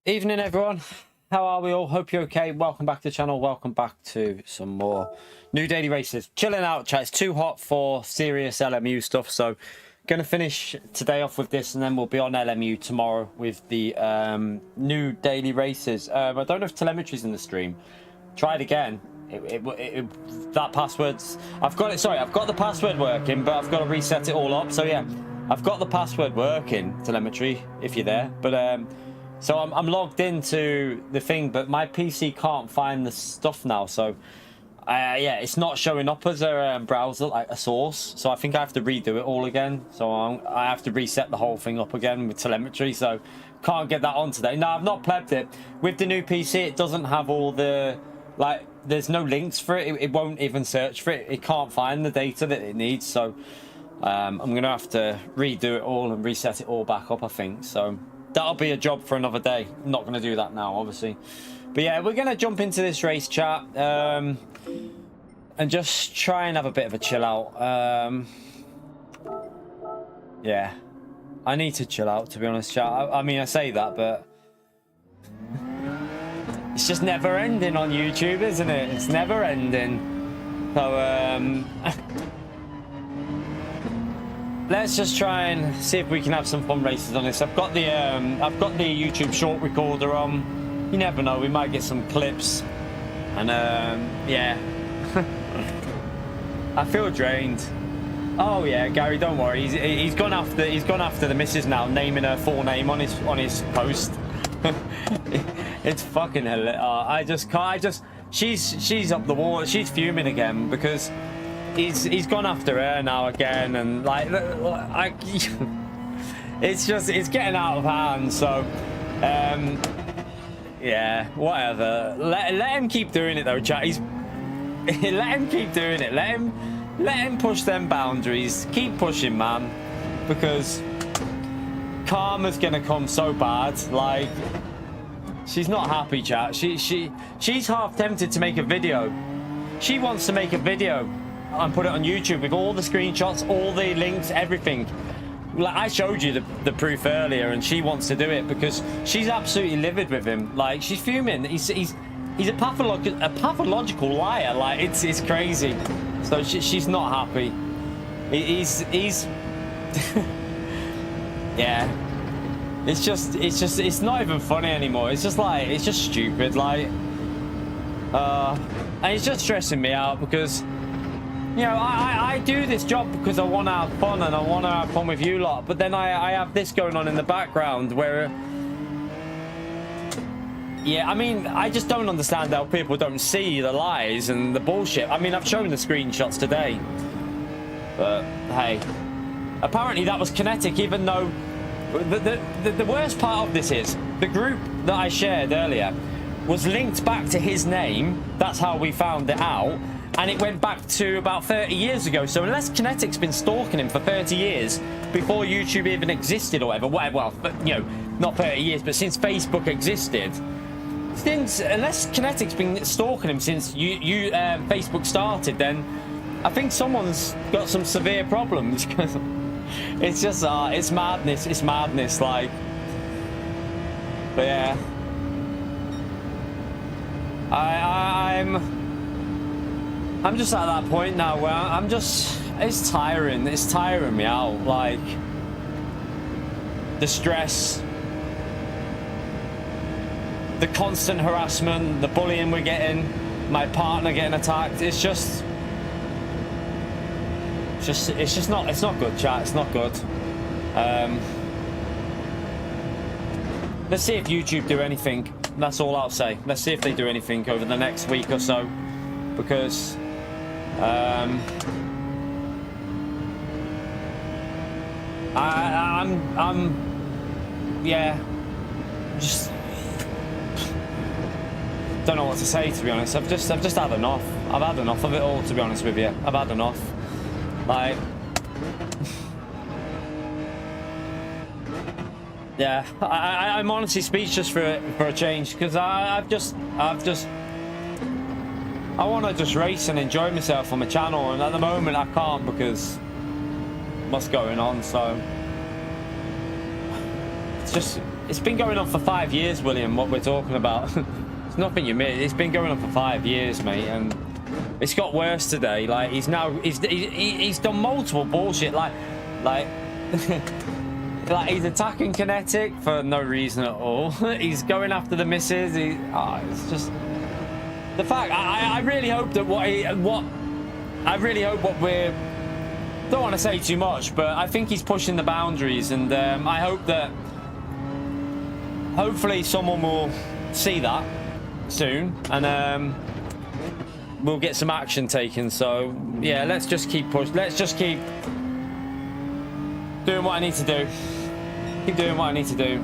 Evening everyone, how are we all? Hope you're okay. Welcome back to the channel. Welcome back to some more new daily races. Chilling out, chat. It's too hot for serious LMU stuff, so gonna finish today off with this, and then we'll be on LMU tomorrow with the new daily races. I don't know if telemetry's in the stream. Try it again. That password's, I've got it. Sorry, I've got the password working, but I've got to reset it all up. So yeah, I've got the password working, telemetry, if you're there, but so I'm logged into the thing, but my PC can't find the stuff now. So, yeah, it's not showing up as a browser, like a source. So I think I have to redo it all again. So I have to reset the whole thing up again with telemetry. So can't get that on today. No, I've not plebbed it. With the new PC, it doesn't have all the, like, there's no links for it. It won't even search for it. It can't find the data that it needs. So I'm going to have to redo it all and reset it all back up, I think. So that'll be a job for another day. I'm not going to do that now, obviously. But yeah, we're going to jump into this race, chat, and just try and have a bit of a chill out. Yeah, I need to chill out, to be honest, chat. I mean, I say that, but it's just never ending on YouTube, isn't it? It's never ending. So, let's just try and see if we can have some fun races on this. I've got the YouTube short recorder on. You never know, we might get some clips. And yeah. I feel drained. Oh yeah, Gary, don't worry. He's gone after the missus now, naming her full name on his post. It's fucking hilarious. She's up the wall. She's fuming again because he's gone after her now again, and like it's getting out of hand. So yeah, whatever. Let him keep doing it though, chat. Let him keep doing it. Let him push them boundaries. Keep pushing, man, because karma's gonna come so bad. Like, she's not happy, chat. She's half tempted to make a video. She wants to make a video and put it on YouTube with all the screenshots, all the links, everything. Like, I showed you the proof earlier, and she wants to do it because she's absolutely livid with him. Like, she's fuming. He's a pathological liar. Like, it's crazy. So she's not happy. He's yeah. It's not even funny anymore. It's just stupid. Like, and it's just stressing me out because, you know, I do this job because I want to have fun, and I want to have fun with you lot. But then I have this going on in the background where, yeah, I mean, I just don't understand how people don't see the lies and the bullshit. I mean, I've shown the screenshots today. But, hey. Apparently that was kinetic, even though the worst part of this is the group that I shared earlier was linked back to his name. That's how we found it out. And it went back to about 30 years ago. So unless Kinetic's been stalking him for 30 years before YouTube even existed or whatever, well, you know, not 30 years, but since Facebook existed, unless Kinetic's been stalking him since Facebook started, then I think someone's got some severe problems. It's just, it's madness, like, but yeah, I'm just at that point now where it's tiring me out, like, the stress, the constant harassment, the bullying we're getting, my partner getting attacked. It's not good, chat. It's not good. Let's see if YouTube do anything. That's all I'll say. Let's see if they do anything over the next week or so, because yeah, just don't know what to say, to be honest. I've just had enough. I've had enough of it all, to be honest with you. I've had enough. Like, yeah, I'm honestly speechless for a change, because I want to just race and enjoy myself on my channel, and at the moment I can't because what's going on. So it's just it's been going on for 5 years, William. What we're talking about, it's nothing you miss. It's been going on for 5 years, mate, and it's got worse today. Like he's done multiple bullshit, like like he's attacking Kinetic for no reason at all. He's going after the misses. It's just the fact. I really hope that I really hope what we're. Don't want to say too much, but I think he's pushing the boundaries, and I hope that hopefully someone will see that soon, and we'll get some action taken. So yeah, let's just keep pushing. Let's just keep doing what I need to do. Keep doing what I need to do.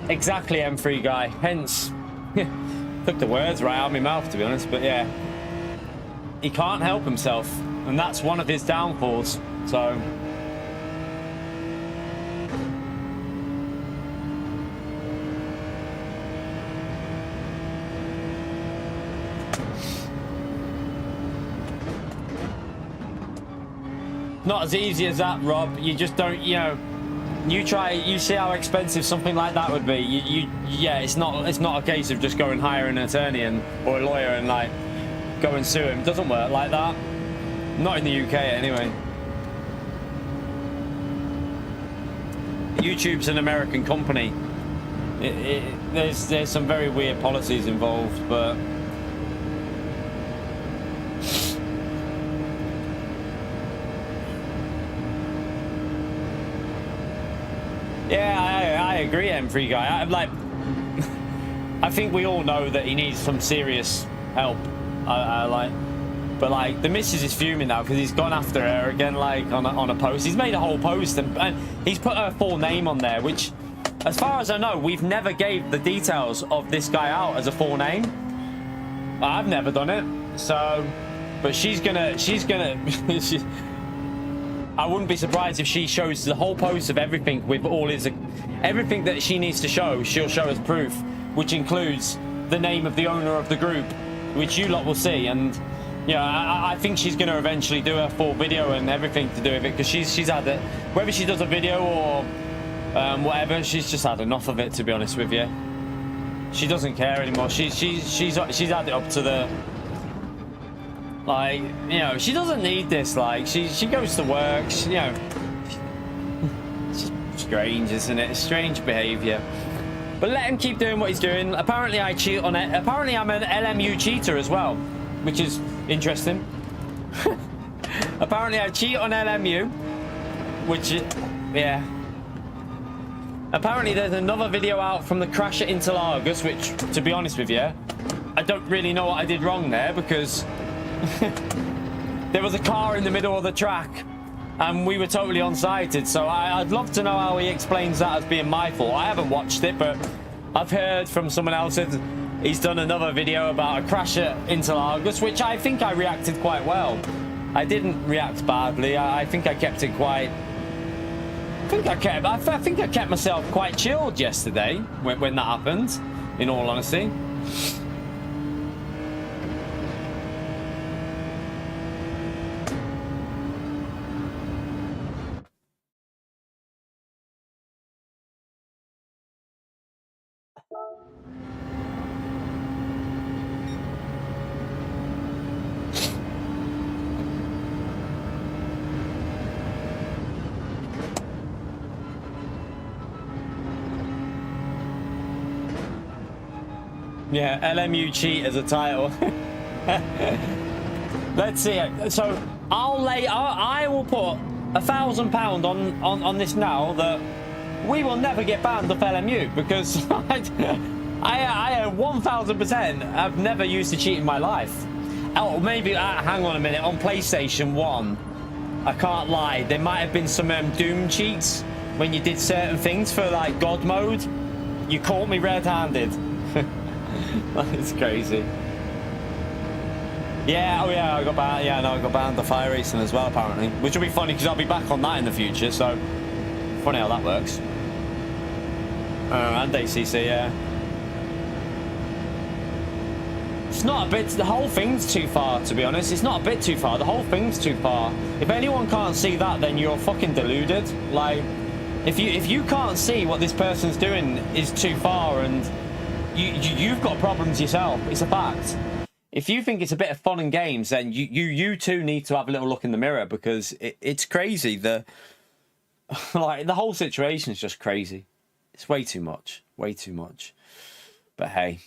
Exactly, M3 guy. Hence, took the words right out of my mouth, to be honest. But yeah, he can't help himself, and that's one of his downfalls. So not as easy as that, Rob. You just don't, you know, you see how expensive something like that would be. Yeah, it's not a case of just go and hire an attorney or a lawyer and like go and sue him. It doesn't work like that. Not in the UK anyway. YouTube's an American company. There's some very weird policies involved, but yeah, I agree, M3 guy. I think we all know that he needs some serious help. But like the missus is fuming now because he's gone after her again, like on a post. He's made a whole post and he's put her full name on there, which, as far as I know, we've never gave the details of this guy out as a full name. I've never done it, so. But she's gonna. I wouldn't be surprised if she shows the whole post of everything with all his, everything that she needs to show. She'll show as proof, which includes the name of the owner of the group, which you lot will see. And yeah, I think she's going to eventually do a full video and everything to do with it, because she's had it. Whether she does a video or whatever, she's just had enough of it, to be honest with you. She doesn't care anymore. She's had it up to the, like, you know, she doesn't need this. Like she goes to work. You know, it's just strange, isn't it? Strange behaviour. But let him keep doing what he's doing. Apparently I cheat on it. Apparently I'm an LMU cheater as well, which is interesting. Apparently I cheat on LMU, which, yeah. Apparently there's another video out from the crash at Interlagos, which, to be honest with you, I don't really know what I did wrong there, because there was a car in the middle of the track and we were totally unsighted. So I'd love to know how he explains that as being my fault. I haven't watched it, but I've heard from someone else that he's done another video about a crash at Interlagos, which I think I reacted quite well. I didn't react badly. I think I kept it quite. I think I kept myself quite chilled yesterday when that happened, in all honesty. Yeah, LMU cheat as a title. Let's see it. So I will put £1,000 on this now, that we will never get banned off LMU, because I 1000% have never used to cheat in my life. Oh, maybe hang on a minute, on PlayStation 1, I can't lie, there might have been some Doom cheats when you did certain things for like God mode. You caught me red-handed. It's crazy. Yeah, oh yeah, I got banned. Yeah, no, I got banned the fire racing as well, apparently, which will be funny because I'll be back on that in the future. So funny how that works. And ACC, yeah. It's not a bit. The whole thing's too far, to be honest. It's not a bit too far. The whole thing's too far. If anyone can't see that, then you're fucking deluded. Like, If you can't see what this person's doing is too far, and you've got problems yourself, it's a fact. If you think it's a bit of fun and games, then you too need to have a little look in the mirror, because it's crazy. Like the whole situation is just crazy. It's way too much, way too much. But hey,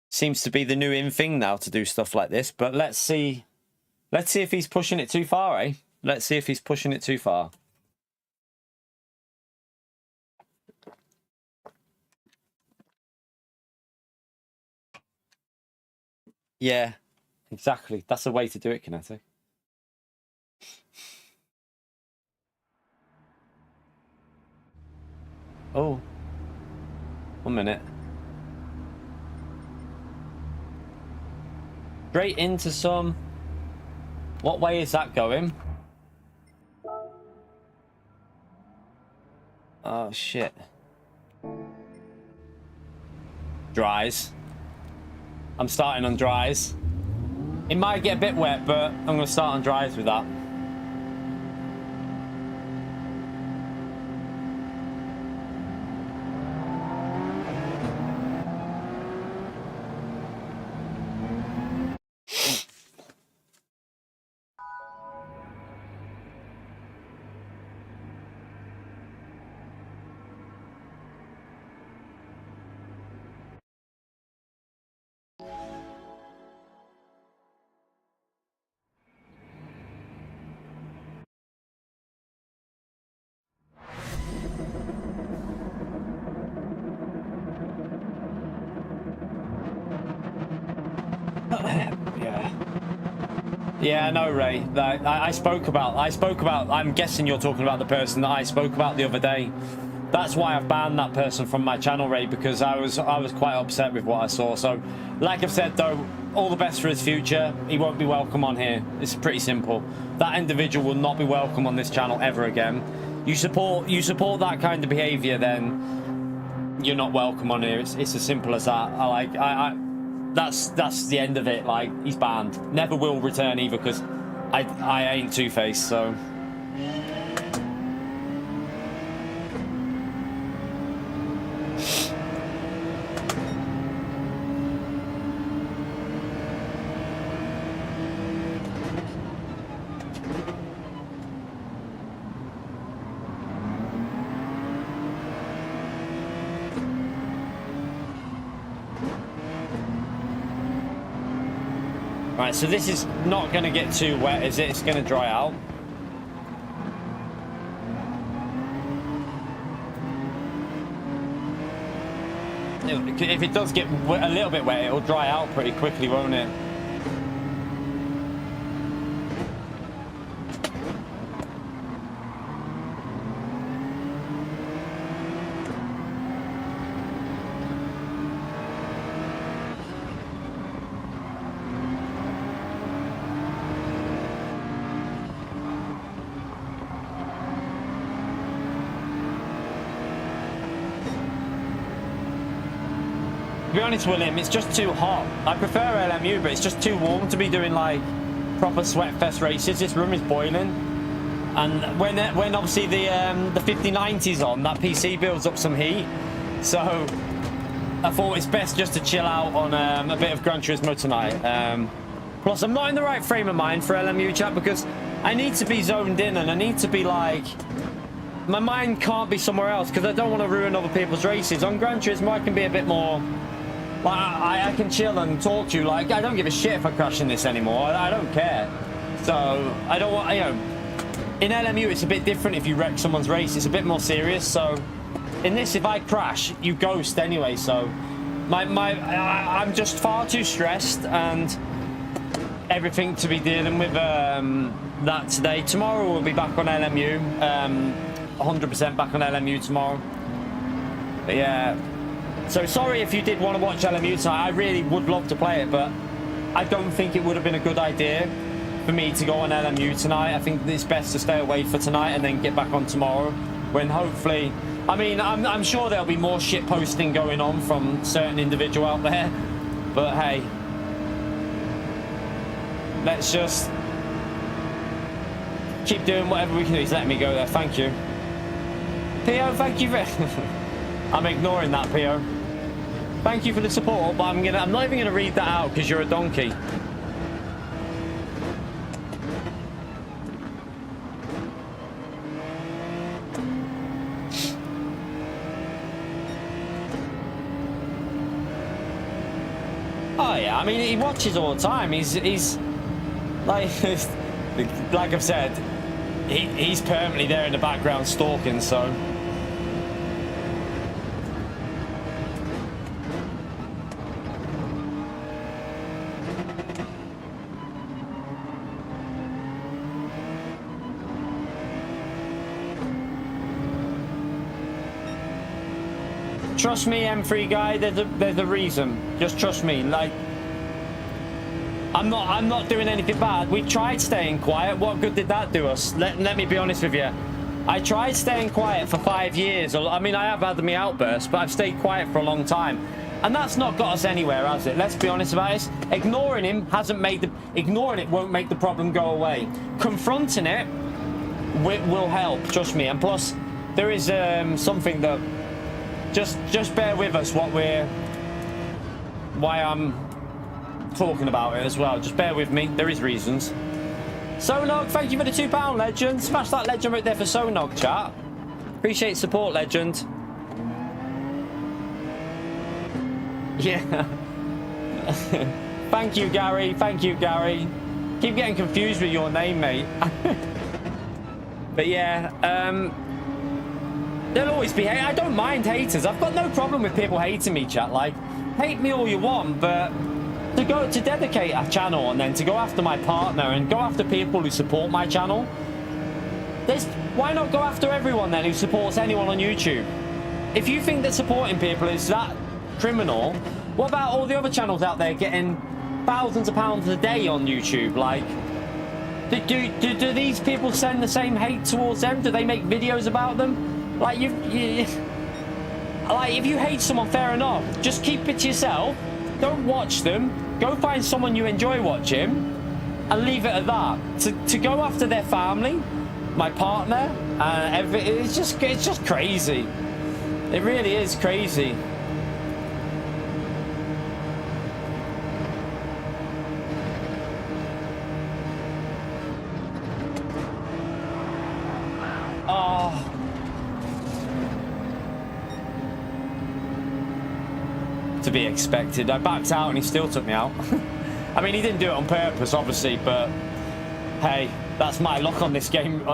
seems to be the new in thing now to do stuff like this. But let's see if he's pushing it too far, eh? Let's see if he's pushing it too far. Yeah, exactly. That's the way to do it, Kinetic. Oh, 1 minute. Straight into some. What way is that going? Oh, shit. Dries. I'm starting on dries. It might get a bit wet, but I'm going to start on dries with that. Yeah, I know, Ray. I spoke about. I'm guessing you're talking about the person that I spoke about the other day. That's why I've banned that person from my channel, Ray, because I was quite upset with what I saw. So, like I've said, though, all the best for his future. He won't be welcome on here. It's pretty simple. That individual will not be welcome on this channel ever again. You support that kind of behaviour, then you're not welcome on here. It's as simple as that. That's the end of it. Like, he's banned. Never will return either, because I ain't two-faced, so. Right, so this is not going to get too wet, is it? It's going to dry out. If it does get a little bit wet, it'll dry out pretty quickly, won't it? To be honest, William, it's just too hot. I prefer LMU, but it's just too warm to be doing like proper sweatfest races. This room is boiling, and when obviously the 5090's on, that PC builds up some heat. So I thought it's best just to chill out on a bit of Gran Turismo tonight. Plus, I'm not in the right frame of mind for LMU chat, because I need to be zoned in, and I need to be like, my mind can't be somewhere else, because I don't want to ruin other people's races. On Gran Turismo, I can be a bit more. Like, I can chill and talk to you. Like, I don't give a shit if I crash in this anymore. I don't care. So, I don't want, you know, in LMU, it's a bit different if you wreck someone's race. It's a bit more serious. So, in this, if I crash, you ghost anyway. So, I'm just far too stressed and everything to be dealing with that today. Tomorrow, we'll be back on LMU. 100% back on LMU tomorrow. But yeah. So sorry if you did want to watch LMU tonight. I really would love to play it, but I don't think it would have been a good idea for me to go on LMU tonight. I think it's best to stay away for tonight and then get back on tomorrow, when hopefully, I mean, I'm sure there'll be more shit posting going on from certain individual out there, but hey, let's just keep doing whatever we can do. He's letting me go there. Thank you. Pio, thank you for... I'm ignoring that, Pio. Thank you for the support, but I'm not even gonna read that out because you're a donkey. Oh yeah, I mean he watches all the time. He's like like I've said, he's permanently there in the background stalking. So trust me, M3 guy. There's a reason. Just trust me. Like, I'm not doing anything bad. We tried staying quiet. What good did that do us? Let me be honest with you. I tried staying quiet for 5 years. I mean, I have had my outbursts, but I've stayed quiet for a long time, and that's not got us anywhere, has it? Let's be honest about it. Ignoring him hasn't made the ignoring it won't make the problem go away. Confronting it will help. Trust me. And plus, there is something that. Just bear with us why I'm talking about it as well. Just bear with me. There is reasons. Sonog, thank you for the £2 legend. Smash that legend right there for Sonog, chat. Appreciate support, legend. Yeah. Thank you, Gary. Thank you, Gary. Keep getting confused with your name, mate. But yeah, there'll always be hate. I don't mind haters. I've got no problem with people hating me, chat. Like, hate me all you want, but to dedicate a channel and then to go after my partner and go after people who support my channel, why not go after everyone then who supports anyone on YouTube? If you think that supporting people is that criminal, what about all the other channels out there getting thousands of pounds a day on YouTube? Like, do these people send the same hate towards them? Do they make videos about them? Like, like, if you hate someone, fair enough. Just keep it to yourself. Don't watch them. Go find someone you enjoy watching and leave it at that. To go after their family, my partner, it's just crazy. It really is crazy. Oh. To be expected. I backed out and he still took me out. I mean, he didn't do it on purpose, obviously, but hey, that's my luck on this game.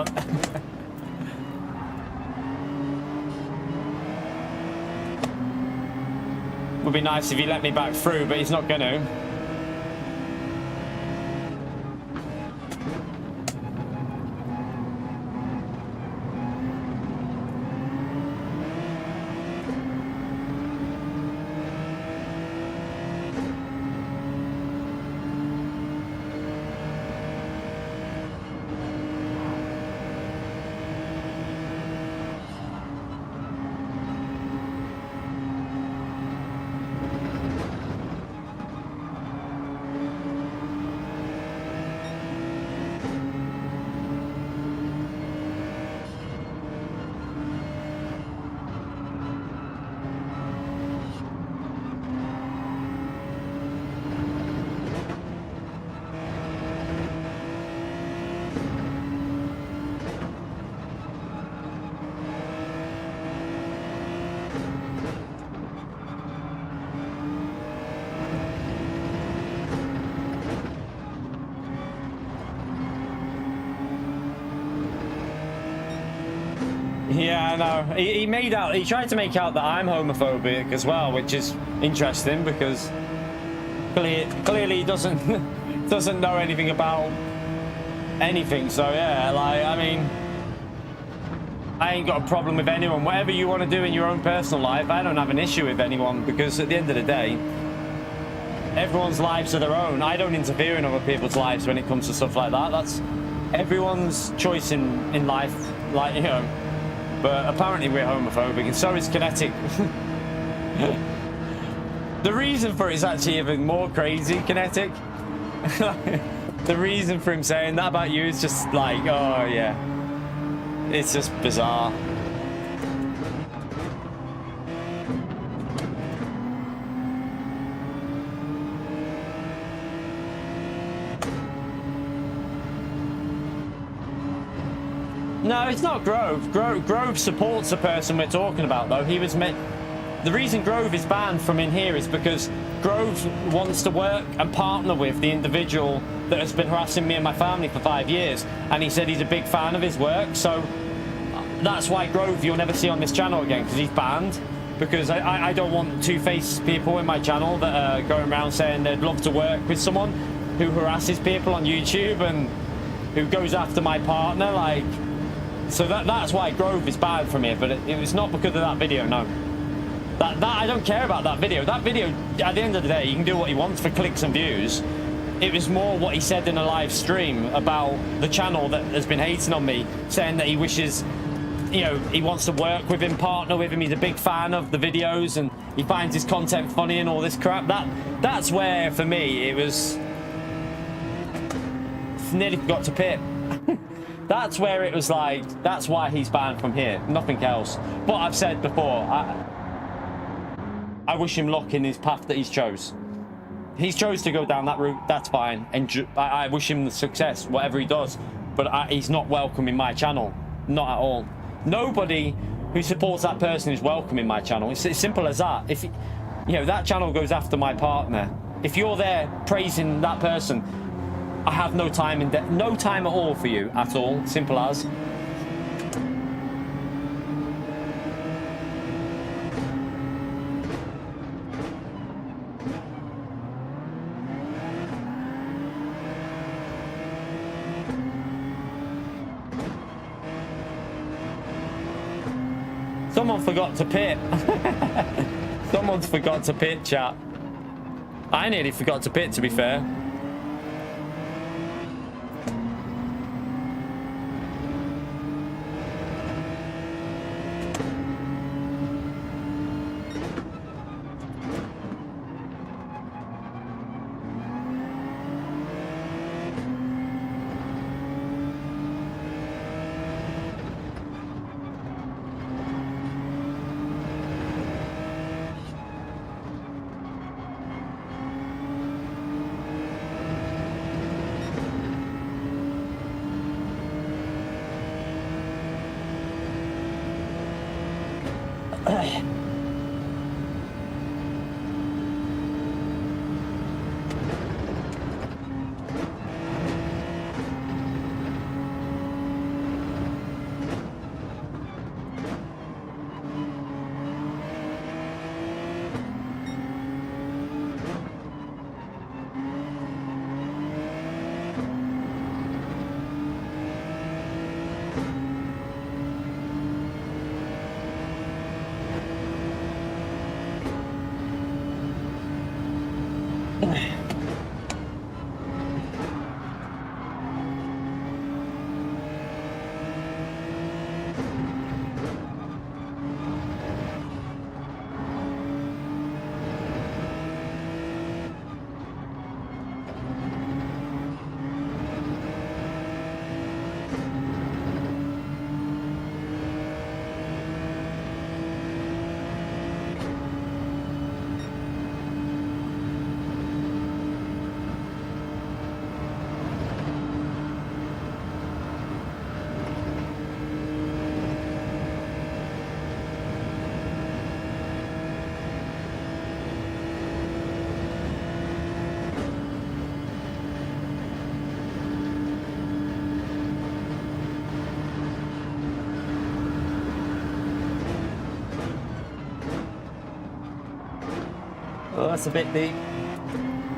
Would be nice if he let me back through, but he's not gonna. Yeah, I know. He tried to make out that I'm homophobic as well, which is interesting because clearly he doesn't know anything about anything. So yeah, like, I mean, I ain't got a problem with anyone. Whatever you want to do in your own personal life, I don't have an issue with anyone, because at the end of the day, everyone's lives are their own. I don't interfere in other people's lives when it comes to stuff like that. That's everyone's choice in life, like, you know. But apparently we're homophobic, and so is Kinetic. The reason for it is actually even more crazy, Kinetic. The reason for him saying that about you is just like, oh yeah, it's just bizarre. No, it's not Grove. Grove supports the person we're talking about, though. He was meant. The reason Grove is banned from in here is because Grove wants to work and partner with the individual that has been harassing me and my family for 5 years, and he said he's a big fan of his work. So that's why Grove you'll never see on this channel again, because he's banned. Because I don't want two-faced people in my channel that are going around saying they'd love to work with someone who harasses people on YouTube and who goes after my partner. Like, so that's why Grove is banned from here. But it was not because of that video, no. That I don't care about that video. That video, at the end of the day, he can do what he wants for clicks and views. It was more what he said in a live stream about the channel that has been hating on me, saying that he wishes, you know, he wants to work with him, partner with him. He's a big fan of the videos and he finds his content funny and all this crap. That's where, for me, it was... nearly forgot to pip. That's where it was like, that's why he's banned from here, nothing else. But I've said before, I wish him luck in his path that he's chose. He's chose to go down that route, that's fine. And I wish him the success, whatever he does. But he's not welcome in my channel, not at all. Nobody who supports that person is welcome in my channel. It's as simple as that. If you know, that channel goes after my partner, if you're there praising that person, I have no time no time at all for you at all. Simple as. Someone forgot to pit. Someone's forgot to pit, chat. I nearly forgot to pit, to be fair. Oh, that's a bit deep.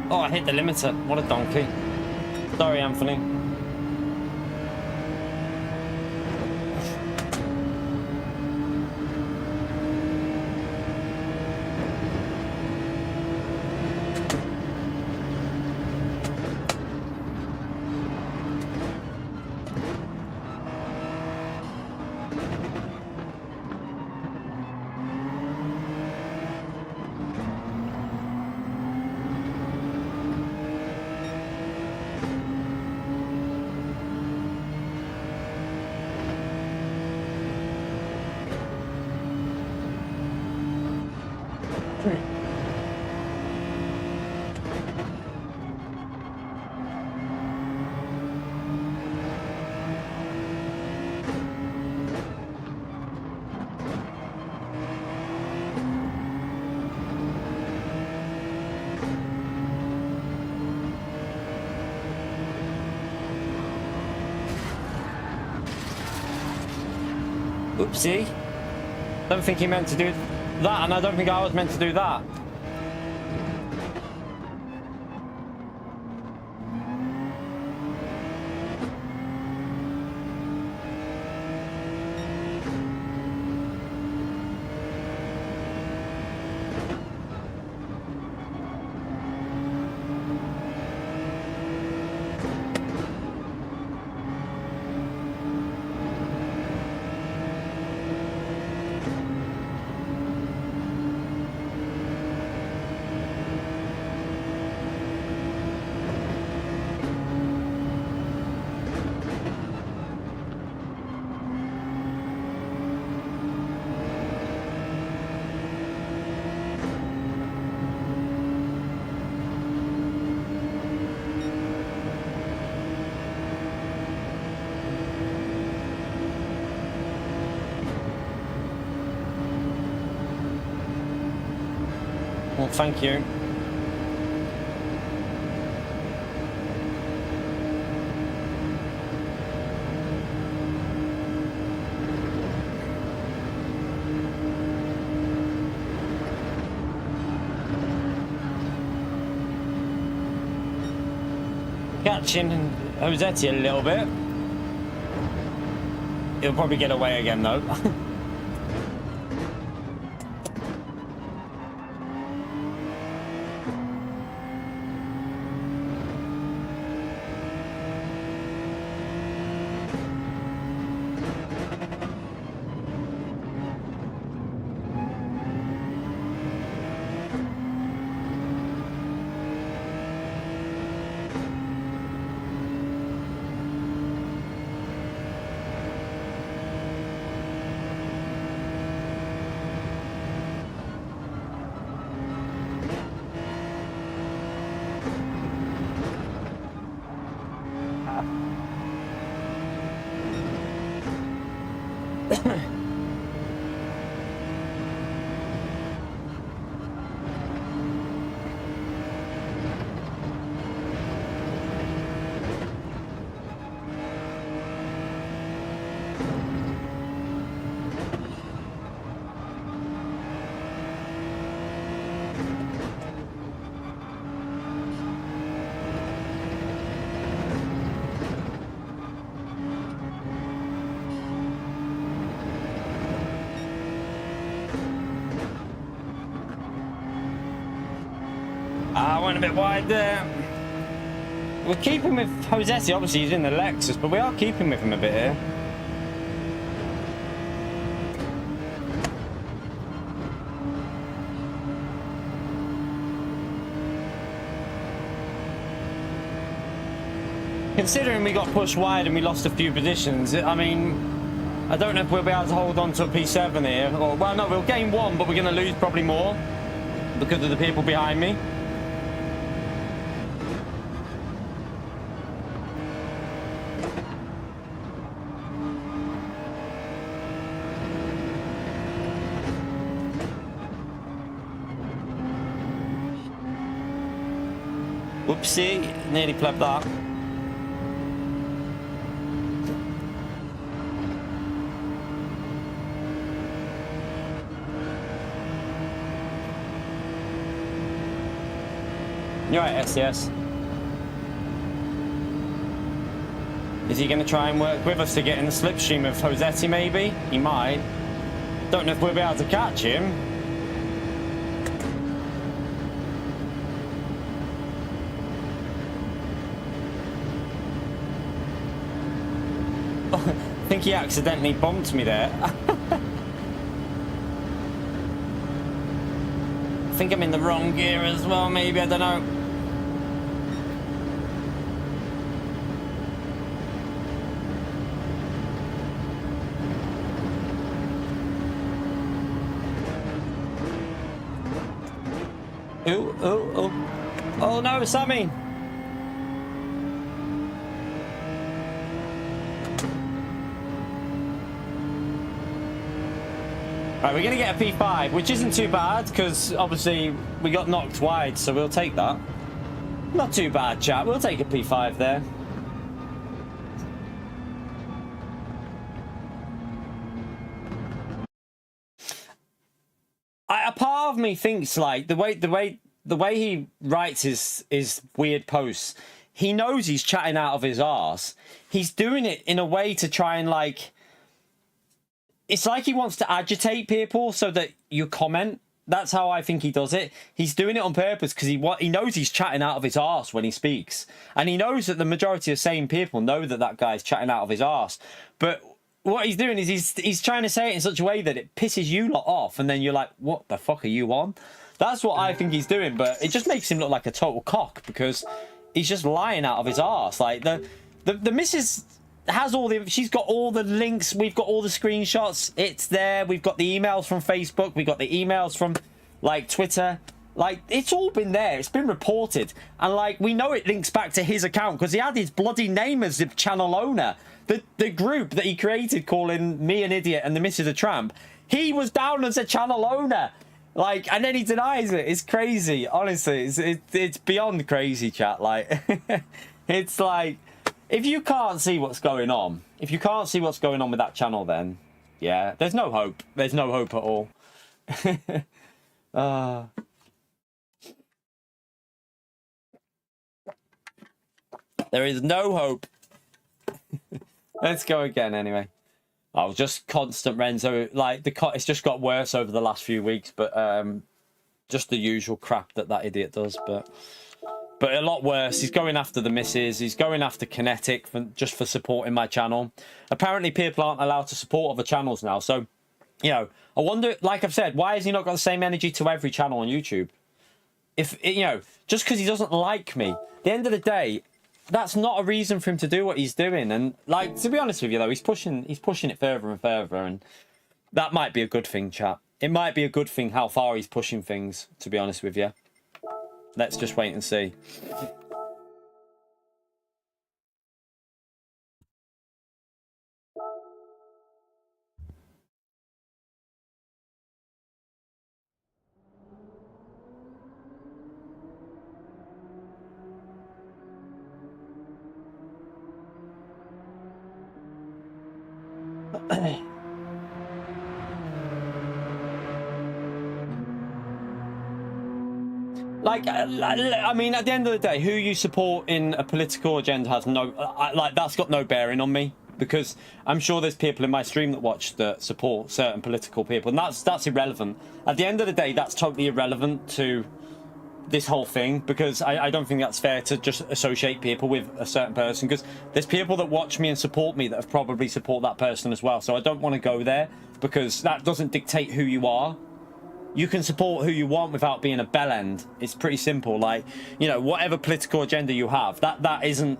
Oh, I hit the limiter. What a donkey. Sorry, Anthony. Oopsie. Don't think he meant to do that, and I don't think I was meant to do that. Well, thank you. Catching Josetti a little bit. He'll probably get away again though. I went a bit wide there. We're keeping with Josetti. Obviously, he's in the Lexus, but we are keeping with him a bit here. Considering we got pushed wide and we lost a few positions, I mean, I don't know if we'll be able to hold on to a P7 here. Or, well, no, we'll gain one, but we're going to lose probably more because of the people behind me. Whoopsie, nearly plugged that. You're right, SCS. Is he going to try and work with us to get in the slipstream of Josetti, maybe? He might. Don't know if we'll be able to catch him. I think he accidentally bumped me there. I think I'm in the wrong gear as well, maybe, I don't know. Ooh, ooh, ooh. Oh no, Sammy! Right, we're going to get a P5, which isn't too bad, because obviously we got knocked wide, so we'll take that. Not too bad, chat. We'll take a P5 there. of me thinks like the way he writes his weird posts, he knows he's chatting out of his arse. He's doing it in a way to try and like, it's like he wants to agitate people so that you comment. That's how I think he does it. He's doing it on purpose because he knows he's chatting out of his arse when he speaks. And he knows that the majority of sane people know that that guy's chatting out of his arse. But what he's doing is he's trying to say it in such a way that it pisses you lot off. And then you're like, what the fuck are you on? That's what I think he's doing. But it just makes him look like a total cock because he's just lying out of his arse. Like the missus has all the, she's got all the links, we've got all the screenshots, it's there, we've got the emails from Facebook, we've got the emails from like Twitter, like it's all been there, it's been reported, and like we know it links back to his account because he had his bloody name as the channel owner. The group that he created calling me an idiot and the missus a tramp, he was down as a channel owner, like, and then he denies it. It's crazy, honestly. It's beyond crazy, chat. Like it's like, if you can't see what's going on, if you can't see what's going on with that channel, then yeah, there's no hope. There's no hope at all. There is no hope. Let's go again anyway. Oh, just constant Renzo. Like it's just got worse over the last few weeks, but just the usual crap that idiot does, but a lot worse. He's going after the missus. He's going after Kinetic just for supporting my channel. Apparently, people aren't allowed to support other channels now. So, you know, I wonder, like I've said, why has he not got the same energy to every channel on YouTube? If, you know, just because he doesn't like me. At the end of the day, that's not a reason for him to do what he's doing. And, like, to be honest with you, though, he's pushing it further and further. And that might be a good thing, chat. It might be a good thing how far he's pushing things, to be honest with you. Let's just wait and see. Like, I mean, at the end of the day, who you support in a political agenda has no, like, that's got no bearing on me, because I'm sure there's people in my stream that watch that support certain political people, and that's irrelevant. At the end of the day, that's totally irrelevant to this whole thing, because I don't think that's fair to just associate people with a certain person, because there's people that watch me and support me that have probably support that person as well, so I don't want to go there, because that doesn't dictate who you are. You can support who you want without being a bellend. It's pretty simple. Like, you know, whatever political agenda you have, that isn't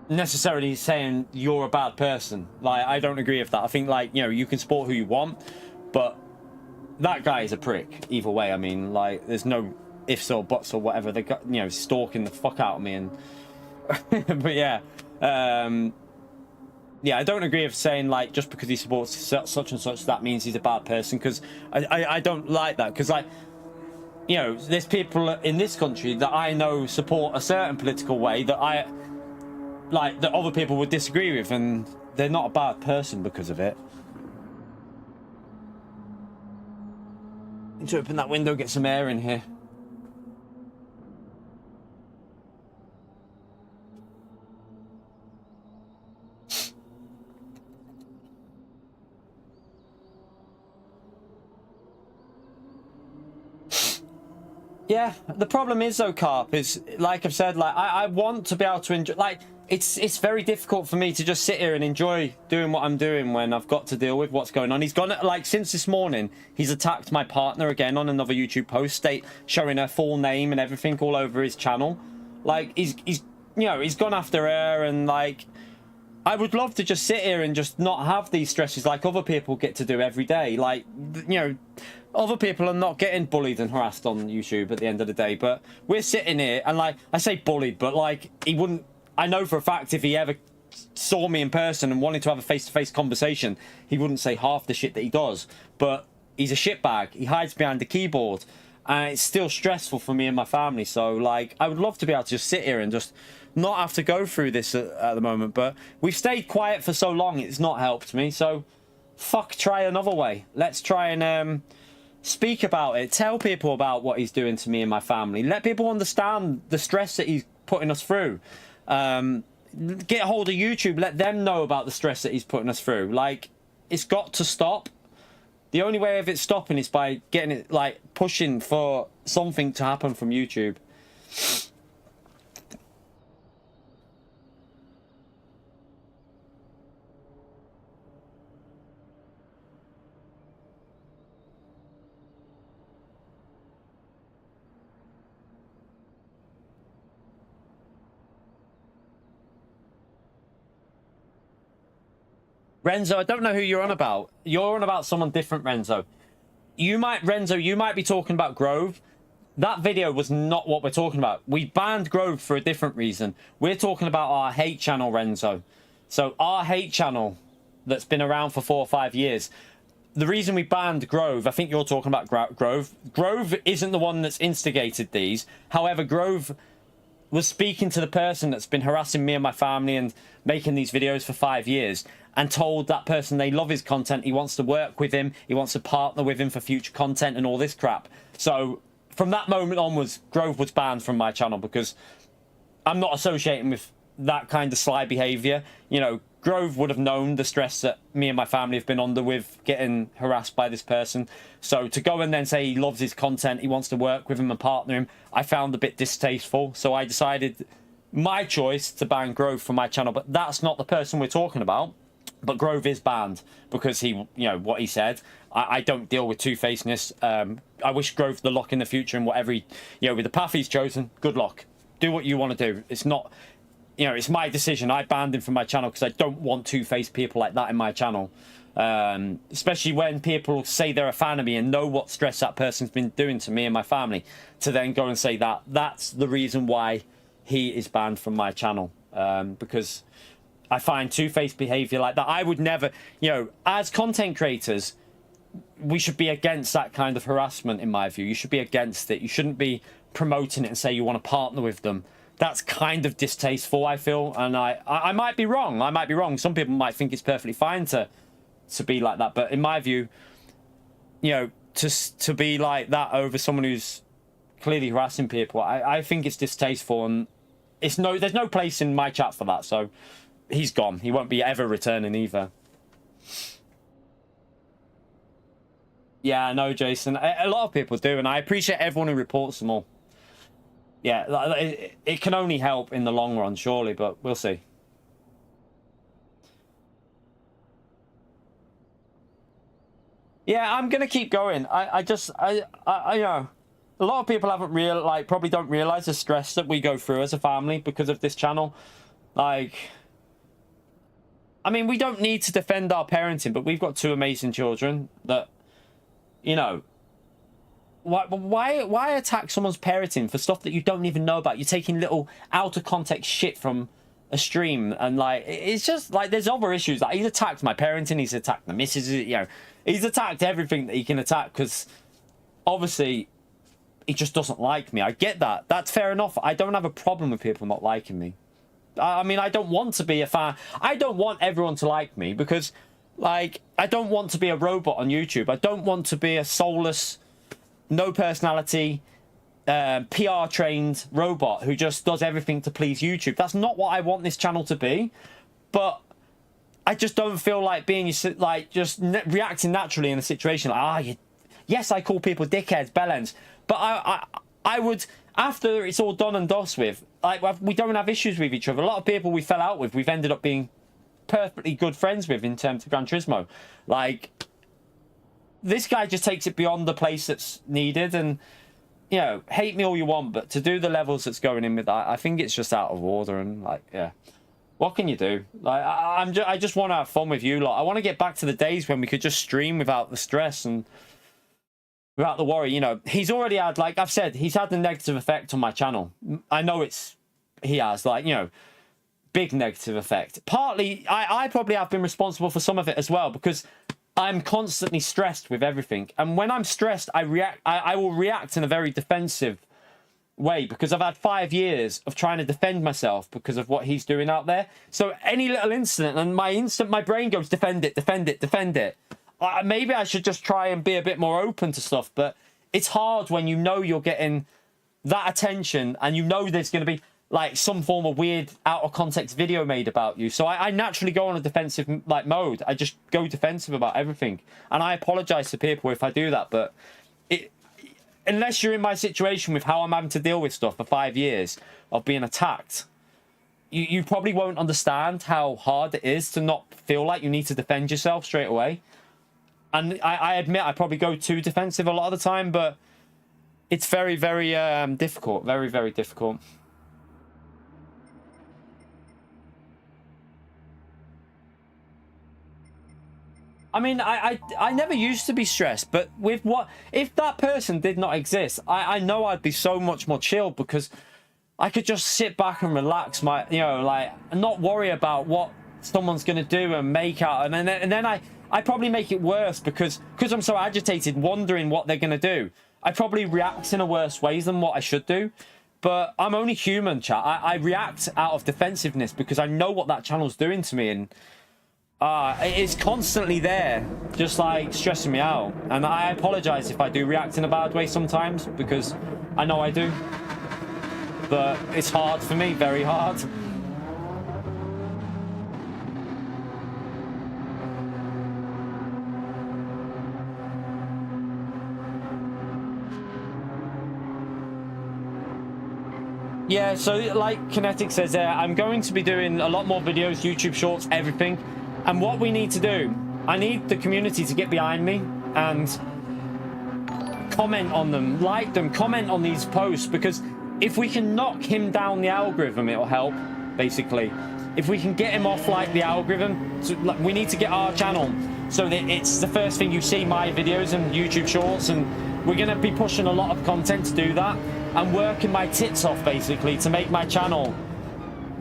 necessarily saying you're a bad person. Like, I don't agree with that. I think, like, you know, you can support who you want, but that guy is a prick either way. I mean, like, there's no ifs or buts or whatever. They got, you know, stalking the fuck out of me, and but yeah. Yeah, I don't agree with saying, like, just because he supports such and such, that means he's a bad person, because I don't like that, because, like, you know, there's people in this country that I know support a certain political way that that other people would disagree with, and they're not a bad person because of it. Need to open that window, get some air in here. Yeah, the problem is, though, Carp, is, like I've said, like, I want to be able to enjoy, like, it's very difficult for me to just sit here and enjoy doing what I'm doing when I've got to deal with what's going on. He's gone, like, since this morning, he's attacked my partner again on another YouTube post, showing her full name and everything all over his channel. Like, he's you know, he's gone after her, and, like, I would love to just sit here and just not have these stresses like other people get to do every day. Like, you know, other people are not getting bullied and harassed on YouTube at the end of the day, but we're sitting here, and, like, I say bullied, but, like, he wouldn't, I know for a fact if he ever saw me in person and wanted to have a face-to-face conversation, he wouldn't say half the shit that he does. But he's a shitbag. He hides behind the keyboard, and it's still stressful for me and my family. So, like, I would love to be able to just sit here and just not have to go through this at the moment, but we've stayed quiet for so long, it's not helped me. So fuck, try another way. Let's try and speak about it. Tell people about what he's doing to me and my family. Let people understand the stress that he's putting us through. Get a hold of YouTube. Let them know about the stress that he's putting us through. Like, it's got to stop. The only way of it stopping is by getting it, like, pushing for something to happen from YouTube. Renzo, I don't know who you're on about. You're on about someone different, Renzo. Renzo, you might be talking about Grove. That video was not what we're talking about. We banned Grove for a different reason. We're talking about our hate channel, Renzo. So our hate channel that's been around for 4 or 5 years. The reason we banned Grove, I think you're talking about Grove. Grove isn't the one that's instigated these. However, Grove was speaking to the person that's been harassing me and my family and making these videos for 5 years, and told that person they love his content, he wants to work with him, he wants to partner with him for future content and all this crap. So from that moment onwards, Grove was banned from my channel because I'm not associating with that kind of sly behaviour. You know, Grove would have known the stress that me and my family have been under with getting harassed by this person. So to go and then say he loves his content, he wants to work with him and partner him, I found a bit distasteful. So I decided, my choice, to ban Grove from my channel. But that's not the person we're talking about. But Grove is banned because he, you know, what he said. I don't deal with two-facedness. I wish Grove the luck in the future and whatever he, you know, with the path he's chosen, good luck. Do what you want to do. It's not, you know, it's my decision. I banned him from my channel because I don't want two-faced people like that in my channel. Especially when people say they're a fan of me and know what stress that person's been doing to me and my family, to then go and say that. That's the reason why he is banned from my channel. Because I find two-faced behaviour like that. I would never, you know, as content creators, we should be against that kind of harassment, in my view. You should be against it. You shouldn't be promoting it and say you want to partner with them. That's kind of distasteful, I feel. And I might be wrong. I might be wrong. Some people might think it's perfectly fine to be like that. But in my view, you know, to be like that over someone who's clearly harassing people, I think it's distasteful. And there's no place in my chat for that. So he's gone. He won't be ever returning either. Yeah, I know, Jason. A lot of people do, and I appreciate everyone who reports them all. Yeah, it can only help in the long run, surely, but we'll see. Yeah, I'm gonna keep going. I you know, a lot of people haven't probably don't realize the stress that we go through as a family because of this channel. Like, I mean, we don't need to defend our parenting, but we've got 2 amazing children that, you know, why attack someone's parenting for stuff that you don't even know about? You're taking little out of context shit from a stream, and like, it's just like, there's other issues. Like, he's attacked my parenting, he's attacked the missus, you know, he's attacked everything that he can attack because obviously he just doesn't like me. I get that. That's fair enough. I don't have a problem with people not liking me. I mean, I don't want to be a fan. I don't want everyone to like me because, like, I don't want to be a robot on YouTube. I don't want to be a soulless, no personality, PR trained robot who just does everything to please YouTube. That's not what I want this channel to be. But I just don't feel like being like just reacting naturally in a situation like, yes, I call people dickheads, bellends, but I would, after it's all done and dust with, like, we don't have issues with each other. A lot of people we fell out with, we've ended up being perfectly good friends with in terms of Gran Turismo. Like, this guy just takes it beyond the place that's needed, and, you know, hate me all you want, but to do the levels that's going in with that, I think it's just out of order. And, like, yeah, what can you do? Like, I just want to have fun with you lot. I want to get back to the days when we could just stream without the stress and without the worry. You know, he's already had, like I've said, he's had a negative effect on my channel. I know he has, like, you know, big negative effect. Partly, I probably have been responsible for some of it as well, because I'm constantly stressed with everything. And when I'm stressed, I will react in a very defensive way, because I've had 5 years of trying to defend myself because of what he's doing out there. So any little incident, and my brain goes, defend it, defend it, defend it. maybe I should just try and be a bit more open to stuff. But it's hard when you know you're getting that attention and you know there's going to be like some form of weird out of context video made about you. So I naturally go on a defensive like mode. I just go defensive about everything, and I apologize to people if I do that. But unless you're in my situation with how I'm having to deal with stuff for 5 years of being attacked, you probably won't understand how hard it is to not feel like you need to defend yourself straight away. And I admit I probably go too defensive a lot of the time, but it's very, very difficult. Very, very difficult. I mean, I never used to be stressed, but with what if that person did not exist, I know I'd be so much more chilled, because I could just sit back and relax my, you know, like, and not worry about what someone's going to do and make out. And then I probably make it worse because I'm so agitated, wondering what they're going to do. I probably react in a worse ways than what I should do. But I'm only human, chat. I react out of defensiveness because I know what that channel's doing to me. And it's constantly there, just like stressing me out. And I apologize if I do react in a bad way sometimes, because I know I do. But it's hard for me, very hard. Yeah, so like Kinetic says there, I'm going to be doing a lot more videos, YouTube shorts, everything. And what we need to do, I need the community to get behind me and comment on them, like them, comment on these posts, because if we can knock him down the algorithm, it'll help, basically. If we can get him off like the algorithm, so, like, we need to get our channel so that it's the first thing you see, my videos and YouTube shorts, and we're going to be pushing a lot of content to do that. I'm working my tits off, basically, to make my channel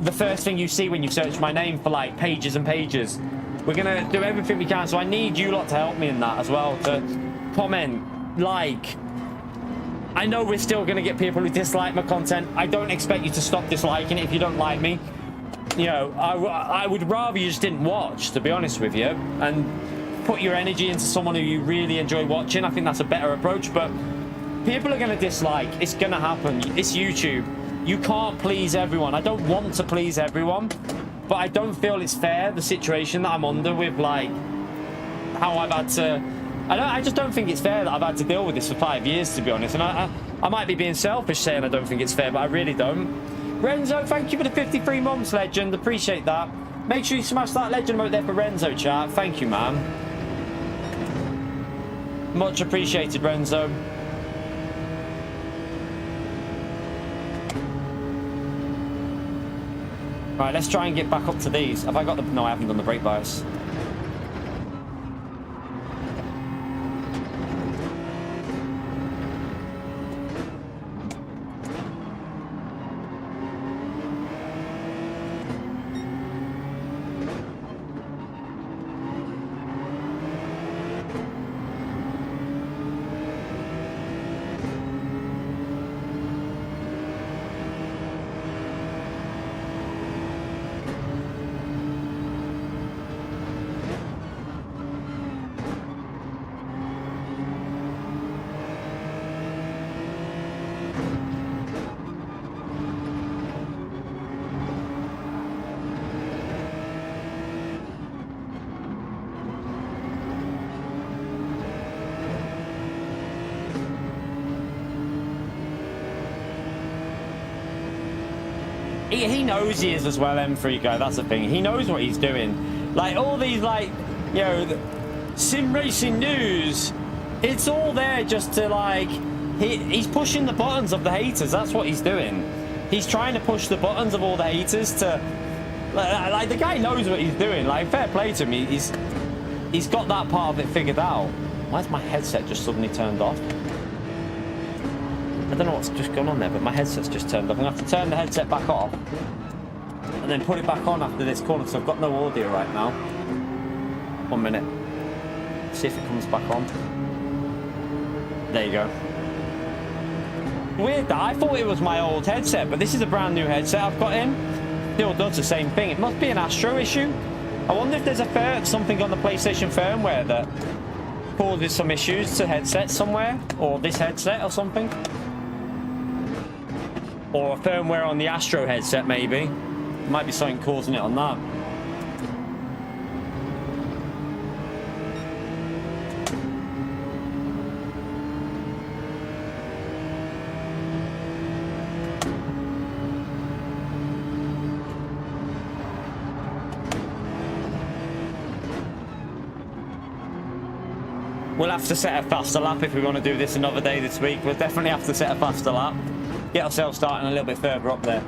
the first thing you see when you search my name for like pages and pages. We're going to do everything we can, so I need you lot to help me in that as well, to comment, like. I know we're still going to get people who dislike my content. I don't expect you to stop disliking it if you don't like me. You know, I would rather you just didn't watch, to be honest with you, and put your energy into someone who you really enjoy watching. I think that's a better approach. But people are going to dislike. It's going to happen. It's YouTube. You can't please everyone. I don't want to please everyone, but I don't feel it's fair, the situation that I'm under with, like, how I've had to... I just don't think it's fair that I've had to deal with this for 5 years, to be honest. And I might be being selfish saying I don't think it's fair, but I really don't. Renzo, thank you for the 53 months, legend. Appreciate that. Make sure you smash that legend emote there for Renzo, chat. Thank you, man. Much appreciated, Renzo. Right, let's try and get back up to these. Have I got the... No, I haven't done the brake bias. He knows he is as well, M3 guy. That's the thing. He knows what he's doing. Like, all these, like, you know, sim racing news, it's all there just to, like, he's pushing the buttons of the haters. That's what he's doing. He's trying to push the buttons of all the haters to, like the guy knows what he's doing. Like, fair play to me. He's got that part of it figured out. Why's my headset just suddenly turned off? I don't know what's just gone on there, but my headset's just turned off. I'm going to have to turn the headset back off and then put it back on after this call, because I've got no audio right now. 1 minute. See if it comes back on. There you go. Weird that. I thought it was my old headset, but this is a brand new headset I've got in. Still does the same thing. It must be an Astro issue. I wonder if there's something on the PlayStation firmware that causes some issues to headsets somewhere, or this headset or something. Or a firmware on the Astro headset, maybe. Might be something causing it on that. We'll have to set a faster lap if we want to do this another day this week. We'll definitely have to set a faster lap. Get ourselves starting a little bit further up there.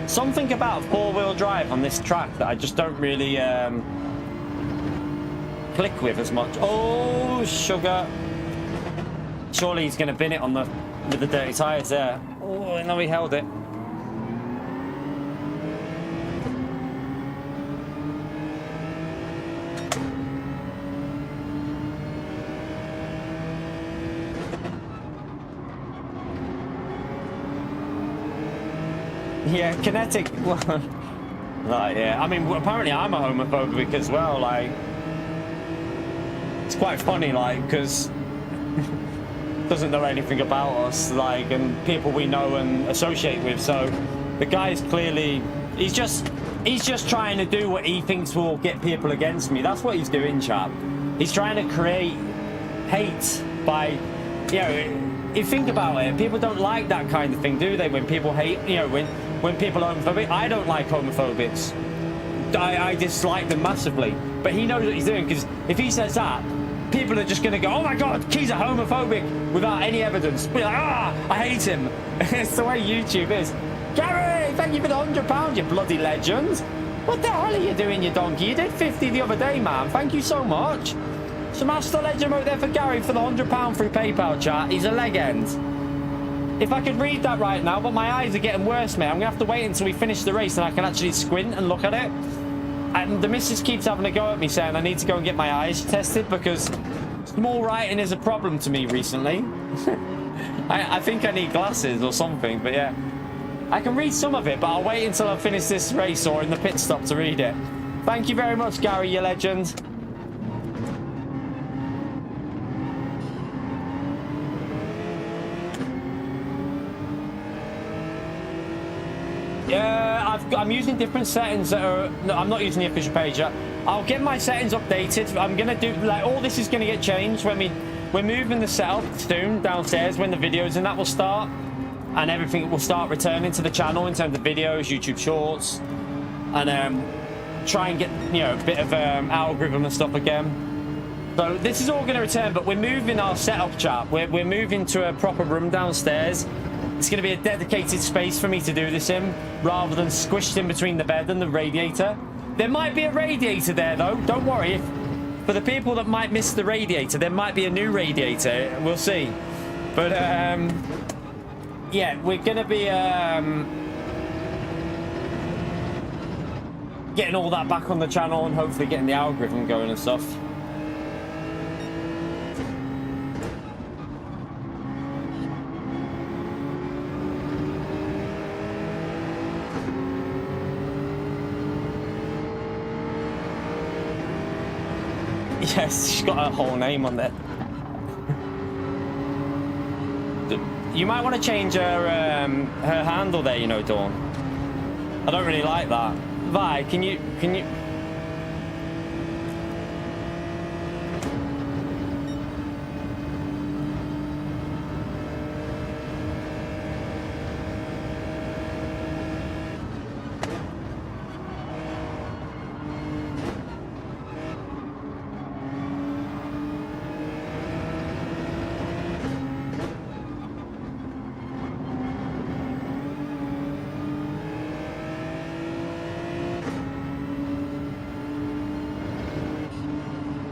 Something about four-wheel drive on this track that I just don't really click with as much. Oh, sugar. Surely he's going to bin it on with the dirty tyres there. Oh, no, he held it. Yeah, kinetic. Like, yeah. I mean, apparently I'm a homophobic as well. Like, it's quite funny, like, because doesn't know anything about us, like, and people we know and associate with. So the guy's clearly he's just trying to do what he thinks will get people against me. That's what he's doing, chap. He's trying to create hate by, you know, if you think about it, people don't like that kind of thing, do they? When people hate, you know, when people are homophobic. I don't like homophobes. I dislike them massively. But he knows what he's doing, because if he says that, people are just going to go, oh my god, he's a homophobic, without any evidence. Be like, ah, I hate him. It's the way YouTube is. Gary, thank you for the £100, you bloody legend. What the hell are you doing, you donkey? You did 50 the other day, man. Thank you so much. So Master Legend wrote there for Gary for the £100 through PayPal, chat. He's a legend. If I could read that right now, but my eyes are getting worse, mate. I'm going to have to wait until we finish the race and I can actually squint and look at it. And the missus keeps having a go at me saying I need to go and get my eyes tested because small writing is a problem to me recently. I think I need glasses or something, but yeah. I can read some of it, but I'll wait until I finish this race or in the pit stop to read it. Thank you very much, Gary, you legend. Yeah, I'm using different settings that are... No, I'm not using the official page yet. I'll get my settings updated. I'm going to do... Like, all this is going to get changed when we're moving the setup soon downstairs when the videos and that will start. And everything will start returning to the channel in terms of videos, YouTube Shorts. And try and get, you know, a bit of algorithm and stuff again. So this is all going to return, but we're moving our setup, chat. We're moving to a proper room downstairs. It's going to be a dedicated space for me to do this in, rather than squished in between the bed and the radiator. There might be a radiator there, though. Don't worry. For the people that might miss the radiator, there might be a new radiator. We'll see. But, yeah, we're going to be getting all that back on the channel and hopefully getting the algorithm going and stuff. Yes, she's got her whole name on there. You might want to change her her handle there, you know, Dawn. I don't really like that. Vi, can you...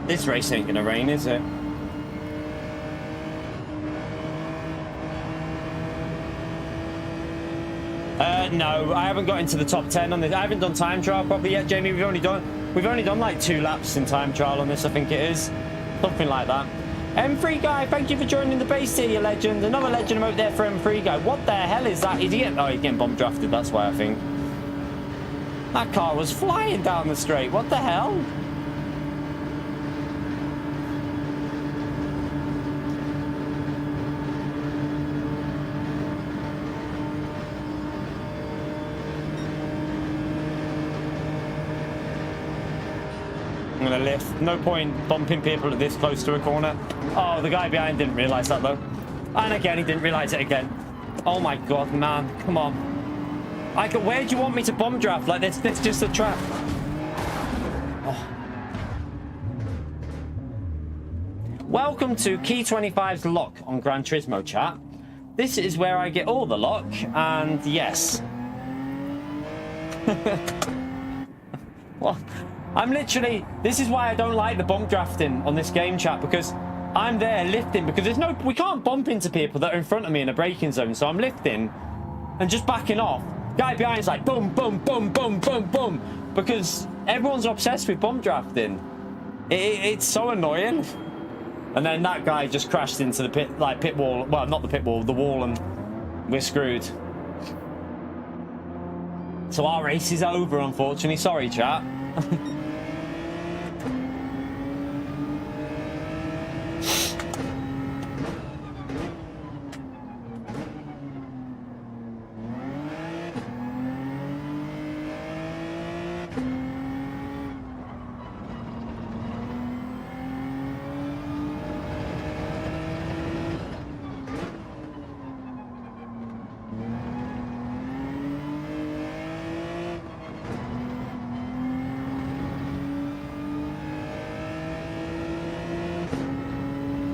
This race ain't gonna rain, is it? No, I haven't got into the top 10 on this. I haven't done time trial properly yet, Jamie. We've only done like 2 laps in time trial on this, I think it is. Something like that. M3 guy, thank you for joining the base here, you legend. Another legend emote there for M3 guy. What the hell is that? Is he getting... Oh, he's getting bomb drafted. That's why I think. That car was flying down the straight. What the hell? I'm gonna lift. No point bumping people this close to a corner. Oh, the guy behind didn't realize that though. And again, he didn't realize it again. Oh my god, man. Come on. Where do you want me to bomb draft? Like, this just a trap. Oh. Welcome to Key 25's lock on Gran Turismo, chat. This is where I get all the lock, and yes. What? I'm literally... This is why I don't like the bump drafting on this game, chat, because I'm there lifting, because there's no... We can't bump into people that are in front of me in a braking zone, so I'm lifting and just backing off. Guy behind's like, boom, boom, boom, boom, boom, boom, because everyone's obsessed with bump drafting. It's so annoying. And then that guy just crashed into the pit wall. Well, not the pit wall, the wall, and we're screwed. So our race is over, unfortunately. Sorry, chat.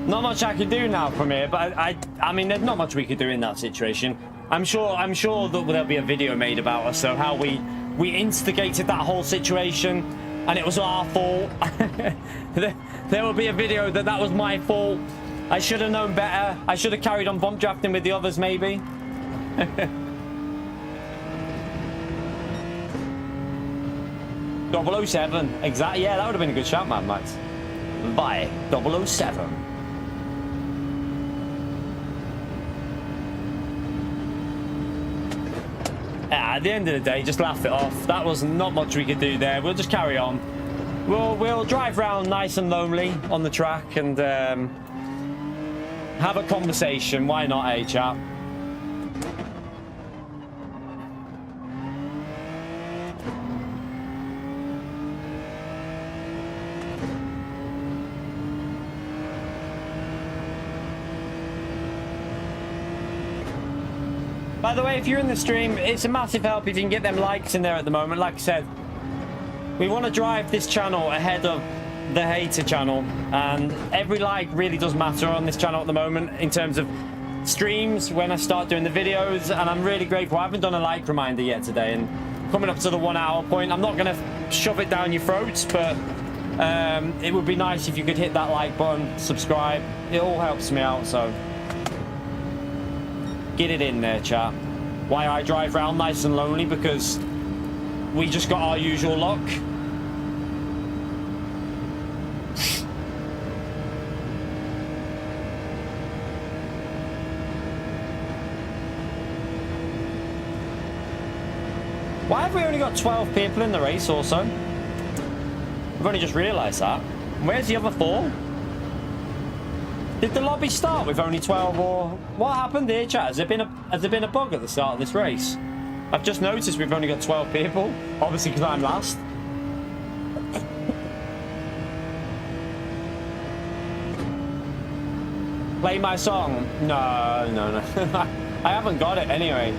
Not much I could do now from here, but I mean, there's not much we could do in that situation. I'm sure that there'll be a video made about us, so how we instigated that whole situation, and it was our fault. There will be a video that was my fault. I should have known better. I should have carried on bump drafting with the others, maybe. 007, exactly. Yeah, that would have been a good shout, Mad Max. Bye, 007. At the end of the day, just laugh it off. That was not much we could do there. We'll just carry on. We'll drive around nice and lonely on the track and have a conversation. Why not, eh, chap? By the way, if you're in the stream, it's a massive help if you can get them likes in there at the moment. Like I said, we want to drive this channel ahead of the hater channel, and every like really does matter on this channel at the moment in terms of streams when I start doing the videos, and I'm really grateful. I haven't done a like reminder yet today, and coming up to the 1 hour point, I'm not going to shove it down your throats, but it would be nice if you could hit that like button, subscribe. It all helps me out, so get it in there, chat. Why I drive around nice and lonely? Because we just got our usual luck. Why have we only got 12 people in the race also? We've only just realised that. Where's the other 4? Did the lobby start with only 12, or what happened here, chat? Has there been a bug at the start of this race? I've just noticed we've only got 12 people, obviously because I'm last. Play my song? No. I haven't got it anyway.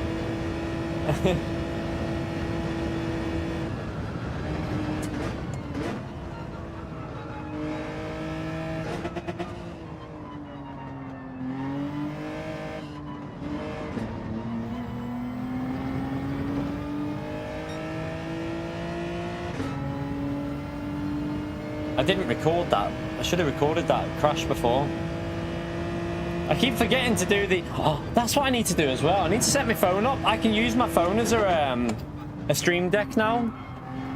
I didn't record that. I should have recorded that crash before. I keep forgetting to do the... Oh, that's what I need to do as well. I need to set my phone up. I can use my phone as a stream deck now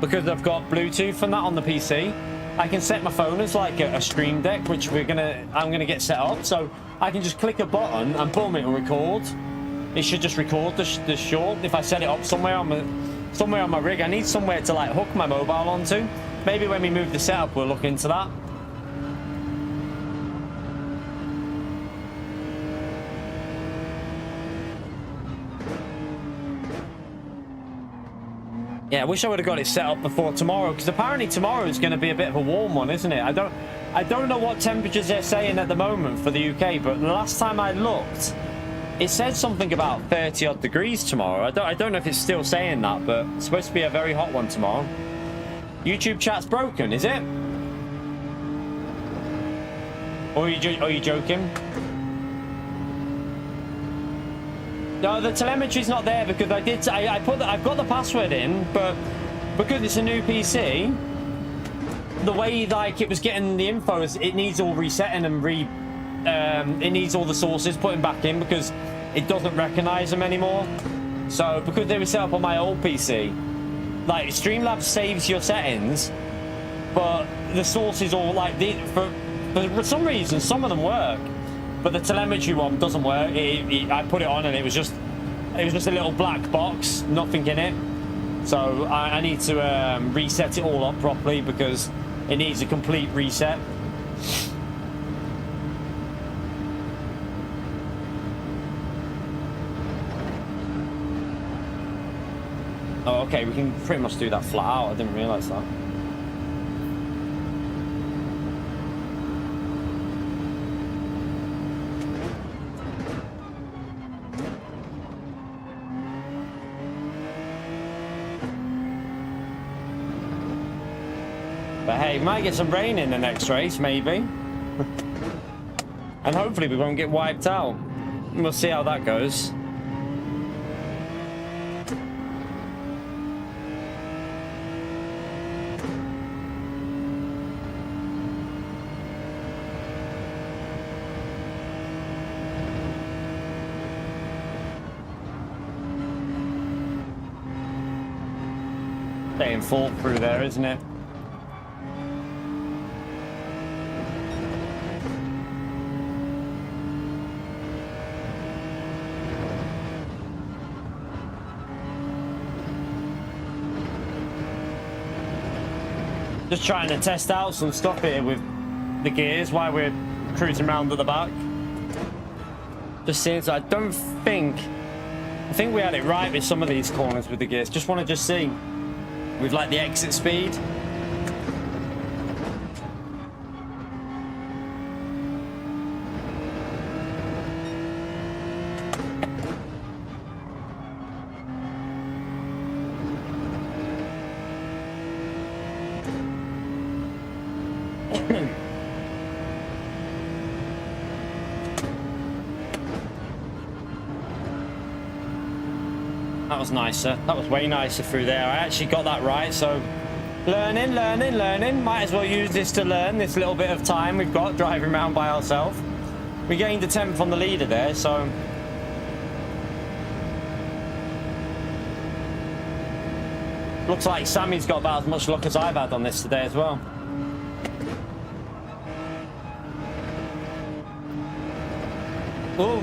because I've got Bluetooth and that on the PC. I can set my phone as like a stream deck, which I'm gonna get set up. So I can just click a button and boom, it'll record. It should just record the short. If I set it up somewhere on my rig, I need somewhere to like hook my mobile onto. Maybe when we move the setup, we'll look into that. Yeah, I wish I would have got it set up before tomorrow, because apparently tomorrow is going to be a bit of a warm one, isn't it? I don't know what temperatures they're saying at the moment for the UK, but the last time I looked, it said something about 30 odd degrees tomorrow. I don't know if it's still saying that, but it's supposed to be a very hot one tomorrow. YouTube chat's broken, is it? Or are you joking? No, the telemetry's not there because I've got the password in, but because it's a new PC, the way like it was getting the info is it needs all resetting and it needs all the sources putting back in because it doesn't recognize them anymore. So because they were set up on my old PC, like Streamlabs saves your settings, but the sources all like for some reason some of them work. But the telemetry one doesn't work. I put it on and it was just a little black box, nothing in it. So I need to reset it all up properly because it needs a complete reset. Oh, okay, we can pretty much do that flat out. I didn't realise that. But hey, we might get some rain in the next race, maybe. And hopefully we won't get wiped out. We'll see how that goes. Staying full through there, isn't it? Just trying to test out some stuff here with the gears while we're cruising around at the back. Just seeing, so I think we had it right with some of these corners with the gears. Just want to see with like the exit speed. That was nicer. That was way nicer through there. I actually got that right, so learning. Might as well use this to learn this little bit of time we've got driving around by ourselves. We gained a 10th on the leader there, so looks like Sammy's got about as much luck as I've had on this today as well. Ooh.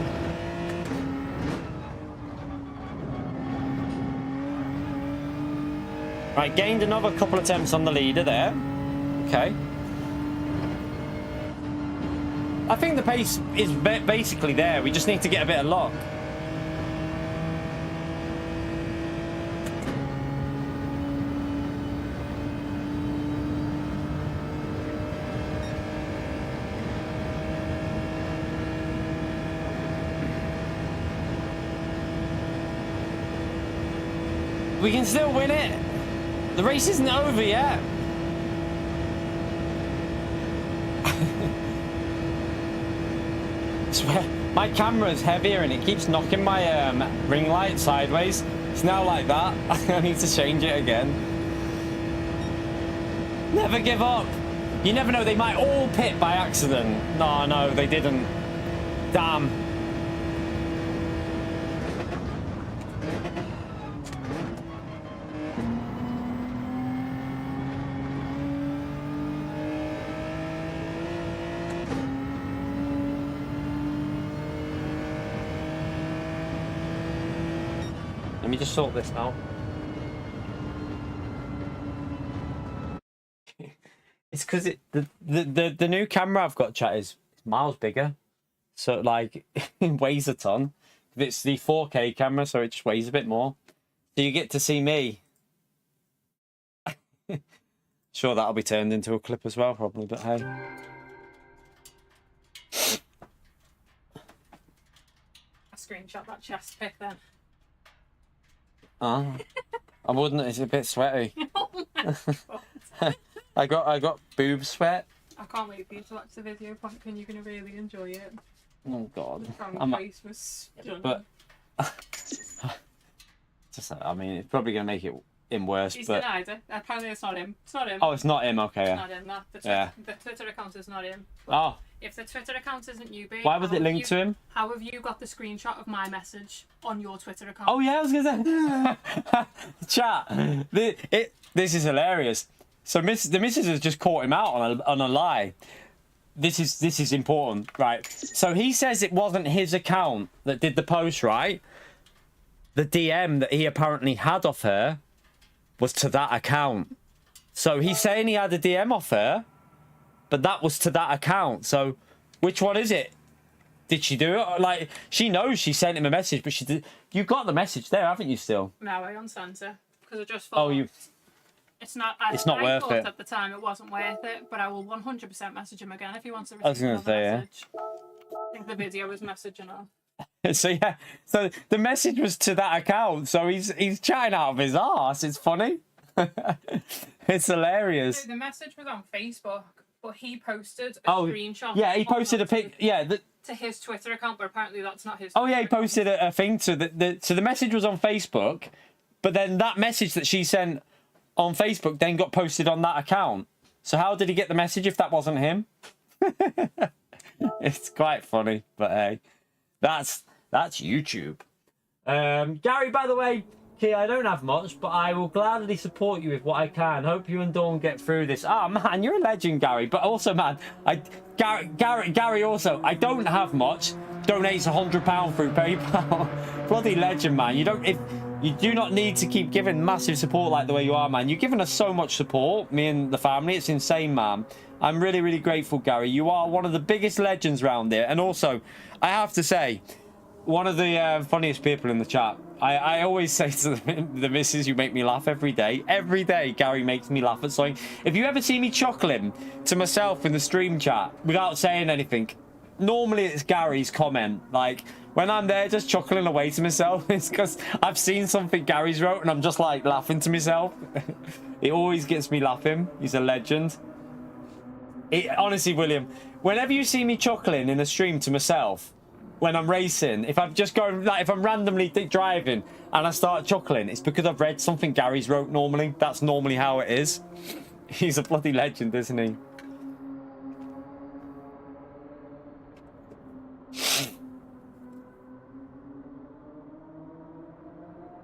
Right, gained another couple of attempts on the leader there. Okay. I think the pace is basically there. We just need to get a bit of luck. We can still win it. The race isn't over yet. I swear, my camera's heavier and it keeps knocking my ring light sideways. It's now like that. I need to change it again. Never give up. You never know, they might all pit by accident. No, they didn't. Damn. Let me just sort this out. It's because the new camera I've got, chat, is miles bigger. So, like, it weighs a ton. It's the 4K camera, so it just weighs a bit more. So you get to see me. Sure, that'll be turned into a clip as well, probably, but hey. I screenshot that chest pic then. Oh, I wouldn't. It's a bit sweaty. Oh my God. I got boob sweat. I can't wait for you to watch the video, Pumpkin. You're going to really enjoy it. Oh God. The face was stunning. But just, I mean, it's probably gonna make it in worse. He's but denied it. Apparently, it's not him. It's not him. oh, it's not him. Okay. It's Yeah. not him. No. The Twitter account is not him. But Oh. if the Twitter account isn't you, babe, Why was it linked to him? How have you got the screenshot of my message on your Twitter account? Oh yeah, I was gonna say. Chat. This is hilarious. So the missus has just caught him out on a lie. This is important, right? So he says it wasn't his account that did the post, right? The DM that he apparently had off her was to that account. So he's saying he had a DM off her, but that was to that account. So which one is it? Did she do it? Like, she knows she sent him a message, but she did. You got the message there, haven't you? Still? No, I unsent it because I just thought. Oh, you. It's not worth thought it. At the time, it wasn't worth it, but I will 100% message him again if he wants to I was receive gonna another say, yeah. message. I think the video was messaging her. So yeah, so the message was to that account. So he's chatting out of his arse. It's funny. It's hilarious. So the message was on Facebook, but he posted a Oh, screenshot. yeah, he posted a pic. Yeah, to his Twitter account, but apparently that's not his. oh yeah, he Twitter posted a thing to so the message was on Facebook, but then that message that she sent on Facebook then got posted on that account. So how did he get the message if that wasn't him? It's quite funny, but hey, that's YouTube. Gary, by the way, Key, I don't have much, but I will gladly support you with what I can. Hope you and Dawn get through this. Ah, man, you're a legend, Gary. But also, man, Gary also, I don't have much. Donates £100 through PayPal. Bloody legend, man. You do not need to keep giving massive support like the way you are, man. You've given us so much support, me and the family. It's insane, man. I'm really, really grateful, Gary. You are one of the biggest legends around here. And also, I have to say, one of the funniest people in the chat. I always say to the missus, you make me laugh every day. Every day, Gary makes me laugh at something. If you ever see me chuckling to myself in the stream chat without saying anything, normally it's Gary's comment. Like, when I'm there just chuckling away to myself, it's because I've seen something Gary's wrote and I'm just like laughing to myself. It always gets me laughing. He's a legend. Honestly, William, whenever you see me chuckling in a stream to myself, when I'm racing, if I'm just going, like, if I'm randomly driving and I start chuckling, it's because I've read something Gary's wrote normally. That's normally how it is. He's a bloody legend, isn't he?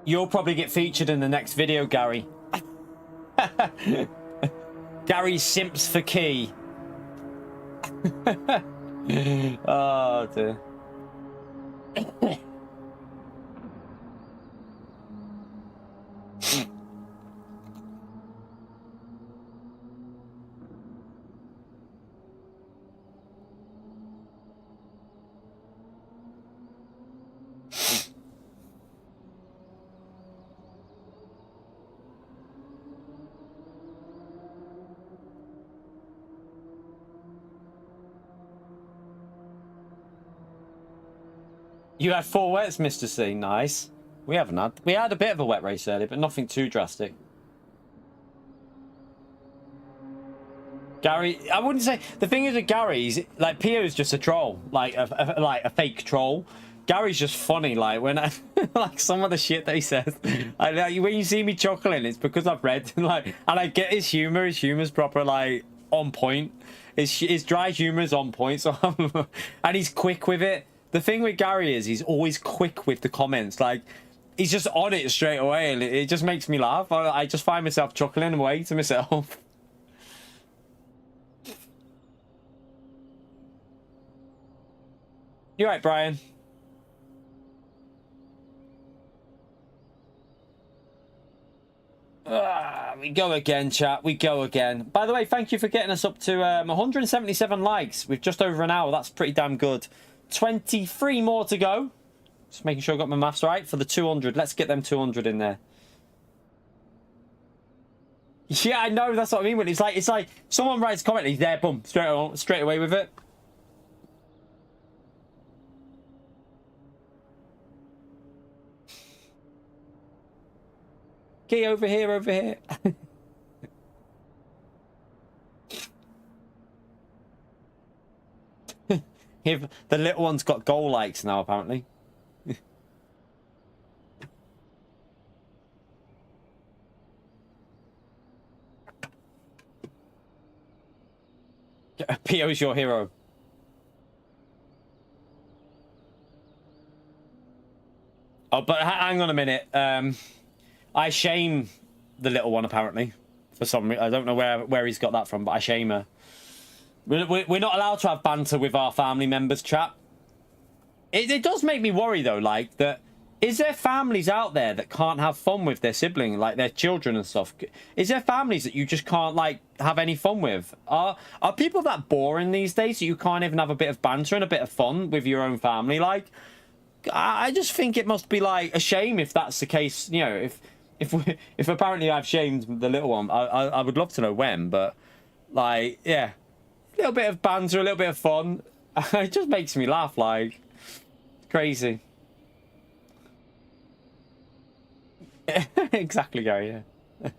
You'll probably get featured in the next video, Gary. Gary simps for Key. Oh, dear. You had 4 wets, Mr. C. Nice. We haven't had. We had a bit of a wet race earlier, but nothing too drastic. Gary, I wouldn't say. The thing is with Gary's, like, Pio's just a troll, like a fake troll. Gary's just funny. Like when I like some of the shit that he says. Like, when you see me chuckling, it's because I've read like, and I get his humor. His humor's proper, like, on point. His dry humor is on point. So and he's quick with it. The thing with Gary is he's always quick with the comments. Like, he's just on it straight away, and it just makes me laugh. I just find myself chuckling away to myself. You right, Brian? We go again, chat. We go again. By the way, thank you for getting us up to 177 likes with just over an hour. That's pretty damn good. 23 more to go. Just making sure I got my maths right for the 200. Let's get them 200 in there. Yeah, I know. That's what I mean. It's like someone writes a comment, he's there, boom, straight away with it. Okay, over here, over here. If the little one's got goal likes now, apparently. Pio's your hero. Oh, but hang on a minute. I shame the little one, apparently. For some reason. I don't know where he's got that from, but I shame her. We're not allowed to have banter with our family members, chat. It does make me worry, though, like, that... Is there families out there that can't have fun with their sibling, like their children and stuff? Is there families that you just can't, like, have any fun with? Are people that boring these days that you can't even have a bit of banter and a bit of fun with your own family? Like, I just think it must be, like, a shame if that's the case, you know, if apparently I've shamed the little one. I would love to know when, but, like, yeah. A little bit of banter, a little bit of fun. It just makes me laugh, like, crazy. Exactly, Gary, yeah.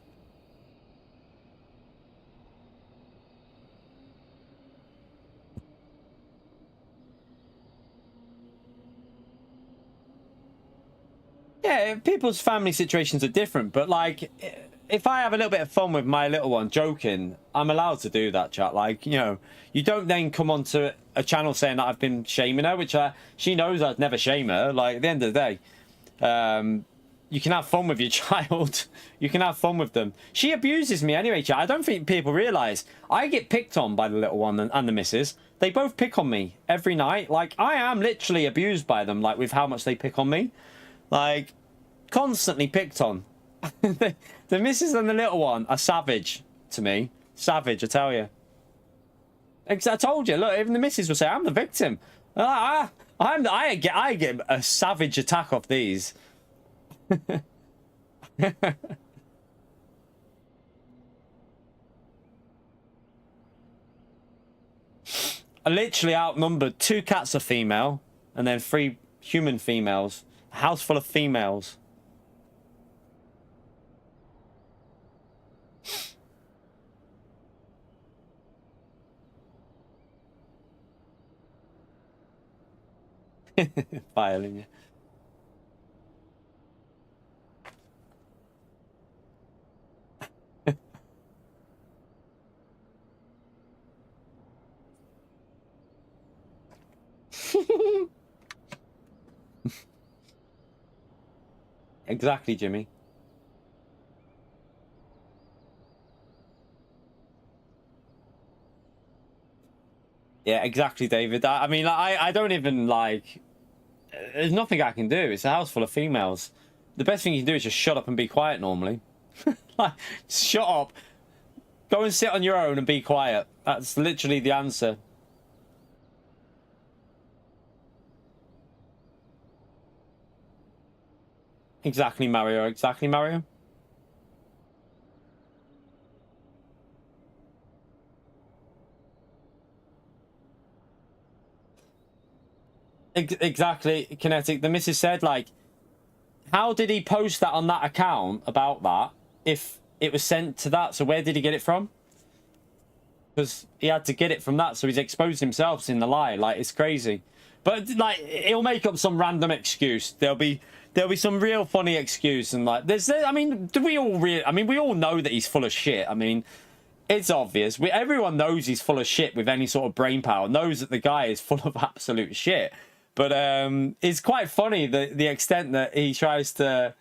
Yeah, people's family situations are different, but, like, if I have a little bit of fun with my little one joking, I'm allowed to do that, chat. Like, you know, you don't then come onto a channel saying that I've been shaming her, which she knows I'd never shame her. Like, at the end of the day, you can have fun with your child. You can have fun with them. She abuses me anyway, chat. I don't think people realise I get picked on by the little one and the missus. They both pick on me every night. Like, I am literally abused by them, like, with how much they pick on me. Like, constantly picked on. The missus and the little one are savage to me. Savage, I tell you. I told you, look, even the missus will say, I'm the victim. I get a savage attack off these. I literally outnumbered 2 cats are female and then 3 human females. A house full of females. Violin, yeah. Exactly, Jimmy. Yeah, exactly, David. I mean, I don't even, like... There's nothing I can do. It's a house full of females. The best thing you can do is just shut up and be quiet normally. Like, shut up. Go and sit on your own and be quiet. That's literally the answer. Exactly, Mario. Exactly, Mario. Exactly, Kinetic. The missus said, like, how did he post that on that account about that if it was sent to that? So where did he get it from? Because he had to get it from that, so he's exposed himself in the lie. Like, it's crazy. But, like, he'll make up some random excuse. There'll be some real funny excuse, and, like, I mean, we all know that he's full of shit. I mean, it's obvious. Everyone knows he's full of shit with any sort of brain power. Knows that the guy is full of absolute shit. But it's quite funny the extent that he tries to...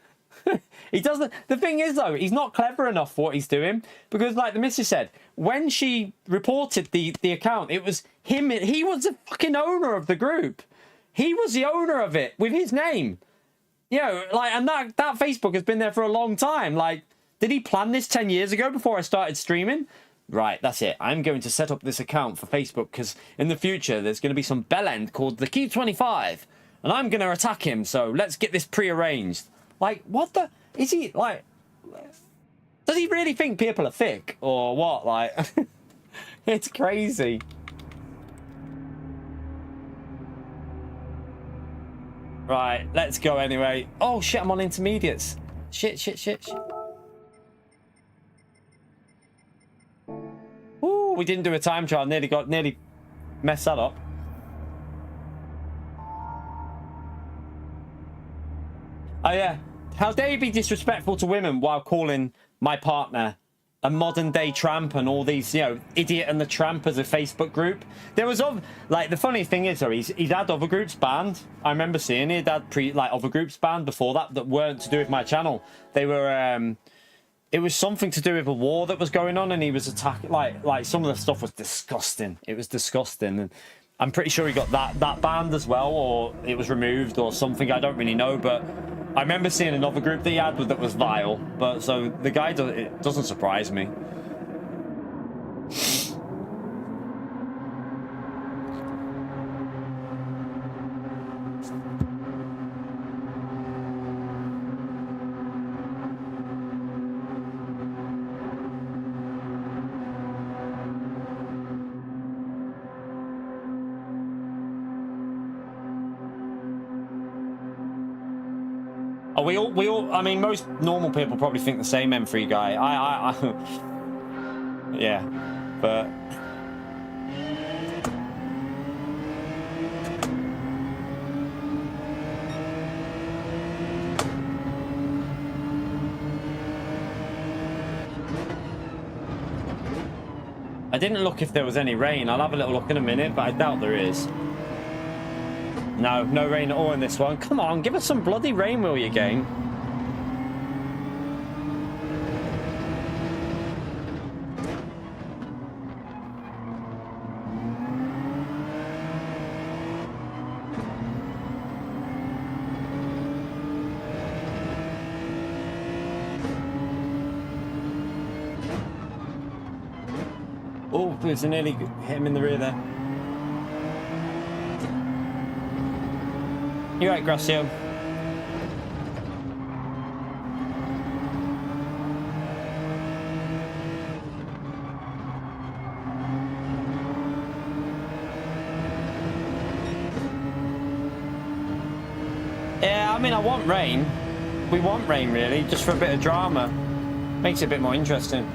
He doesn't... The thing is, though, he's not clever enough for what he's doing. Because, like the missus said, when she reported the account, it was him. He was the fucking owner of the group. He was the owner of it with his name. You know, like, and that Facebook has been there for a long time. Like, Did he plan this 10 years ago before I started streaming? Right, that's it. I'm going to set up this account for Facebook because in the future there's going to be some bellend called the Key 25 and I'm going to attack him. So let's get this prearranged. Like, what the... Is he, like... Does he really think people are thick or what? Like, it's crazy. Right, let's go anyway. Oh shit, I'm on intermediates. Shit. Ooh, we didn't do a time trial. Nearly messed that up. Oh yeah. How dare you be disrespectful to women while calling my partner a modern day tramp and all these, you know, Idiot and the Tramp as a Facebook group. There was like, the funny thing is though, he's had other groups banned. I remember seeing he'd had other groups banned before that weren't to do with my channel. They were it was something to do with a war that was going on and he was attacking, like some of the stuff was disgusting. It was disgusting, and I'm pretty sure he got that banned as well, or it was removed or something. I don't really know, but I remember seeing another group that he had that was vile. But so the guy it doesn't surprise me. Oh, we all, I mean, most normal people probably think the same M3 guy. Yeah, but... I didn't look if there was any rain. I'll have a little look in a minute, but I doubt there is. No rain at all in this one. Come on, give us some bloody rain, will you, game? Oh, there's nearly hit him in the rear there. You're right, Gracio. Yeah, I mean, I want rain. We want rain, really, just for a bit of drama. Makes it a bit more interesting.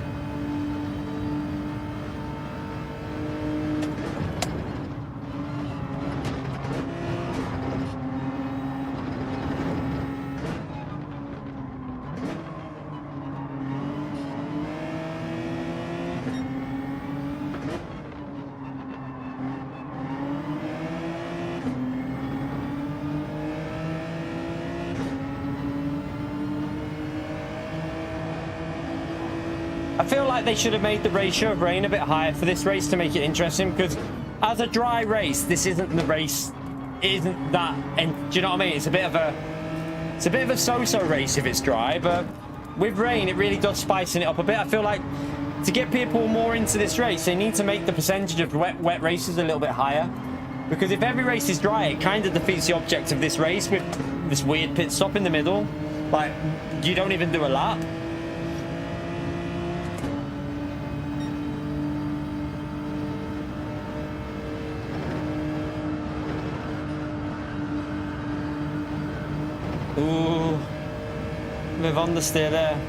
I feel like they should have made the ratio of rain a bit higher for this race to make it interesting, because as a dry race, this isn't the race. It isn't that, and do you know what I mean? It's a bit of a so-so race if it's dry, but with rain, it really does spicing it up a bit. I feel like to get people more into this race, they need to make the percentage of wet races a little bit higher, because if every race is dry, it kind of defeats the object of this race with this weird pit stop in the middle. Like, you don't even do a lap. Ooh, live on the steer there.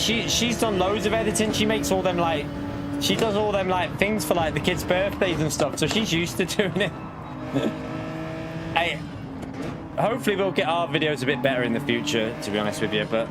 She's done loads of editing. She makes all them like, she does all them like things for like the kids' birthdays and stuff. So she's used to doing it. Hey, hopefully we'll get our videos a bit better in the future, to be honest with you, but...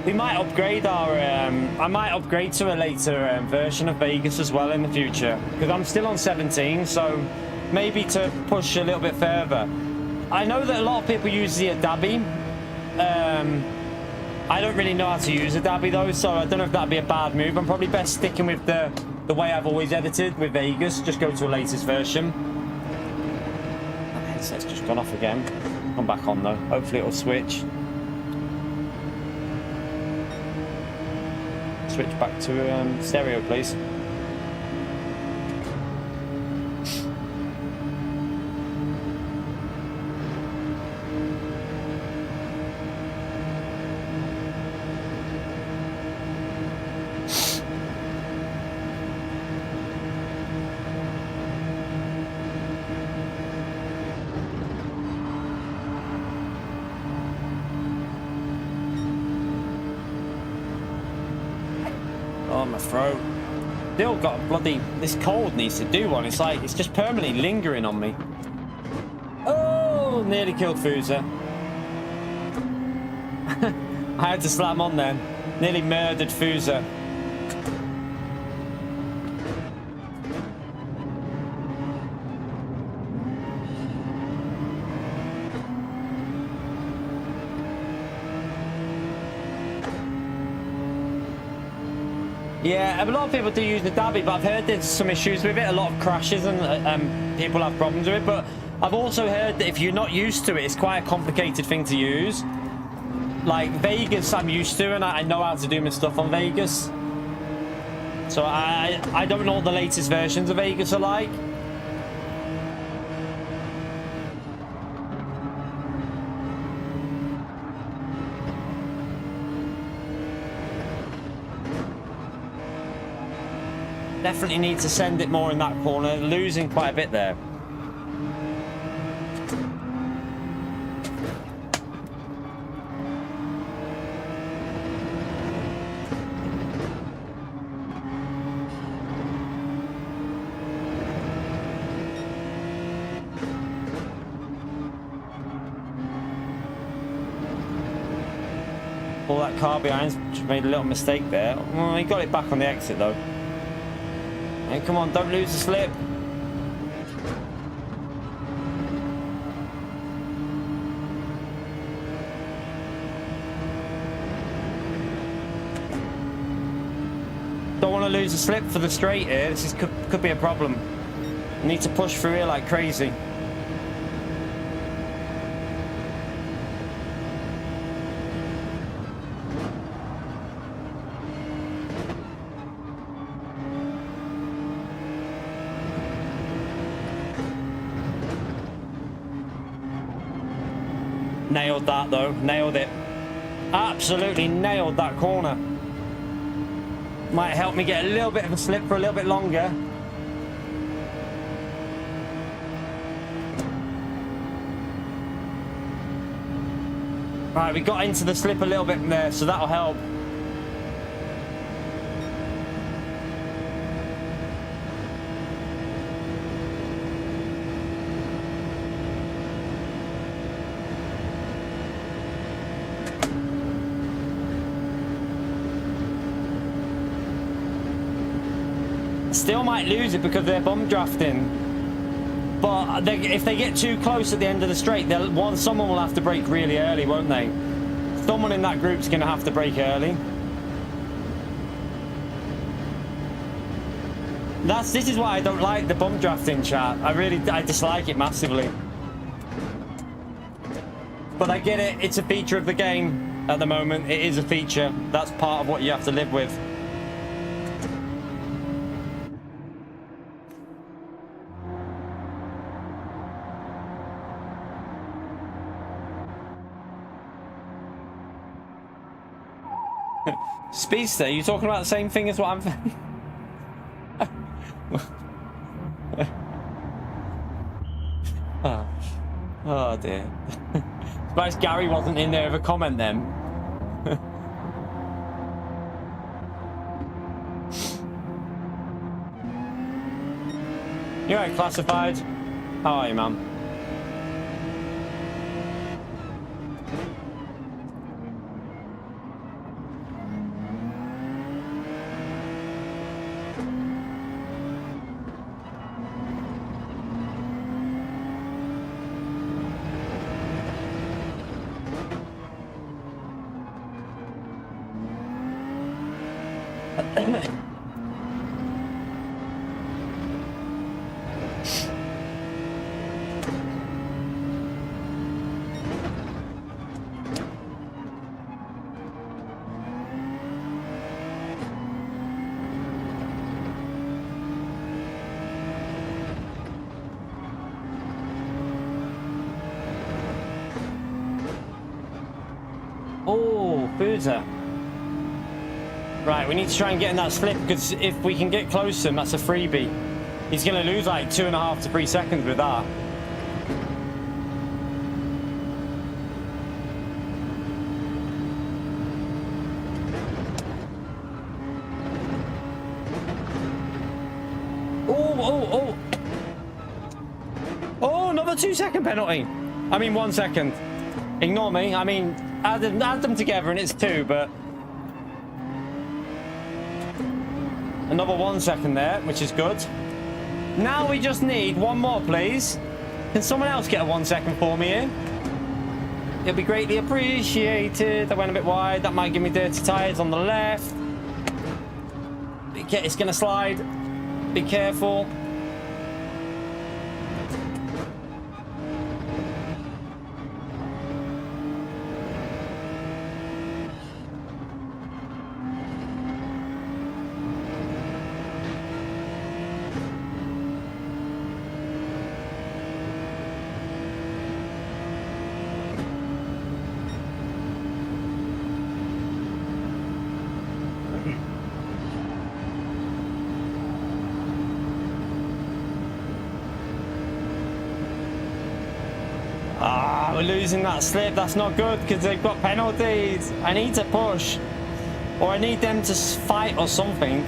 We might upgrade our, I might upgrade to a later version of Vegas as well in the future, because I'm still on 17, so maybe to push a little bit further. I know that a lot of people use the Adabi. I don't really know how to use Adabi though, so I don't know if that'd be a bad move. I'm probably best sticking with the way I've always edited with Vegas, just go to a latest version. That headset's just gone off again. Come back on though, hopefully it'll switch. Switch back to stereo, please. My throat. Still got a bloody... This cold needs to do one. It's like, it's just permanently lingering on me. Oh, nearly killed Fuser. I had to slam on then. Nearly murdered Fuser. Yeah, a lot of people do use the Adabi, but I've heard there's some issues with it, a lot of crashes and people have problems with it, but I've also heard that if you're not used to it, it's quite a complicated thing to use. Like Vegas I'm used to, and I know how to do my stuff on Vegas. So I don't know what the latest versions of Vegas are like. Definitely need to send it more in that corner. Losing quite a bit there. Pull that car behind. Just made a little mistake there. Well, he got it back on the exit though. Hey, come on, don't lose the slip. Don't want to lose the slip for the straight here. This could be a problem. Need to push through here like crazy. Nailed that though, nailed it. Absolutely nailed that corner. Might help me get a little bit of a slip for a little bit longer. Right, we got into the slip a little bit there, so that'll help. Still might lose it because they're bomb drafting. But if they get too close at the end of the straight, someone will have to brake really early, won't they? Someone in that group's going to have to brake early. This is why I don't like the bump drafting, chat. I dislike it massively. But I get it. It's a feature of the game at the moment. It is a feature. That's part of what you have to live with. Speedster, you talking about the same thing as what I'm... Oh dear. Surprised Gary wasn't in there with a comment then. You alright, Classified? How are you, man? Oh, Boozer. Right, we need to try and get in that slip, because if we can get close to him, that's a freebie. He's going to lose like 2.5 to 3 seconds with that. Oh, another 2-second penalty. I mean, 1 second. Ignore me. I mean, add them together and it's 2, but... Another 1 second there, which is good. Now we just need one more, please. Can someone else get a 1 second for me here? It'll be greatly appreciated. I went a bit wide. That might give me dirty tyres on the left. It's going to slide. Be careful. We're losing that slip. That's not good because they've got penalties. I need to push, or I need them to fight or something.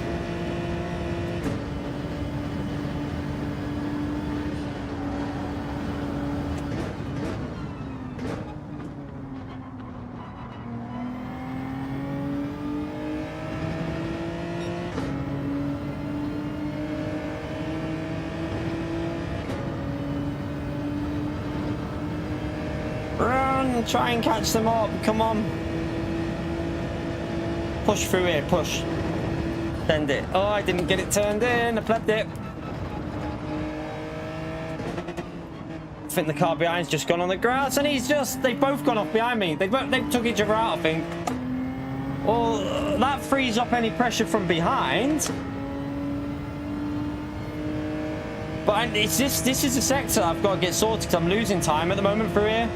Try and catch them up. Come on. Push through here. Push. Send it. Oh, I didn't get it turned in. I flipped it. I think the car behind's just gone on the grass, and they've both gone off behind me. They took each other out, I think. Well, that frees up any pressure from behind. But this is a sector I've got to get sorted because I'm losing time at the moment through here.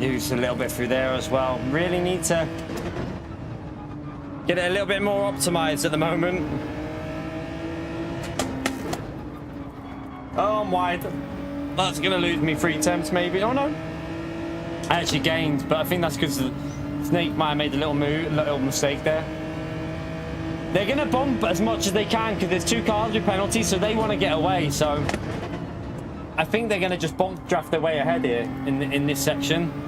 Use a little bit through there as well. Really need to get it a little bit more optimized at the moment. Oh, I'm wide. That's gonna lose me 3 temps maybe. Oh no, I actually gained, but I think that's because Snake might have made a little mistake there. They're gonna bump as much as they can because there's 2 cars with penalties, so they want to get away. So I think they're gonna just bump draft their way ahead here in this section.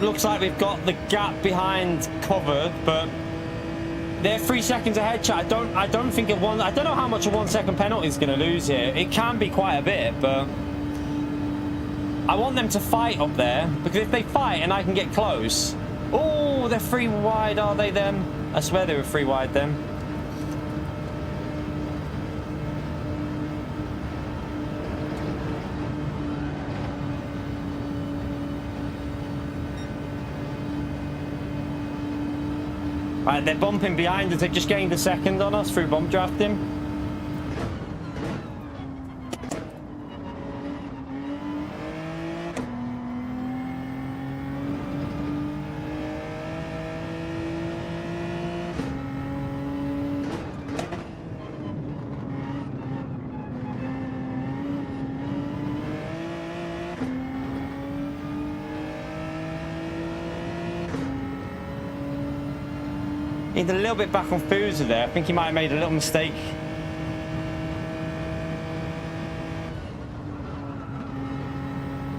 Looks like we've got the gap behind covered, but they're 3 seconds ahead, chat. I don't think I don't know how much a 1 second penalty is going to lose here. It can be quite a bit, but I want them to fight up there, because if they fight and I can get close. Oh, they're 3 wide, are they then? I swear they were 3 wide then. Right, they're bumping behind us. They just gained a second on us through bump drafting. He's a little bit back on Fuser there. I think he might have made a little mistake.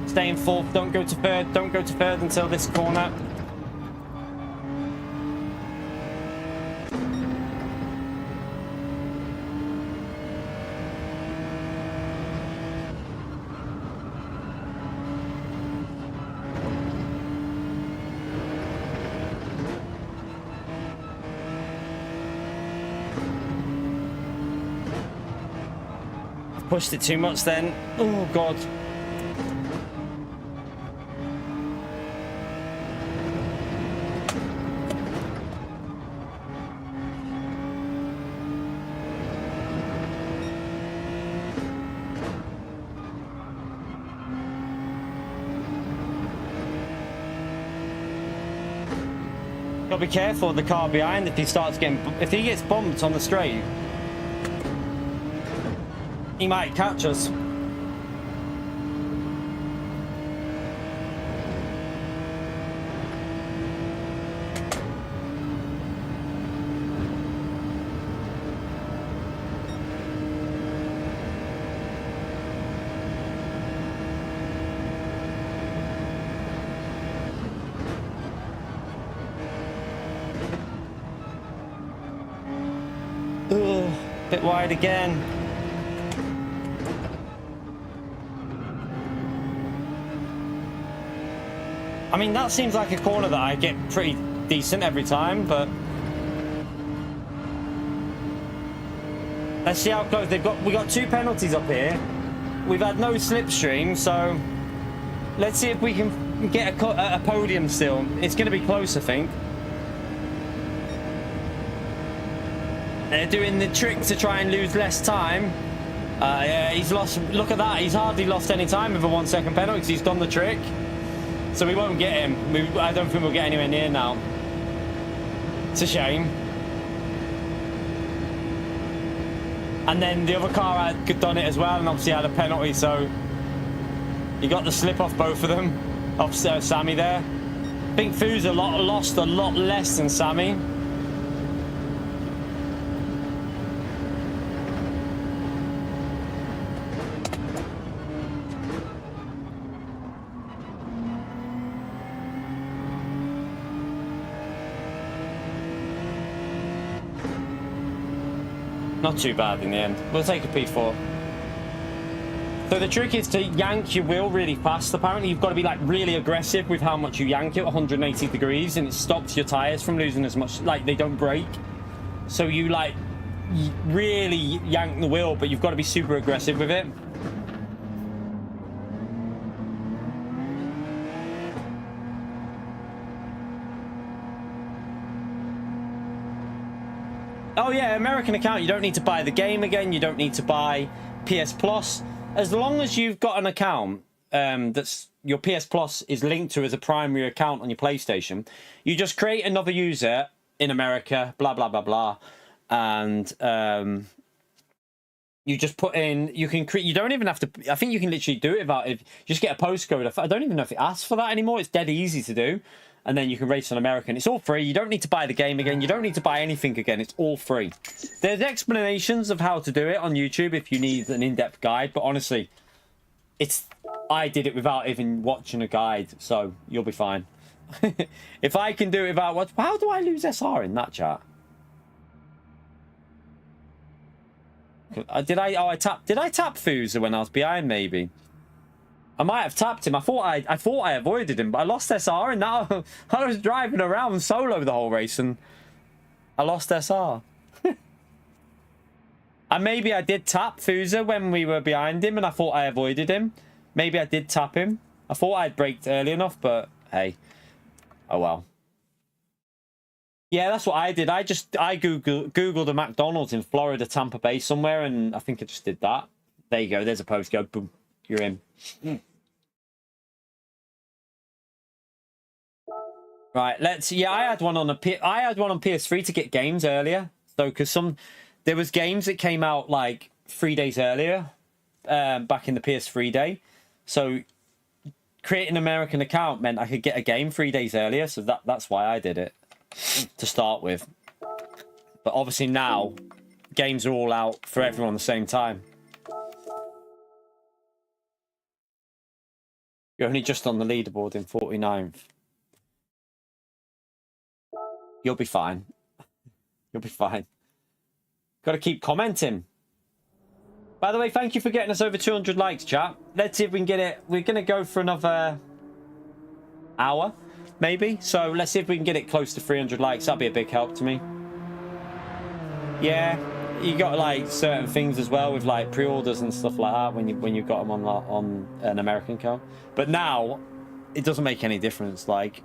Stay in 4th, don't go to 3rd, don't go to 3rd until this corner. Pushed it too much then. Oh god. Gotta be careful of the car behind if he gets bumped on the straight. He might catch us. Ugh, bit wide again. I mean, that seems like a corner that I get pretty decent every time, but let's see how close we got 2 penalties up here. We've had no slipstream, so let's see if we can get a podium still. It's going to be close, I think. They're doing the trick to try and lose less time. Yeah, he's lost. Look at that. He's hardly lost any time with a 1 second penalty because he's done the trick. So we won't get him. I don't think we'll get anywhere near now. It's a shame. And then the other car had done it as well, and obviously had a penalty, so he got the slip off both of them, off Sammy there. I think Fu's lost a lot less than Sammy. Not too bad in the end. We'll take a P4. So the trick is to yank your wheel really fast. Apparently you've got to be like really aggressive with how much you yank it, 180 degrees, and it stops your tires from losing as much, like they don't break. So you like really yank the wheel, but you've got to be super aggressive with it. Oh yeah, American account. You don't need to buy the game again. You don't need to buy PS Plus. As long as you've got an account that's your PS Plus is linked to as a primary account on your PlayStation, you just create another user in America, blah, blah, blah, blah. And you just put in, you can create, you don't even have to, I think you can literally do it without, if just get a postcode. I don't even know if it asks for that anymore. It's dead easy to do. And then you can race on American. It's all free. You don't need to buy the game again. You don't need to buy anything again. It's all free. There's explanations of how to do it on YouTube if you need an in-depth guide. But honestly, I did it without even watching a guide. So you'll be fine. If I can do it without watching... How do I lose SR in that chat? Did I tap Fuser when I was behind, maybe? I might have tapped him. I thought I avoided him, but I lost SR, and now I was driving around solo the whole race, and I lost SR. And maybe I did tap Fuser when we were behind him, and I thought I avoided him. Maybe I did tap him. I thought I'd braked early enough, but hey, oh well. Yeah, that's what I did. I googled a McDonald's in Florida, Tampa Bay somewhere, and I think I just did that. There you go. There's a postcode. Boom, you're in. Right, let's. Yeah, I had one on PS3 to get games earlier. So because there was games that came out like 3 days earlier, back in the PS3 day. So creating an American account meant I could get a game 3 days earlier. So that's why I did it to start with. But obviously now games are all out for everyone at the same time. You're only just on the leaderboard in 49th. You'll be fine. You'll be fine. Got to keep commenting. By the way, thank you for getting us over 200 likes, chat. Let's see if we can get it. We're going to go for another hour, maybe. So let's see if we can get it close to 300 likes. That'd be a big help to me. Yeah, you got like certain things as well with like pre-orders and stuff like that when you got them on an American account. But now it doesn't make any difference. Like,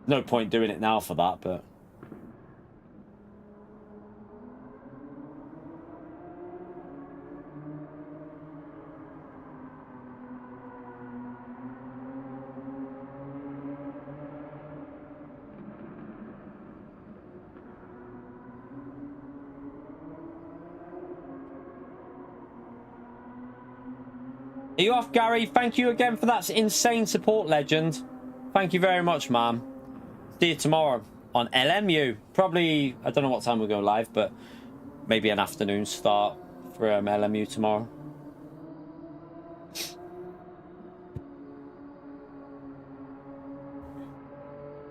no point doing it now for that. But are you off, Gary? Thank you again for that insane support, legend. Thank you very much, man. See you tomorrow on LMU. Probably, I don't know what time we'll go live, but maybe an afternoon start for LMU tomorrow.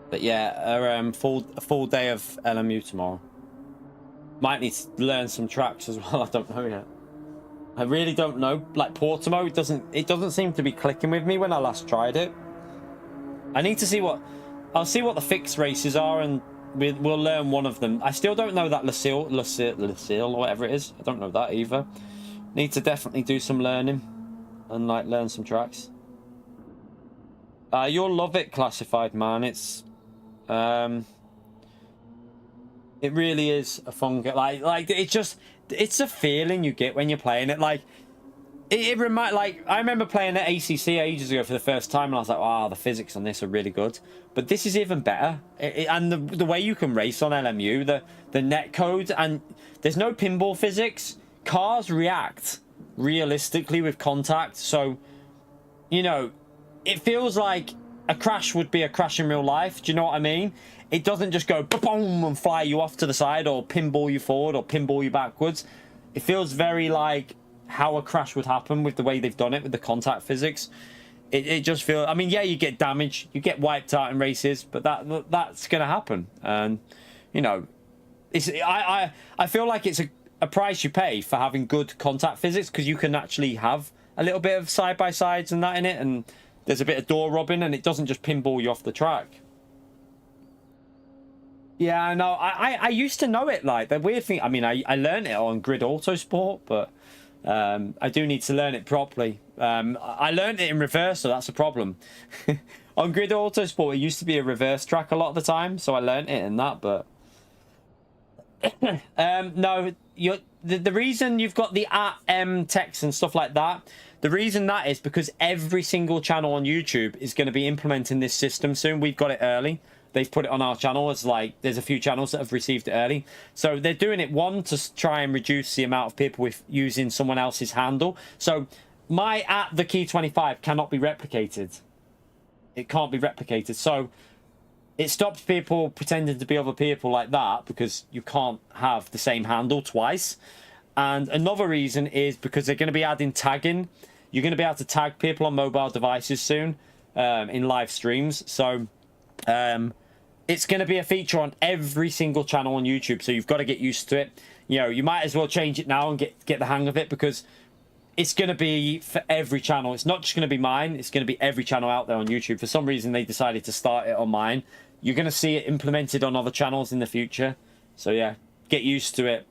But yeah, a full day of LMU tomorrow. Might need to learn some tracks as well. I don't know yet. I really don't know. Like Portimo, it doesn't seem to be clicking with me when I last tried it. I need to see I'll see what the fixed races are, and we'll learn one of them. I still don't know that Lucille or whatever it is. I don't know that either. Need to definitely do some learning and like learn some tracks. You'll love it, Classified, man. It's it really is a fun game. Like it's a feeling you get when you're playing it. Like it like I remember playing at ACC ages ago for the first time, and I was like, wow, the physics on this are really good. But this is even better. And the way you can race on LMU, the net code, and there's no pinball physics. Cars react realistically with contact, so you know it feels like a crash would be a crash in real life. Do you know what I mean? It doesn't just go boom and fly you off to the side, or pinball you forward, or pinball you backwards. It feels very like how a crash would happen with the way they've done it with the contact physics. It just feels. I mean, yeah, you get damage, you get wiped out in races, but that's gonna happen. And you know, I feel like it's a price you pay for having good contact physics, because you can actually have a little bit of side by sides and that in it, and there's a bit of door robbing, and it doesn't just pinball you off the track. Yeah, I know. I used to know it. Like the weird thing. I mean, I learned it on Grid Autosport, but I do need to learn it properly. I learned it in reverse, so that's a problem. On Grid Autosport, it used to be a reverse track a lot of the time, so I learned it in that. But No, the reason you've got the text and stuff like that, the reason that is because every single channel on YouTube is going to be implementing this system soon. We've got it early. They've put it on our channel. It's like there's a few channels that have received it early. So they're doing it, one, to try and reduce the amount of people with using someone else's handle. So my @thekey25 cannot be replicated. It can't be replicated. So it stops people pretending to be other people like that, because you can't have the same handle twice. And another reason is because they're going to be adding tagging. You're going to be able to tag people on mobile devices soon in live streams. So it's going to be a feature on every single channel on YouTube. So you've got to get used to it. You know, you might as well change it now and get the hang of it, because it's going to be for every channel. It's not just going to be mine. It's going to be every channel out there on YouTube. For some reason, they decided to start it on mine. You're going to see it implemented on other channels in the future. So yeah, get used to it.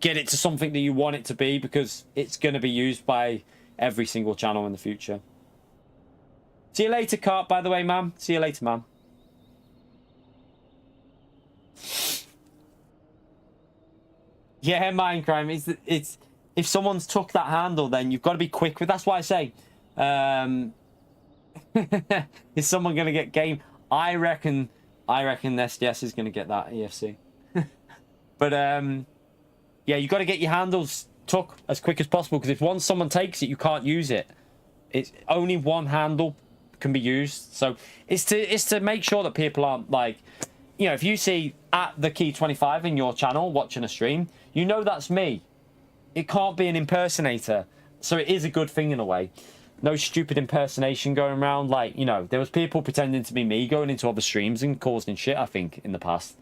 Get it to something that you want it to be, because it's going to be used by every single channel in the future. See you later, Cart, by the way, ma'am. See you later, ma'am. Yeah, Mindcrime. It's if someone's took that handle, then you've got to be quick with. That's why I say, is someone going to get game? I reckon SDS is going to get that EFC. But yeah, you got to get your handles took as quick as possible, because if once someone takes it, you can't use it. It's only one handle can be used. So it's to make sure that people aren't like, you know, if you see @thekey25 in your channel watching a stream, you know that's me. It can't be an impersonator. So it is a good thing in a way. No stupid impersonation going around. Like, you know, there was people pretending to be me going into other streams and causing shit, I think, in the past.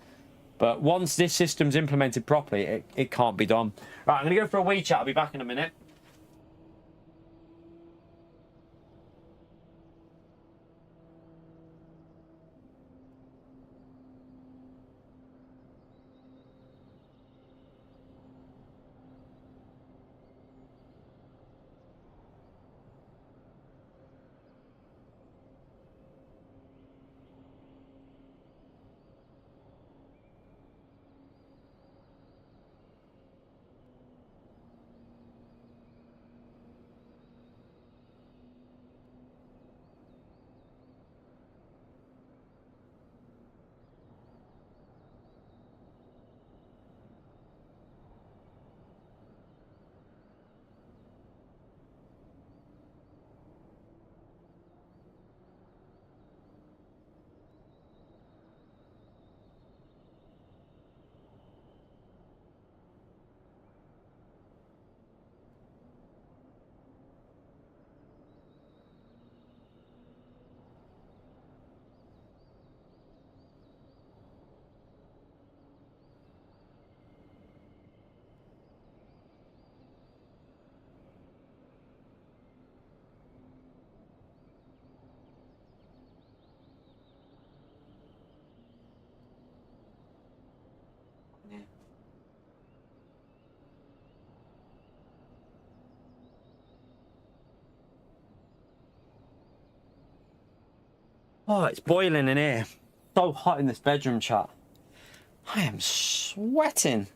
But once this system's implemented properly, it can't be done. Right, I'm going to go for a wee chat. I'll be back in a minute. Oh, it's boiling in here. So hot in this bedroom, chat. I am sweating.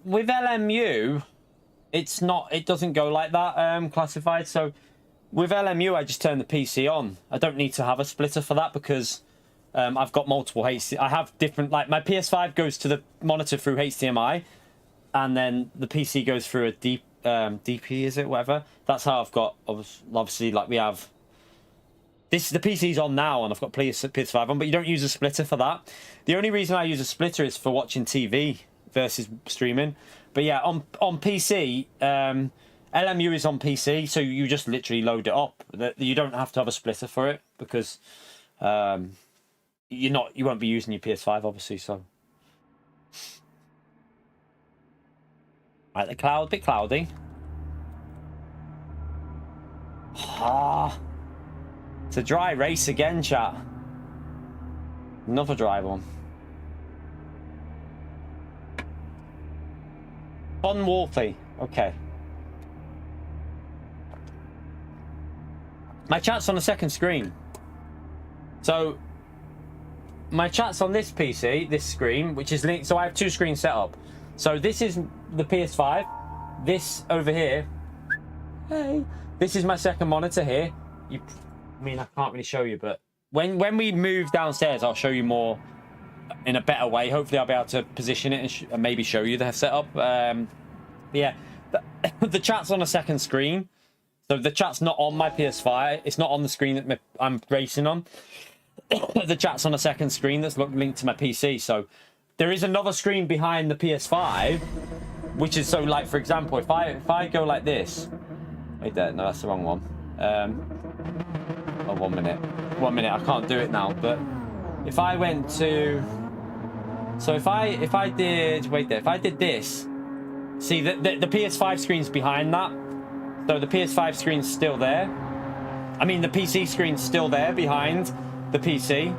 With LMU, it's not. It doesn't go like that. Classified. So with LMU, I just turn the PC on. I don't need to have a splitter for that, because I've got multiple HDMI. I have different, like my PS5 goes to the monitor through HDMI, and then the PC goes through a DP, is it, whatever. That's how I've got, obviously, like we have. The PC's on now, and I've got PS5 on, but you don't use a splitter for that. The only reason I use a splitter is for watching TV versus streaming. But yeah, on PC, LMU is on PC, so you just literally load it up. You don't have to have a splitter for it, because you won't be using your PS5, obviously. So, right, the cloud, bit cloudy. Ah, it's a dry race again, chat. Another dry one. Von Wolfie. Okay. My chat's on the second screen. So my chat's on this PC, this screen, which is linked. So I have two screens set up. So this is the PS5. This over here. Hey. This is my second monitor here. I mean, I can't really show you, but when we move downstairs, I'll show you more in a better way. Hopefully, I'll be able to position it and maybe show you the setup. Yeah, the chat's on a second screen. So the chat's not on my PS5. It's not on the screen that I'm racing on. The chat's on a second screen that's linked to my PC. So there is another screen behind the PS5, which is so like, for example, if I go like this. Wait there, no, that's the wrong one. Oh, 1 minute. 1 minute, I can't do it now. But if I went to, so if I did, wait there, if I did this, see the PS5 screen's behind that. So the PS5 screen's still there. I mean, the PC screen's still there behind the PC.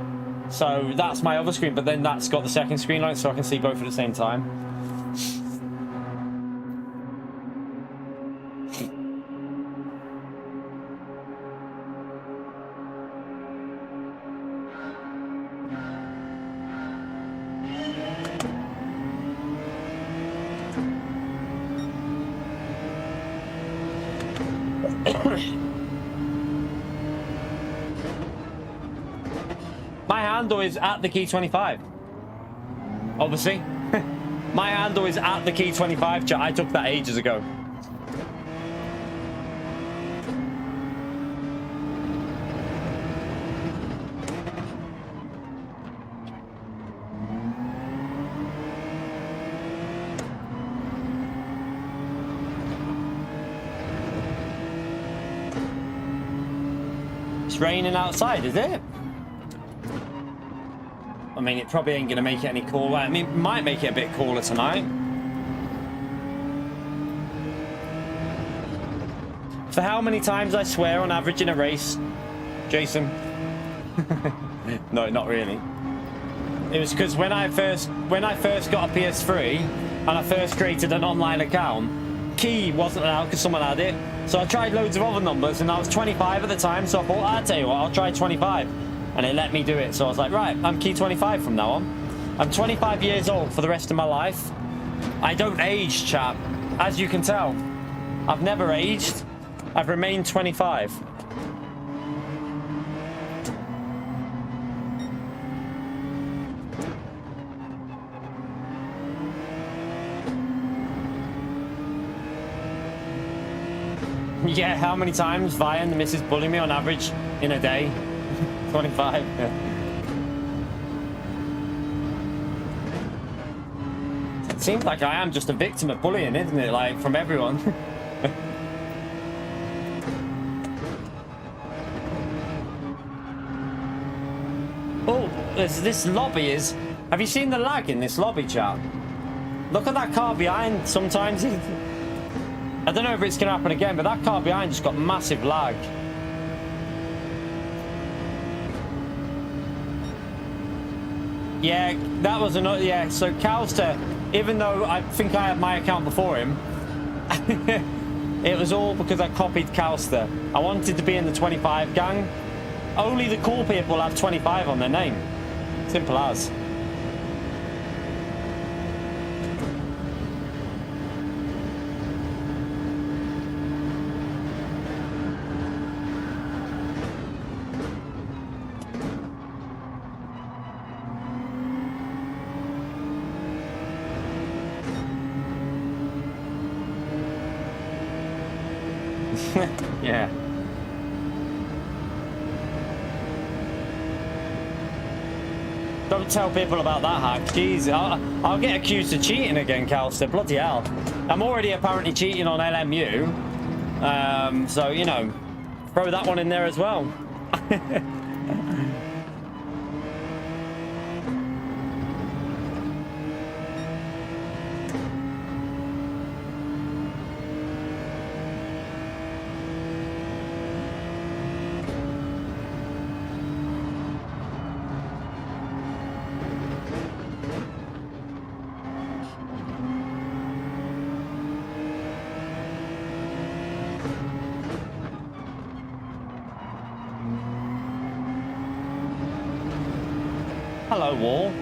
So that's my other screen, but then that's got the second screen on it, so I can see both at the same time. My handle is at the key 25. Obviously. My handle is at the key 25, chat. I took that ages ago. It's raining outside, is it? I mean, it probably ain't gonna make it any cooler. I mean, it might make it a bit cooler tonight. For how many times I swear on average in a race, Jason? No, not really. It was because when I first got a PS3 and I first created an online account, key wasn't allowed because someone had it. So I tried loads of other numbers, and I was 25 at the time. So I thought, I'll tell you what, I'll try 25. And it let me do it. So I was like, right, I'm key 25 from now on. I'm 25 years old for the rest of my life. I don't age, chap. As you can tell, I've never aged. I've remained 25. Yeah, how many times Vian, the missus, bully me on average in a day? 25. Yeah. It seems like I am just a victim of bullying, isn't it? Like, from everyone. Oh, this lobby is... Have you seen the lag in this lobby, chat? Look at that car behind. Sometimes... I don't know if it's going to happen again, but that car behind just got massive lag. Yeah, that was another... Yeah, so Calster, even though I think I had my account before him, it was all because I copied Calster. I wanted to be in the 25 gang. Only the cool people have 25 on their name. Simple as. Yeah. Don't tell people about that hack. Jeez, I'll get accused of cheating again, Calster. Bloody hell. I'm already apparently cheating on LMU. So, you know, throw that one in there as well. Hello, wall.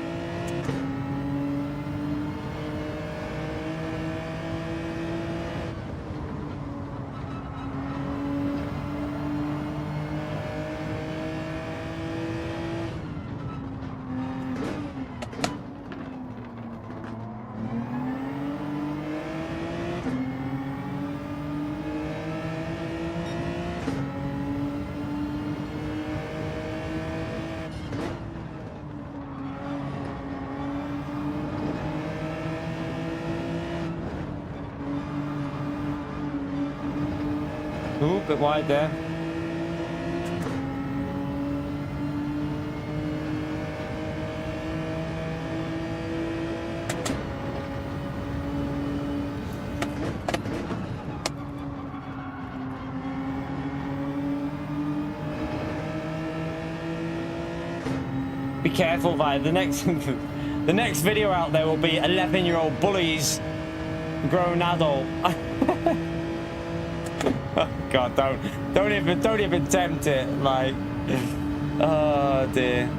Ooh, bit wide there. Be careful, Vi. The next the next video out there will be 11-year-old bullies grown adult. Oh God, don't even tempt it. Like, oh dear.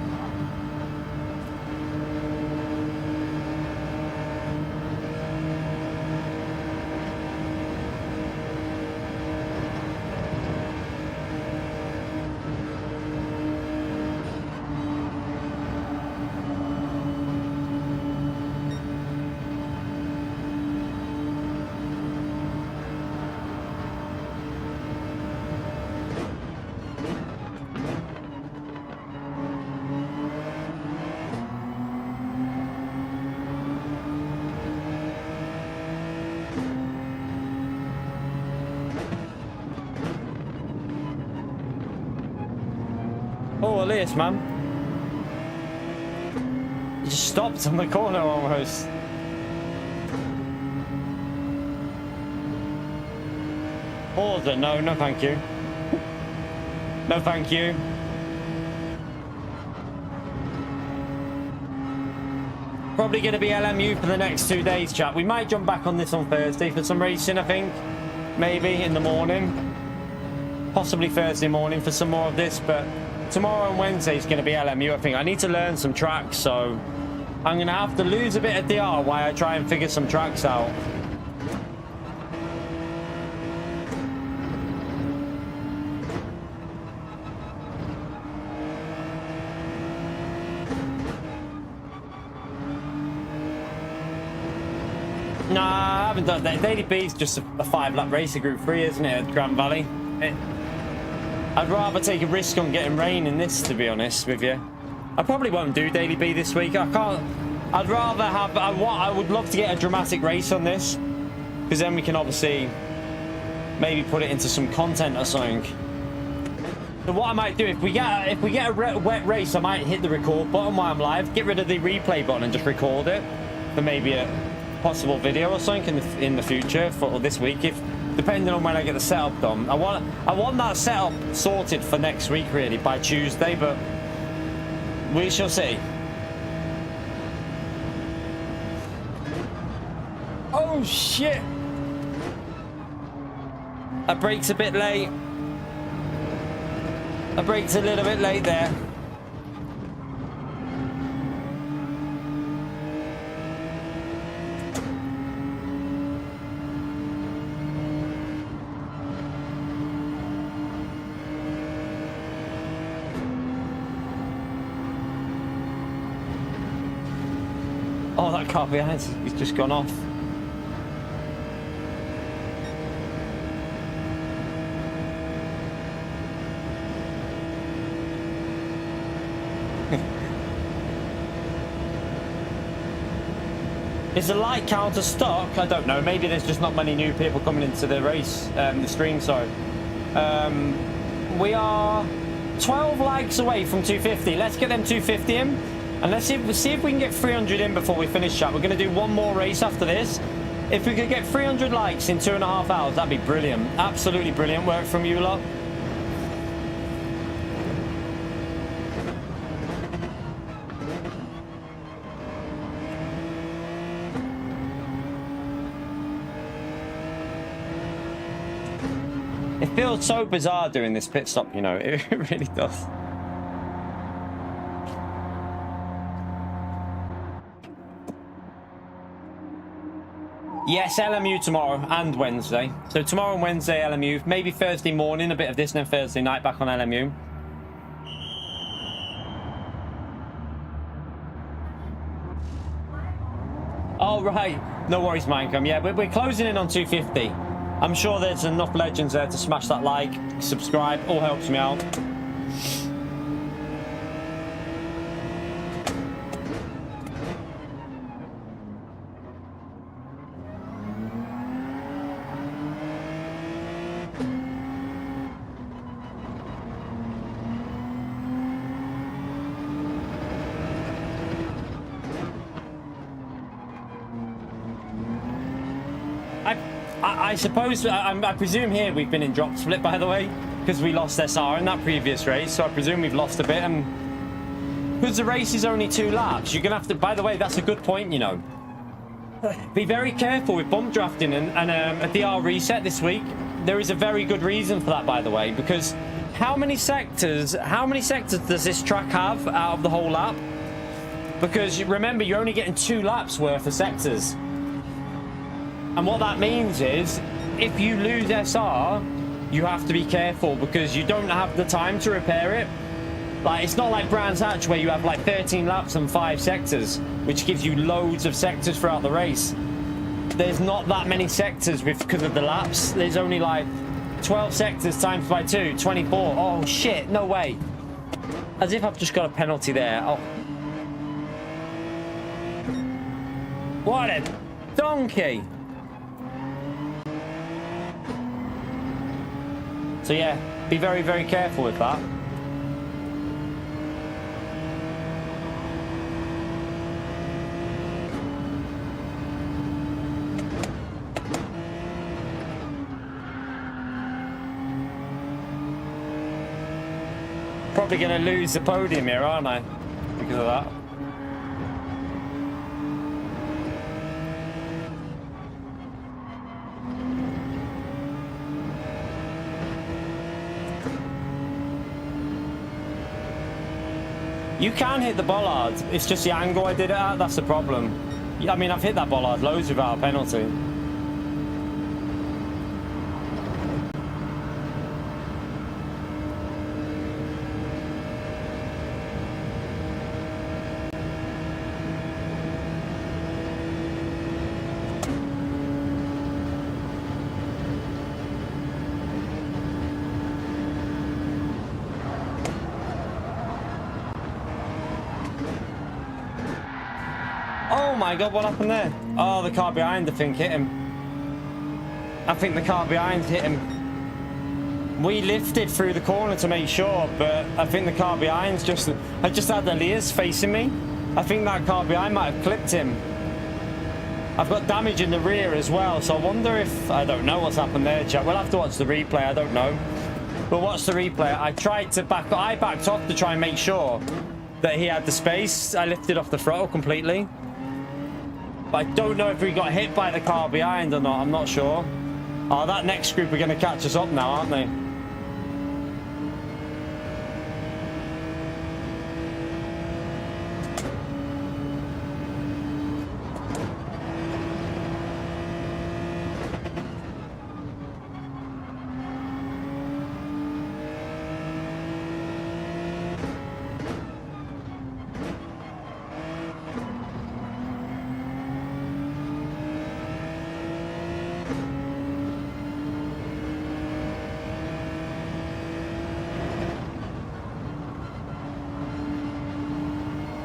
Oh, Elias, man. You just stopped on the corner almost. Order, no, no thank you. No thank you. Probably going to be LMU for the next 2 days, chat. We might jump back on this on Thursday for some racing, I think. Maybe in the morning. Possibly Thursday morning for some more of this, but tomorrow and Wednesday is going to be LMU, I think. I need to learn some tracks, so I'm going to have to lose a bit of DR while I try and figure some tracks out. Nah, I haven't done that. Daily B is just a 5-lap race of Group 3, isn't it, at Grand Valley? I'd rather take a risk on getting rain in this, to be honest with you. I probably won't do Daily B this week. I can't. I'd rather have. I would love to get a dramatic race on this, because then we can obviously maybe put it into some content or something. So what I might do, if we get a wet race, I might hit the record button while I'm live, get rid of the replay button, and just record it for maybe a possible video or something in the future for this week, if depending on when I get the setup done. I want that setup sorted for next week, really, by Tuesday, but we shall see. Oh shit! That brake's a bit late. That brake's a little bit late there. Oh, that car behind, he's just gone off. Is the light counter stock? I don't know. Maybe there's just not many new people coming into the race, the stream, sorry. We are 12 likes away from 250. Let's get them 250 in. And let's see if we can get 300 in before we finish, chat. We're going to do one more race after this. If we could get 300 likes in 2.5 hours, that'd be brilliant. Absolutely brilliant work from you lot. It feels so bizarre doing this pit stop, you know. It really does. Yes, LMU tomorrow and Wednesday. So tomorrow and Wednesday LMU. Maybe Thursday morning, a bit of this, and then Thursday night back on LMU. Oh, right. No worries, Minecraft. Yeah, we're closing in on 250. I'm sure there's enough legends there to smash that like, subscribe. All helps me out. I suppose, I presume here we've been in drop split, by the way, because we lost SR in that previous race, so I presume we've lost a bit, and because the race is only 2 laps, you're going to have to, by the way, that's a good point, you know. Be very careful with bump drafting and a DR reset this week. There is a very good reason for that, by the way, because how many sectors does this track have out of the whole lap? Because remember, you're only getting 2 laps worth of sectors. And what that means is, if you lose SR, you have to be careful because you don't have the time to repair it. Like, it's not like Brands Hatch where you have like 13 laps and 5 sectors, which gives you loads of sectors throughout the race. There's not that many sectors because of the laps. There's only like 12 sectors times by 2, 24. Oh shit, no way. As if I've just got a penalty there. Oh. What a donkey. So yeah, be very, very careful with that. Probably going to lose the podium here, aren't I? Because of that. You can hit the bollard, it's just the angle I did it at, that's the problem. I mean, I've hit that bollard loads without a penalty. Oh my god, what happened there? Oh, the car behind, I think, hit him. I think the car behind hit him. We lifted through the corner to make sure, but I think the car behind's I just had the Lears facing me. I think that car behind might have clipped him. I've got damage in the rear as well, so I wonder if, I don't know what's happened there, chat. We'll have to watch the replay, I don't know. But watch the replay. I backed off to try and make sure that he had the space. I lifted off the throttle completely. But I don't know if we got hit by the car behind or not. I'm not sure. Oh, that next group are going to catch us up now, aren't they?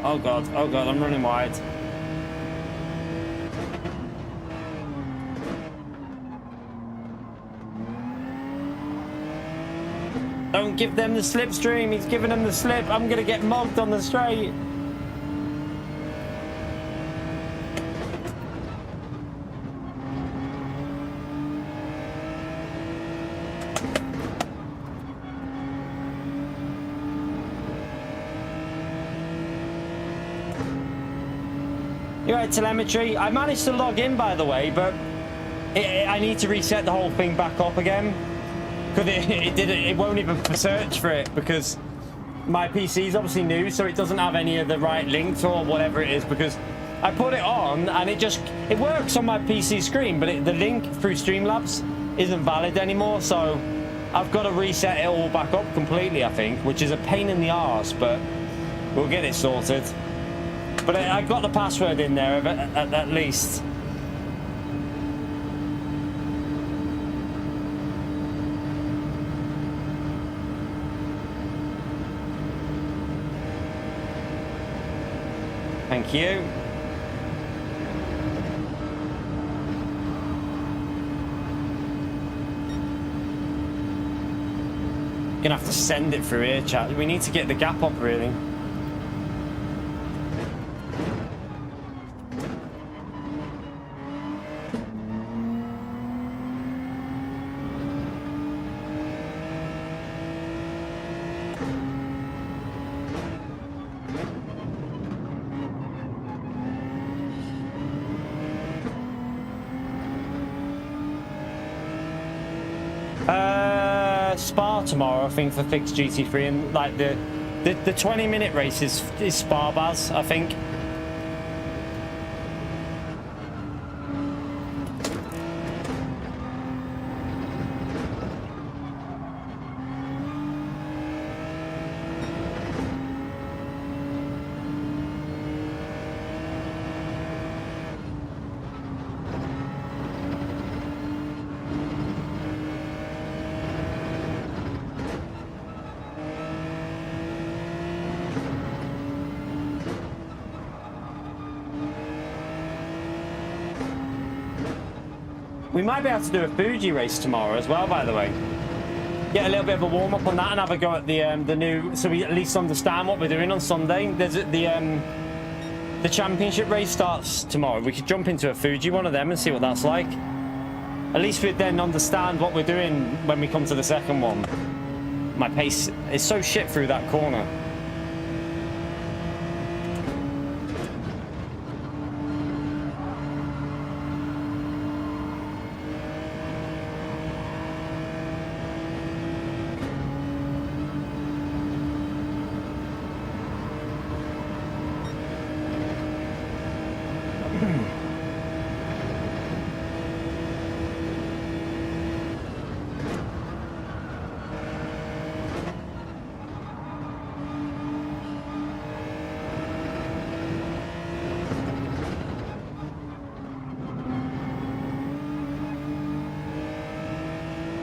Oh god, I'm running wide. Don't give them the slipstream, he's giving them the slip. I'm gonna get mogged on the straight. You're right, telemetry. I managed to log in, by the way, but I need to reset the whole thing back up again because it won't even search for it because my PC is obviously new, so it doesn't have any of the right links or whatever it is. Because I put it on and it works on my PC screen, but the link through Streamlabs isn't valid anymore, so I've got to reset it all back up completely, I think, which is a pain in the arse, but we'll get it sorted. But I got the password in there at least. Thank you. Gonna have to send it through here, chat. We need to get the gap up, really. Spa tomorrow, I think, for fixed GT3, and like the 20-minute race is Spa Baz, I think. We might be able to do a Fuji race tomorrow as well, by the way. Get a little bit of a warm-up on that and have a go at the new, so we at least understand what we're doing on Sunday. There's the championship race starts tomorrow. We could jump into a Fuji, one of them, and see what that's like. At least we'd then understand what we're doing when we come to the second one. My pace is so shit through that corner.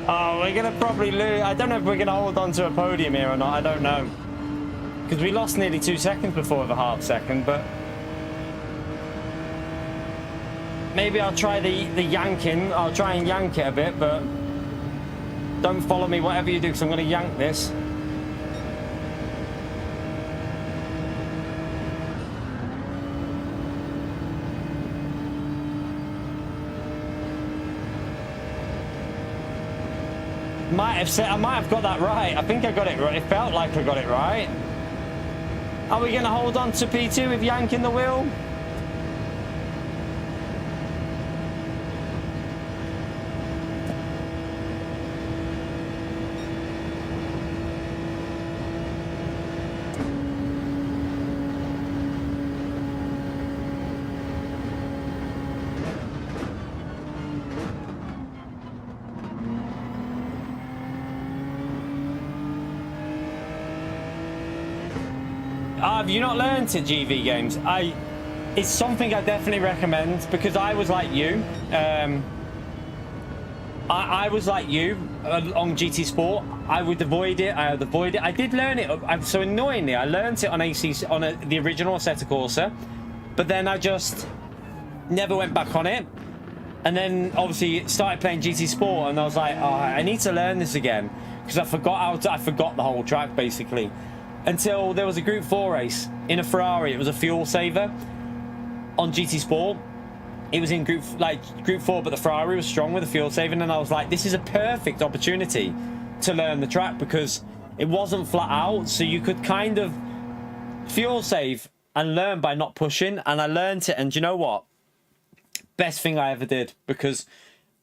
Oh, we're going to probably lose. I don't know if we're going to hold on to a podium here or not. I don't know. Because we lost nearly 2 seconds before the half second, but... maybe I'll try the yanking. I'll try and yank it a bit, but... don't follow me, whatever you do, because I'm going to yank this. I might have got that right. I think I got it right. It felt like I got it right. Are we going to hold on to P2 with yanking the wheel? Have you not learned it, GV Games? It's something I definitely recommend, because I was like you. I was like you on GT Sport. I would avoid it. I did learn it. So annoyingly, I learned it on the original Assetto Corsa, but then I just never went back on it. And then obviously started playing GT Sport, and I was like, oh, I need to learn this again, because I forgot the whole track basically. Until there was a Group 4 race in a Ferrari. It was a fuel saver on GT Sport. It was in Group 4, but the Ferrari was strong with the fuel saving, and I was like, this is a perfect opportunity to learn the track, because it wasn't flat out, so you could kind of fuel save and learn by not pushing. And I learned it, and do you know what? Best thing I ever did, because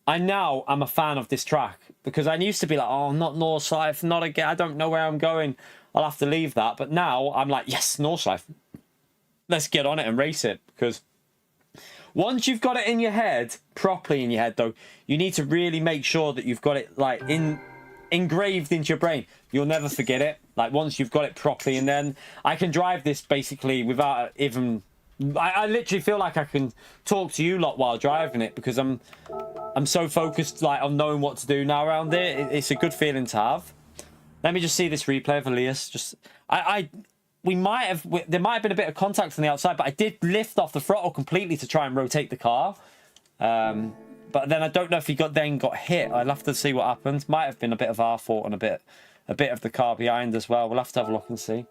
I'm a fan of this track, because I used to be like, oh, not Northside, not again, I don't know where I'm going, I'll have to leave that. But now I'm like, yes, Northside, let's get on it and race it, because Once you've got it in your head, properly in your head though, you need to really make sure that you've got it like engraved into your brain. You'll never forget it. Like once you've got it properly, and then I can drive this basically without even. I literally feel like I can talk to you lot while driving it because I'm so focused like on knowing what to do now around it. It's a good feeling to have. Let me just see this replay of Elias. Just we might have there might have been a bit of contact on the outside, but I did lift off the throttle completely to try and rotate the car. But then I don't know if he got hit. I'll have to see what happens. Might have been a bit of our fault and a bit of the car behind as well. We'll have to have a look and see.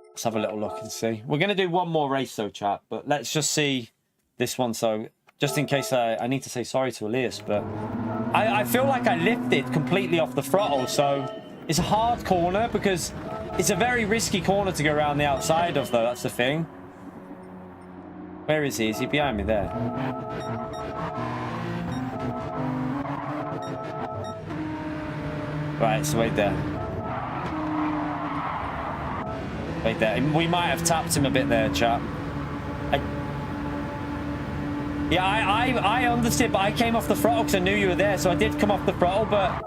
Let's have a little look and see. We're going to do one more race though, chat, but let's just see this one. So just in case I need to say sorry to Elias, but I feel like I lifted completely off the throttle. So it's a hard corner because it's a very risky corner to go around the outside of though. That's the thing. Where is he? Is he behind me there? Right, so wait there. Wait there. We might have tapped him a bit there, chat. Yeah, I understood, but I came off the throttle because I knew you were there, so I did come off the throttle, but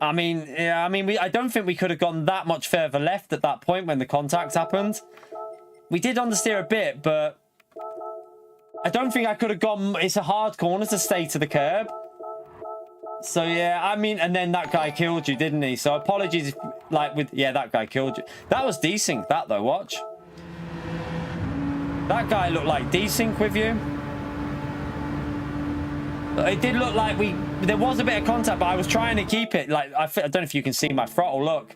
I mean, yeah, I don't think we could have gone that much further left at that point when the contact happened. We did understeer a bit, but I don't think I could have gone. It's a hard corner to stay to the curb. So yeah, I mean, and then that guy killed you, didn't he? So apologies, yeah, that guy killed you. That was desync, that though. Watch. That guy looked like desync with you. It did look like there was a bit of contact, but I was trying to keep it. Like I don't know if you can see my throttle. Look,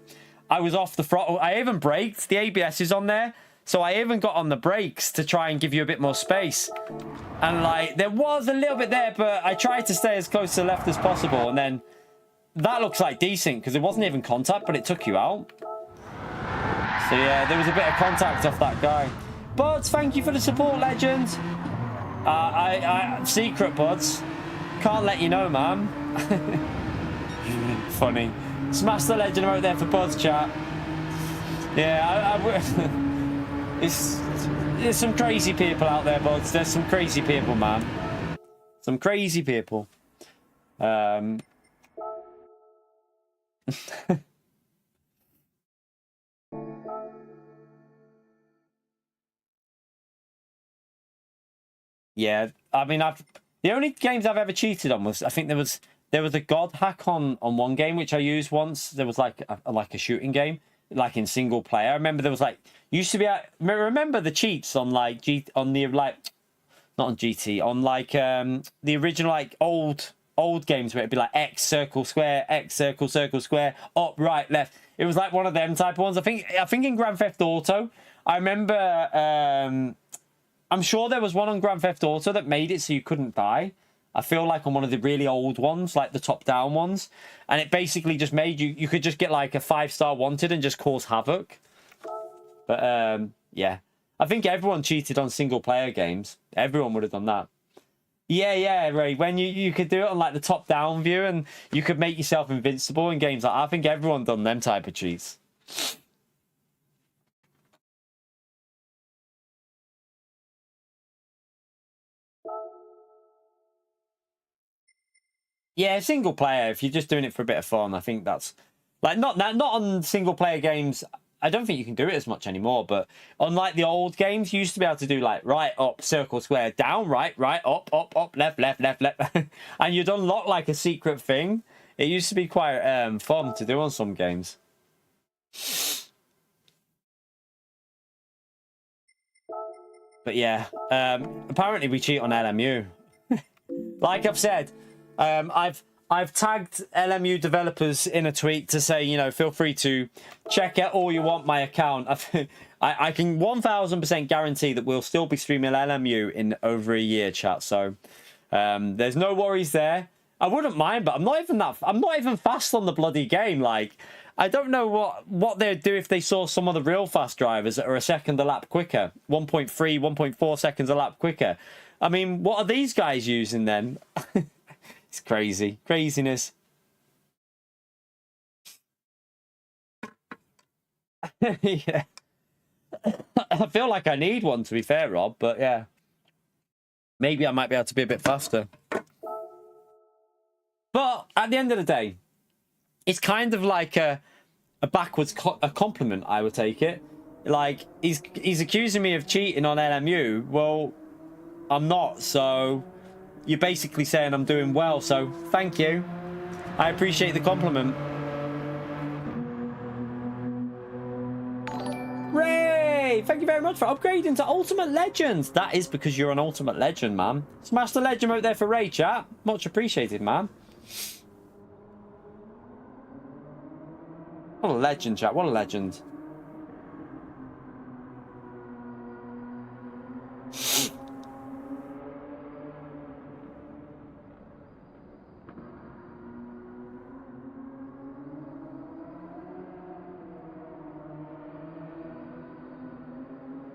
I was off the throttle. I even braked. The ABS is on there. So I even got on the brakes to try and give you a bit more space. And like, there was a little bit there, but I tried to stay as close to the left as possible. And then that looks like decent because it wasn't even contact, but it took you out. So yeah, there was a bit of contact off that guy. Buds, thank you for the support, legend. Secret, Buds. Can't let you know, man. Funny. Smash the legend right there for Buds, chat. Yeah, there's some crazy people out there, Buds. There's some crazy people, man. Some crazy people. Yeah, I mean, the only games I've ever cheated on was, I think there was a God hack on one game which I used once. There was like a shooting game, like in single player. I remember there was like used to be. Remember the cheats on like not on GT, on like the original like old games where it'd be like X circle square, X circle square, up right left. It was like one of them type of ones. I think in Grand Theft Auto, I remember. I'm sure there was one on Grand Theft Auto that made it so you couldn't die. I feel like on one of the really old ones, like the top-down ones. And it basically just made you could just get like a 5-star wanted and just cause havoc. But, yeah. I think everyone cheated on single-player games. Everyone would have done that. Yeah, Ray. When you could do it on like the top-down view and you could make yourself invincible in games like that. I think everyone done them type of cheats. Yeah, single player. If you're just doing it for a bit of fun, I think that's like not on single player games. I don't think you can do it as much anymore. But on like the old games, you used to be able to do like right up, circle, square, down, right, up, left, and you'd unlock like a secret thing. It used to be quite fun to do on some games. But yeah, apparently we cheat on LMU. Like I've said. I've tagged LMU developers in a tweet to say, you know, feel free to check out all you want my account. I can 1000% guarantee that we'll still be streaming LMU in over a year, chat. So there's no worries there. I wouldn't mind, but I'm not even fast on the bloody game. Like, I don't know what they'd do if they saw some of the real fast drivers that are a second a lap quicker, 1.3, 1.4 seconds a lap quicker. I mean, what are these guys using then? It's craziness. Yeah. I feel like I need one, to be fair, Rob, but yeah. Maybe I might be able to be a bit faster. But at the end of the day, it's kind of like a backwards a compliment, I would take it. Like, he's accusing me of cheating on LMU. Well, I'm not, so you're basically saying I'm doing well, so thank you. I appreciate the compliment. Ray! Thank you very much for upgrading to Ultimate Legend. That is because you're an Ultimate Legend, man. Smash the legend out there for Ray, chat. Much appreciated, man. What a legend, chat. What a legend.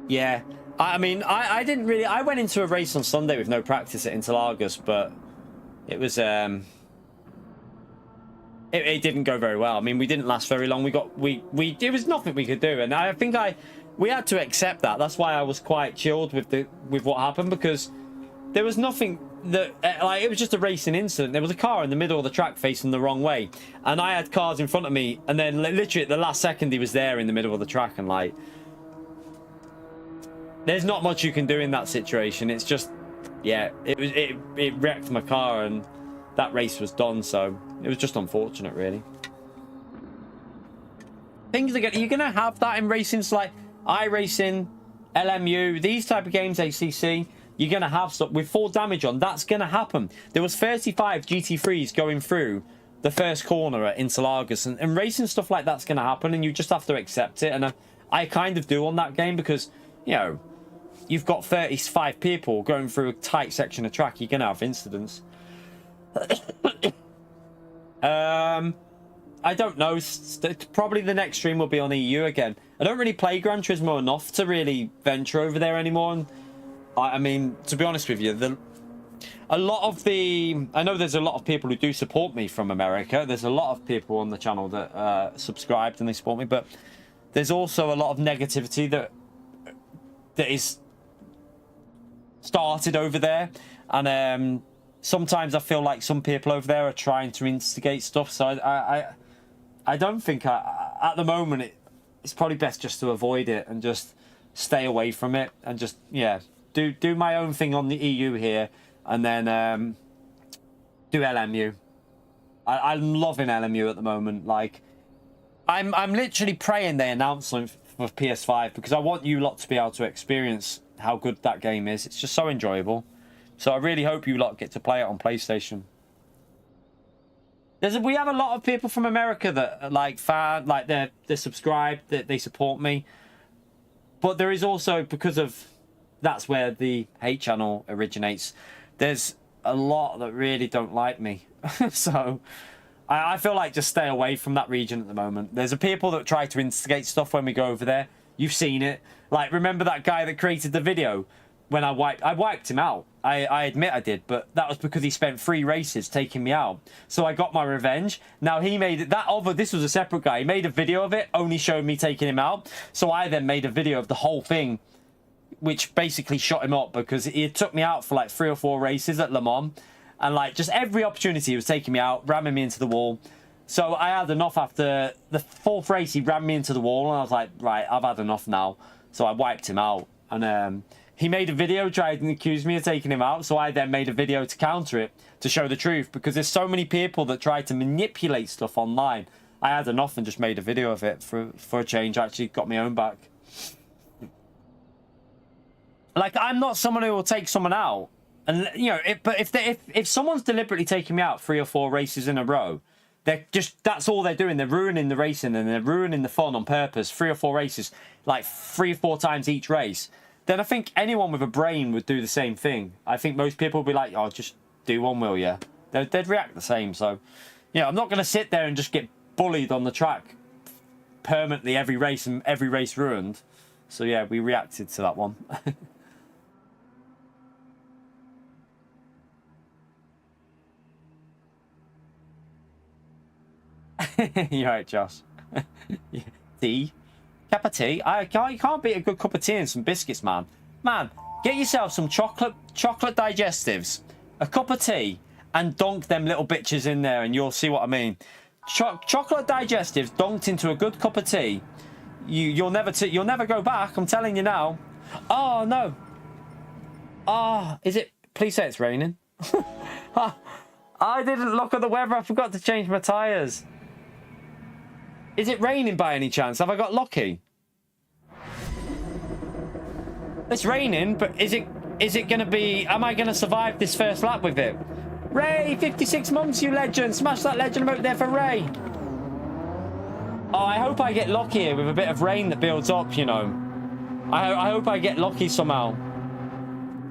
Yeah, I mean, I didn't really. I went into a race on Sunday with no practice at Interlagos, but it was it didn't go very well. I mean, we didn't last very long. We it was nothing we could do, and I think we had to accept that. That's why I was quite chilled with what happened, because there was nothing that like, it was just a racing incident. There was a car in the middle of the track facing the wrong way, and I had cars in front of me, and then literally at the last second he was there in the middle of the track, and like, there's not much you can do in that situation. It's just, yeah, it wrecked my car, and that race was done. So it was just unfortunate, really. Things are you're gonna have that in racing, so like iRacing, LMU, these type of games, ACC. You're gonna have stuff with full damage on. That's gonna happen. There was 35 GT3s going through the first corner at Interlagos, and racing stuff like that's gonna happen, and you just have to accept it. And I kind of do on that game, because, you know, you've got 35 people going through a tight section of track. You're gonna have incidents. I don't know. Probably the next stream will be on EU again. I don't really play Gran Turismo enough to really venture over there anymore. And I mean, to be honest with you, a lot of the... I know there's a lot of people who do support me from America. There's a lot of people on the channel that subscribed and they support me, but there's also a lot of negativity that is started over there, and sometimes I feel like some people over there are trying to instigate stuff. So I don't think at the moment it's probably best just to avoid it and just stay away from it, and just, yeah, do my own thing on the EU here, and then do LMU. I'm loving LMU at the moment. Like, I'm literally praying they announce something for PS5, because I want you lot to be able to experience how good that game is. It's just so enjoyable. So I really hope you lot get to play it on PlayStation. We have a lot of people from America that are like they're subscribed, that they support me. But there is also, because of that's where the hate channel originates, there's a lot that really don't like me. So I feel like just stay away from that region at the moment. There's a people that try to instigate stuff when we go over there. You've seen it. Like, remember that guy that created the video when I wiped him out? I admit I did, but that was because he spent 3 races taking me out. So I got my revenge. Now he made it, this was a separate guy. He made a video of it, only showed me taking him out. So I then made a video of the whole thing, which basically shot him up, because he took me out for like 3 or 4 races at Le Mans. And like, just every opportunity he was taking me out, ramming me into the wall. So I had enough. After the 4th race, he rammed me into the wall, and I was like, right, I've had enough now. So I wiped him out. And he made a video trying to accuse me of taking him out. So I then made a video to counter it, to show the truth, because there's so many people that try to manipulate stuff online. I had enough and just made a video of it for a change. I actually got my own back. Like, I'm not someone who will take someone out. And, you know, but if someone's deliberately taking me out 3 or 4 races in a row, that's all they're doing. They're ruining the racing, and they're ruining the fun on purpose. 3 or 4 races, like 3 or 4 times each race. Then I think anyone with a brain would do the same thing. I think most people would be like, oh, just do one, will you? They'd react the same. So, yeah, I'm not going to sit there and just get bullied on the track permanently every race, and every race ruined. So, yeah, we reacted to that one. You're right, Josh. D. cup of tea. You can't beat a good cup of tea and some biscuits, man. Man, get yourself some chocolate digestives, a cup of tea, and dunk them little bitches in there, and you'll see what I mean. Chocolate digestives dunked into a good cup of tea. You'll never go back. I'm telling you now. Oh no. Oh, is it? Please say it's raining. I didn't look at the weather. I forgot to change my tires. Is it raining by any chance? Have I got lucky? It's raining, but is it gonna be? Am I gonna survive this first lap with it? Ray, 56 months, you legend. Smash that legend emote there for Ray. Oh, I hope I get lucky here with a bit of rain that builds up, you know. I hope I get lucky somehow.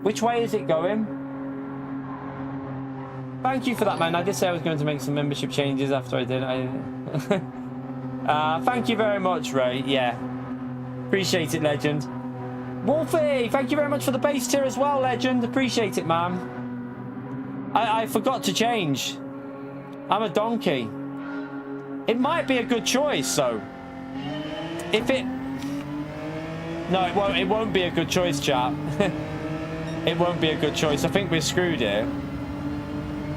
Which way is it going? Thank you for that, man. I did say I was going to make some membership changes after I did. Thank you very much, Ray. Yeah. Appreciate it, legend. Wolfie, thank you very much for the base tier as well, legend. Appreciate it, man. I forgot to change. I'm a donkey. It might be a good choice, though. If it... No, it won't. It won't be a good choice, chap. It won't be a good choice. I think we're screwed here.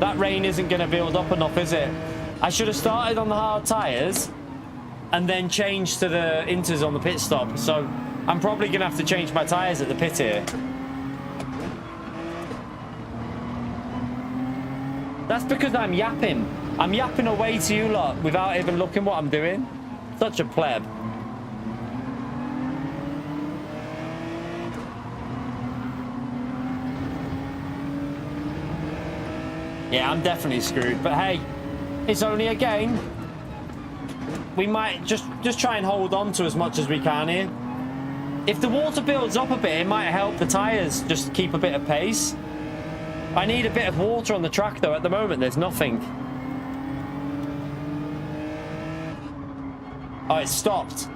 That rain isn't going to build up enough, is it? I should have started on the hard tyres and then changed to the inters on the pit stop. So I'm probably going to have to change my tyres at the pit here. That's because I'm yapping. I'm yapping away to you lot without even looking what I'm doing. Such a pleb. Yeah, I'm definitely screwed. But hey, it's only a game. We might just try and hold on to as much as we can here. If the water builds up a bit, it might help the tyres just keep a bit of pace. I need a bit of water on the track, though. At the moment, there's nothing. Oh, it stopped.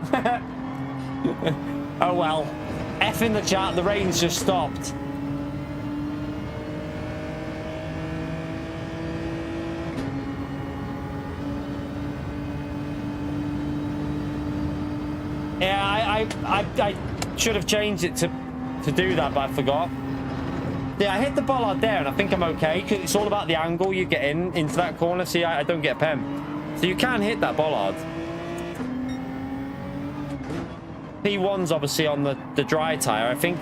Oh, well. F in the chat. The rain's just stopped. Yeah, I should have changed it to do that, but I forgot. Yeah, I hit the bollard there, and I think I'm okay, because it's all about the angle you get into that corner. See, I don't get a pen. So you can hit that bollard. P1's obviously on the dry tyre. I think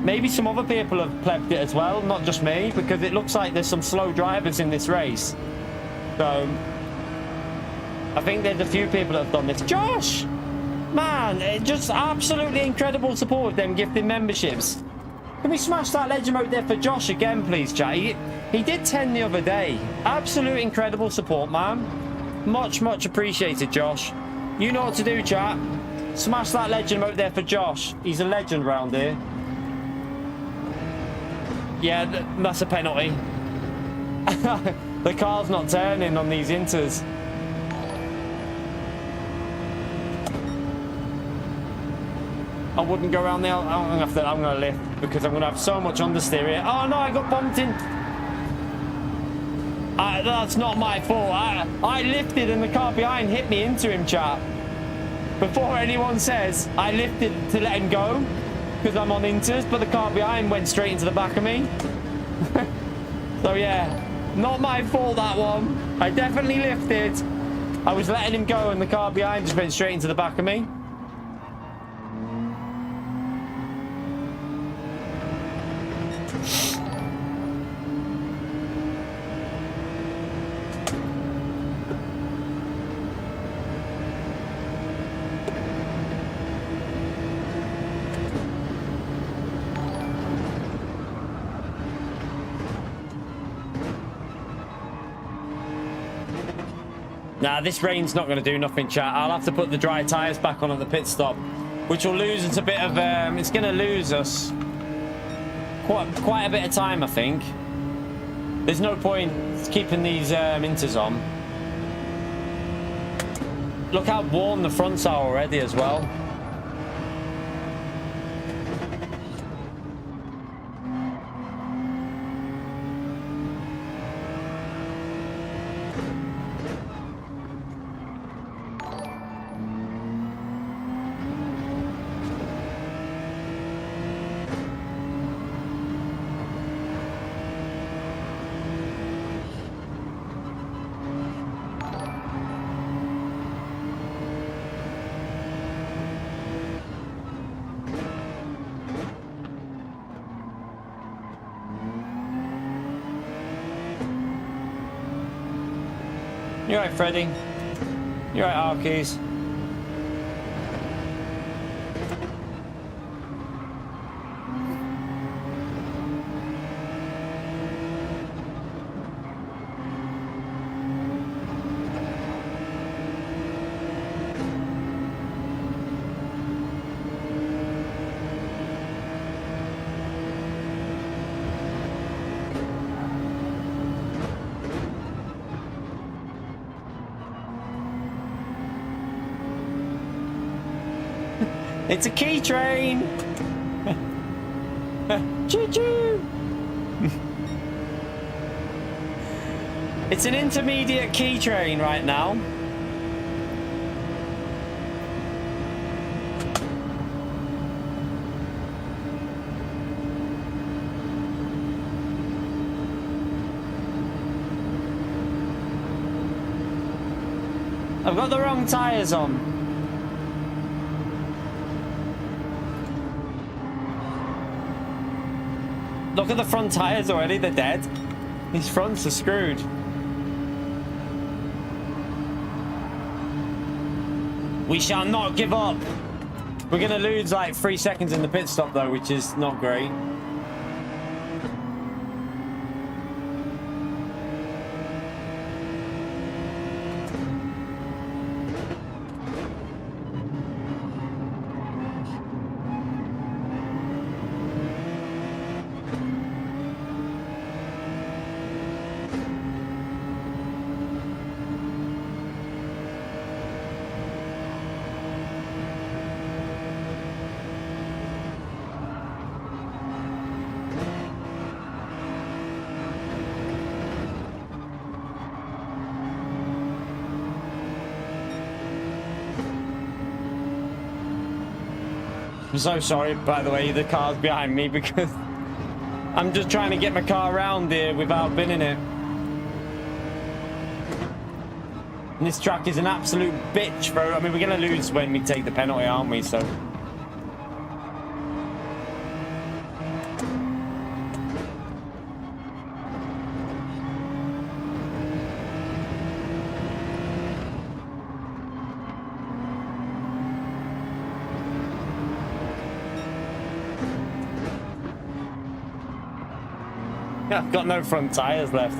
maybe some other people have plebbed it as well, not just me, because it looks like there's some slow drivers in this race. So I think there's a few people that have done this. Josh! Man, it's just absolutely incredible support with them gifting memberships. Can we smash that legend mode there for Josh again, please, chat? He did 10 the other day. Absolute incredible support, man. Much, much appreciated, Josh. You know what to do, chat. Smash that legend mode there for Josh. He's a legend round here. Yeah, that's a penalty. The car's not turning on these inters. I wouldn't go around there. I'm gonna lift because I'm gonna have so much understeer here. Oh no, I got bumped in. That's not my fault. I lifted and the car behind hit me into him, chat. Before anyone says, I lifted to let him go because I'm on inters, but the car behind went straight into the back of me. So yeah, not my fault, that one. I definitely lifted. I was letting him go and the car behind just went straight into the back of me. Nah, this rain's not going to do nothing, chat. I'll have to put the dry tyres back on at the pit stop, which will lose us a bit of... it's going to lose us quite a bit of time, I think. There's no point keeping these inters on. Look how warm the fronts are already as well. You right, Freddy? You right, Arkies? It's a key train! Choo-choo! It's an intermediate key train right now. I've got the wrong tyres on. Look at the front tyres already, they're dead. These fronts are screwed. We shall not give up. We're gonna lose like 3 seconds in the pit stop though, which is not great. I'm so sorry, by the way, the car's behind me because I'm just trying to get my car around here without binning it. And this track is an absolute bitch, bro. I mean, we're going to lose when we take the penalty, aren't we? So... I've got no front tyres left.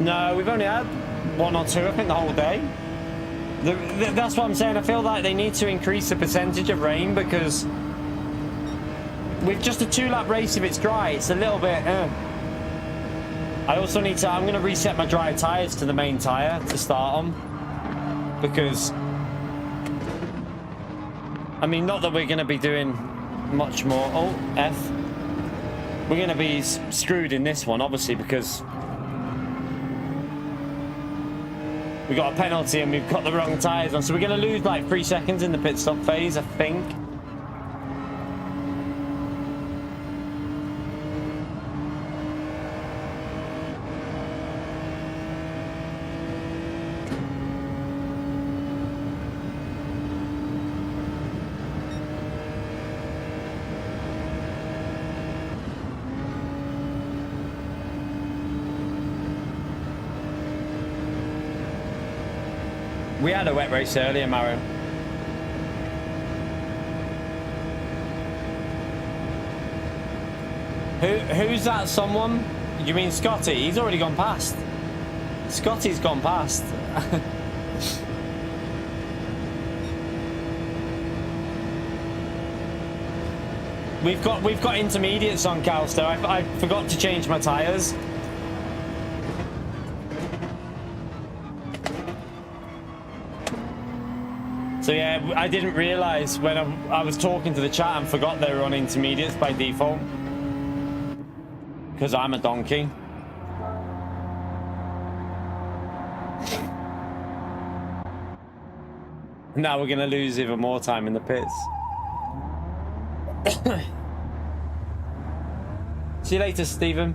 No, we've only had 1 or 2, I think, the whole day. That's what I'm saying. I feel like they need to increase the percentage of rain because with just a 2-lap race, if it's dry, it's a little bit... I also need to... I'm going to reset my dry tyres to the main tyre to start on. Because... I mean, not that we're going to be doing much more... Oh, F. We're going to be screwed in this one, obviously, because... we got a penalty and we've got the wrong tyres on. So we're going to lose like 3 seconds in the pit stop phase, I think. We had a wet race earlier, Mario. Who's that someone? You mean Scotty? He's already gone past. Scotty's gone past. We've got intermediates on Calster. I forgot to change my tyres. So yeah, I didn't realise when I was talking to the chat and forgot they were on intermediates by default. Because I'm a donkey. Now we're going to lose even more time in the pits. See you later, Stephen.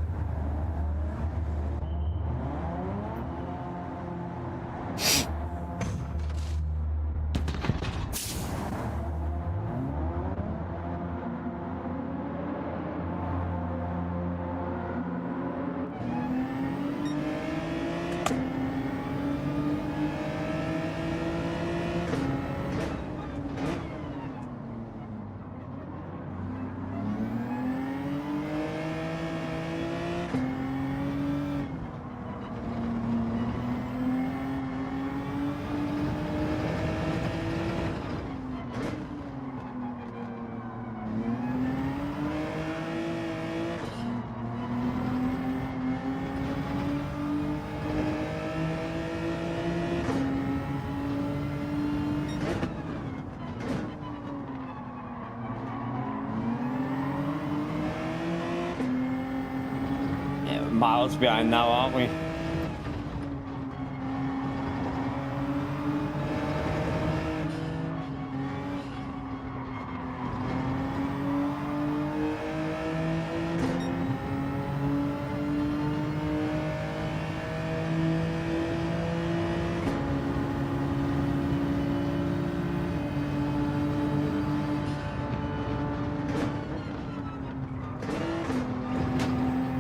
miles behind now, aren't we?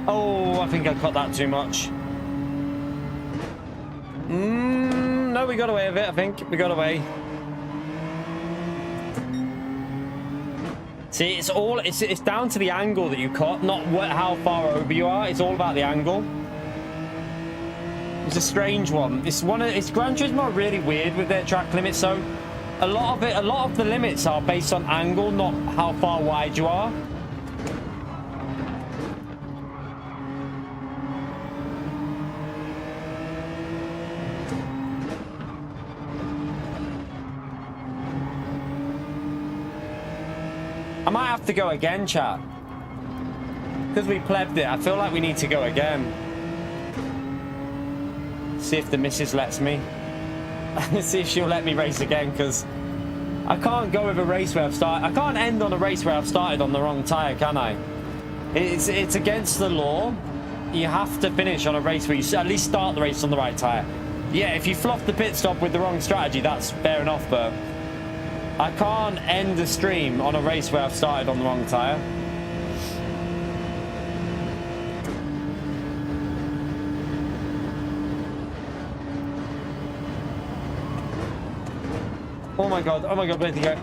Oh, I think I cut that too much. No, we got away with it, I think. We got away. See, it's down to the angle that you cut, not how far over you are. It's all about the angle. It's a strange one. It's Gran Turismo are really weird with their track limits, so a lot of the limits are based on angle, not how far wide you are. I might have to go again, chat. Because we plebbed it, I feel like we need to go again. See if the missus lets me. See if she'll let me race again, because I can't go with a race where I've started. I can't end on a race where I've started on the wrong tyre, can I? It's against the law. You have to finish on a race where you at least start the race on the right tyre. Yeah, if you fluff the pit stop with the wrong strategy, that's fair enough, but I can't end the stream on a race where I've started on the wrong tyre. Oh my god, where'd he go?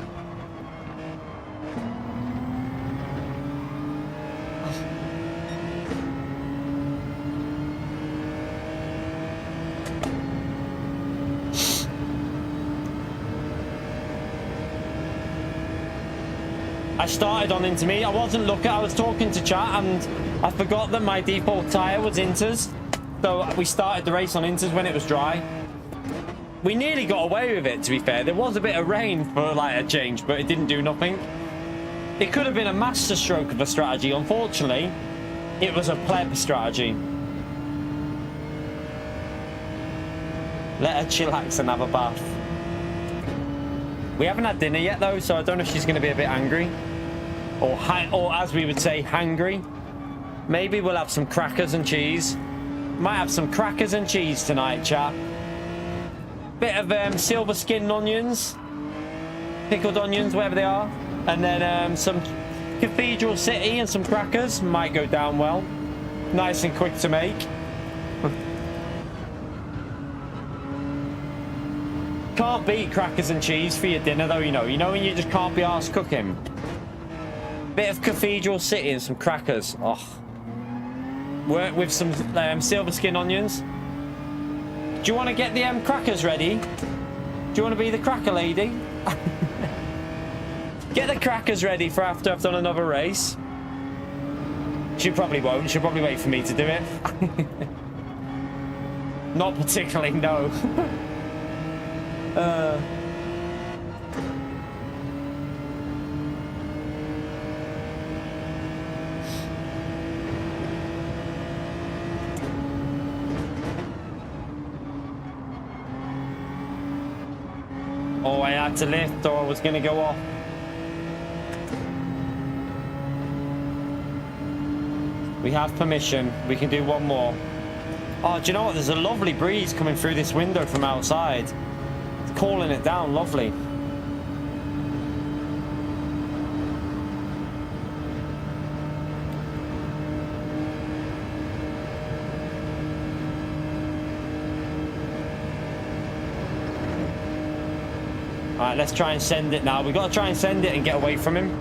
I started on into me. I wasn't looking. I was talking to chat and I forgot that my default tyre was inters. So we started the race on inters when it was dry. We nearly got away with it, to be fair. There was a bit of rain for like a change, but it didn't do nothing. It could have been a master stroke of a strategy. Unfortunately, it was a pleb strategy. Let her chillax and have a bath. We haven't had dinner yet, though, so I don't know if she's going to be a bit angry. Or as we would say, hangry. Maybe we'll have some crackers and cheese. Might have some crackers and cheese tonight, chat. Bit of silver skin onions. Pickled onions, whatever they are. And then some Cathedral City and some crackers. Might go down well. Nice and quick to make. Can't beat crackers and cheese for your dinner, though, you know. You know when you just can't be arsed cooking? Bit of Cathedral City and some crackers. Oh. Work with some silver skin onions. Do you want to get the crackers ready? Do you want to be the cracker lady? Get the crackers ready for after I've done another race. She probably won't. She'll probably wait for me to do it. Not particularly, no. Oh, I had to lift or I was going to go off. We have permission. We can do one more. Oh, do you know what? There's a lovely breeze coming through this window from outside. It's cooling it down. Lovely. Alright, let's try and send it now. We've got to try and send it and get away from him.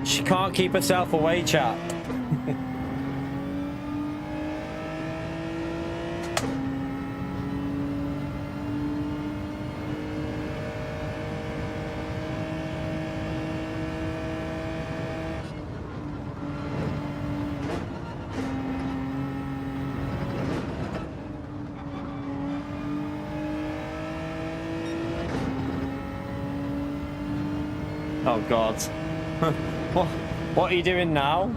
She can't keep herself away, chat. Oh God. What are you doing now?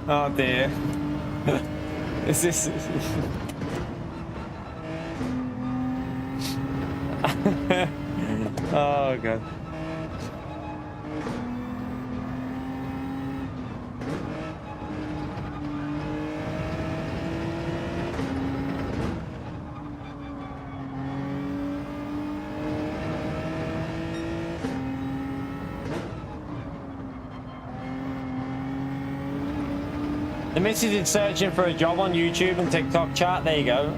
Oh dear. Is this? Oh God. The missus is searching for a job on YouTube and TikTok chat. There you go.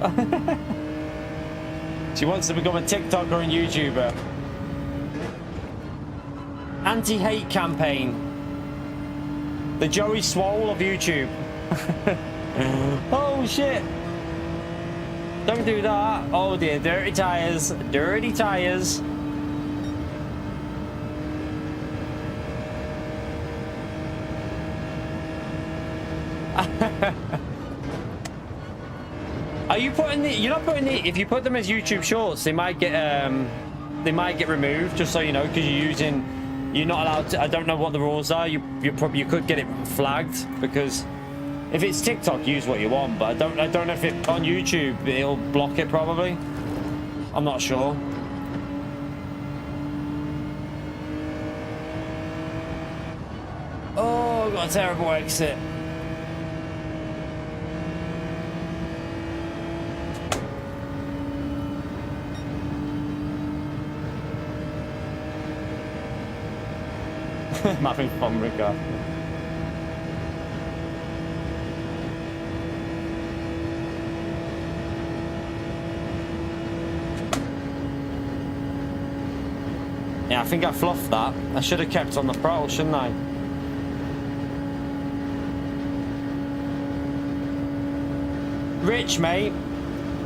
She wants to become a TikToker and YouTuber. Anti-hate campaign. The Joey Swole of YouTube. Oh shit. Don't do that. Oh dear, dirty tires. Dirty tires. Are you putting the? You're not putting the. If you put them as YouTube Shorts, they might get removed. Just so you know, because you're using. You're not allowed to. I don't know what the rules are. You could get it flagged because if it's TikTok, use what you want. But I don't know if it on YouTube it'll block it probably. I'm not sure. Oh, got a terrible exit. I'm having fun with that. Yeah, I think I fluffed that. I should have kept on the throttle, shouldn't I? Rich, mate.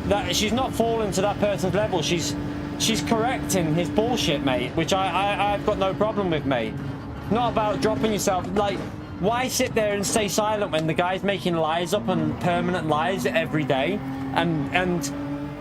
That she's not falling to that person's level. She's correcting his bullshit, mate, which I've got no problem with, mate. Not about dropping yourself. Like, why sit there and stay silent when the guy's making lies up and permanent lies every day and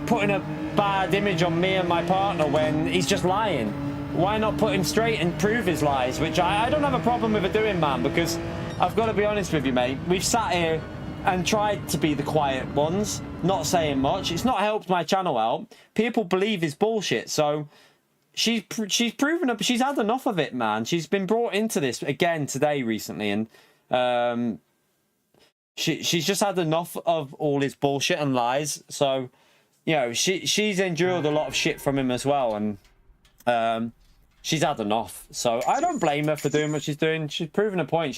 putting a bad image on me and my partner when he's just lying? Why not put him straight and prove his lies? Which I don't have a problem with it doing, man, because I've got to be honest with you, mate. We've sat here and tried to be the quiet ones, not saying much. It's not helped my channel out. People believe his bullshit, so she's proven up. She's had enough of it, man. She's been brought into this again today recently, and she's just had enough of all his bullshit and lies. So, you know, she's endured a lot of shit from him as well, and she's had enough. So I don't blame her for doing what she's doing. She's proven a point.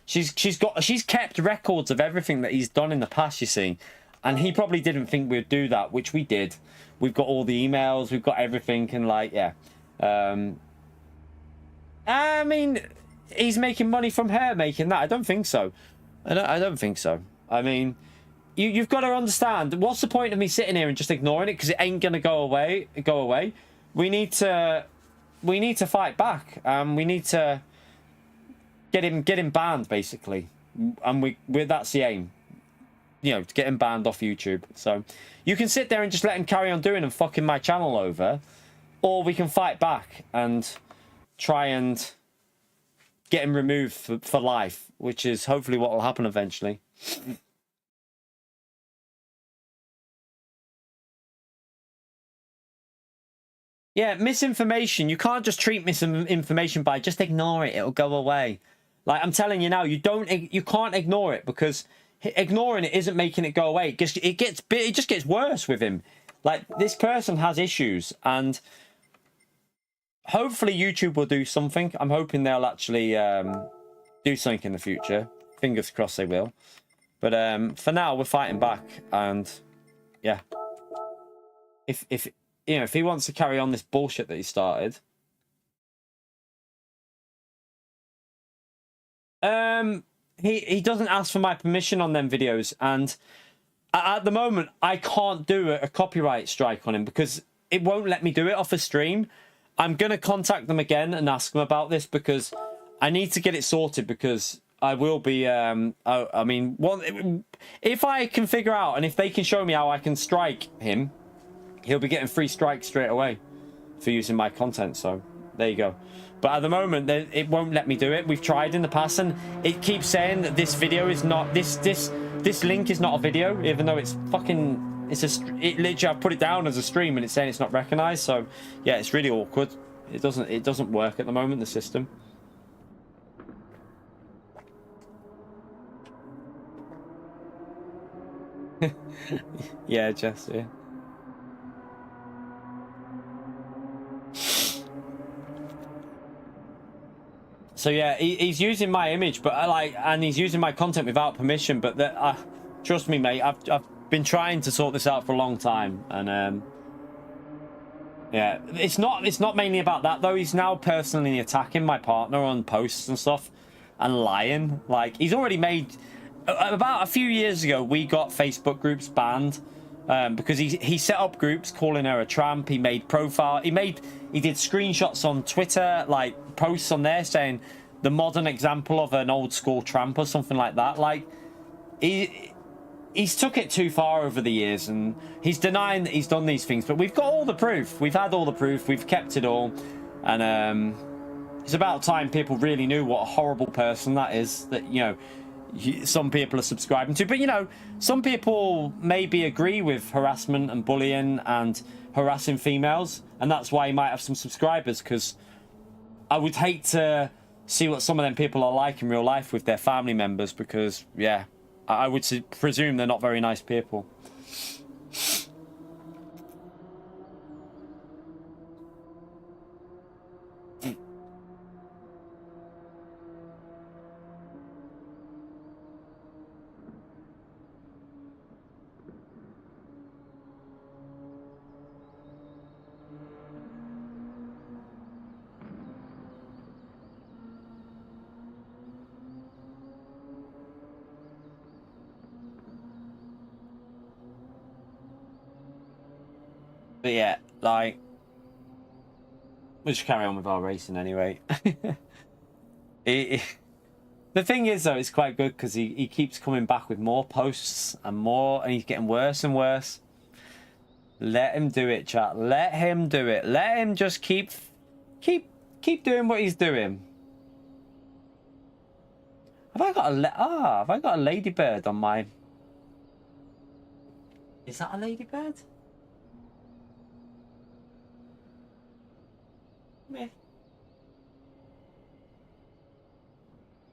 She's kept records of everything that he's done in the past, you see, and he probably didn't think we'd do that, which we did. We've got all the emails, we've got everything, and like, yeah. I mean, he's making money from her making that. I don't think so. I don't think so. I mean, you've got to understand. What's the point of me sitting here and just ignoring it because it ain't gonna go away? We need to fight back. We need to get him banned, basically, and that's the aim. You know, to get him banned off YouTube. So you can sit there and just let him carry on doing and fucking my channel over, or we can fight back and try and get him removed for life, which is hopefully what will happen eventually. Yeah, misinformation. You can't just treat misinformation by just ignore it. It'll go away. Like I'm telling you now, you can't ignore it because ignoring it isn't making it go away. It just gets worse with him. Like this person has issues, and hopefully YouTube will do something. I'm hoping they'll actually do something in the future. Fingers crossed they will. But for now, we're fighting back, and yeah, if you know, if he wants to carry on this bullshit that he started, he doesn't ask for my permission on them videos, and at the moment I can't do a copyright strike on him because it won't let me do it off a stream. I'm gonna contact them again and ask them about this because I need to get it sorted, because I will be I mean, if I can figure out and if they can show me how I can strike him, he'll be getting 3 strikes straight away for using my content. So there you go. But at the moment, it won't let me do it. We've tried in the past, and it keeps saying that this video is not this link is not a video, even though it's fucking it literally I've put it down as a stream, and it's saying it's not recognized. So yeah, it's really awkward. It doesn't work at the moment, the system. Yeah, Jess, yeah. So yeah, he's using my image, but and he's using my content without permission. But trust me, mate, I've been trying to sort this out for a long time, and yeah, it's not mainly about that though. He's now personally attacking my partner on posts and stuff, and lying. Like, he's already made about a few years ago, we got Facebook groups banned because he set up groups calling her a tramp. He made profile. He did screenshots on Twitter, like posts on there saying the modern example of an old school tramp or something like that. Like, he's took it too far over the years, and he's denying that he's done these things. But we've got all the proof. We've had all the proof. We've kept it all, and it's about time people really knew what a horrible person that is. That, you know, some people are subscribing to. But, you know, some people maybe agree with harassment and bullying and harassing females, and that's why he might have some subscribers, because I would hate to see what some of them people are like in real life with their family members, because, yeah, I would presume they're not very nice people. But yeah, like, we'll just carry on with our racing anyway. The thing is, though, it's quite good because he keeps coming back with more posts and more, and he's getting worse and worse. Let him do it, chat. Let him do it. Let him just keep doing what he's doing. Have I got a ladybird on my? Is that a ladybird? Yeah. I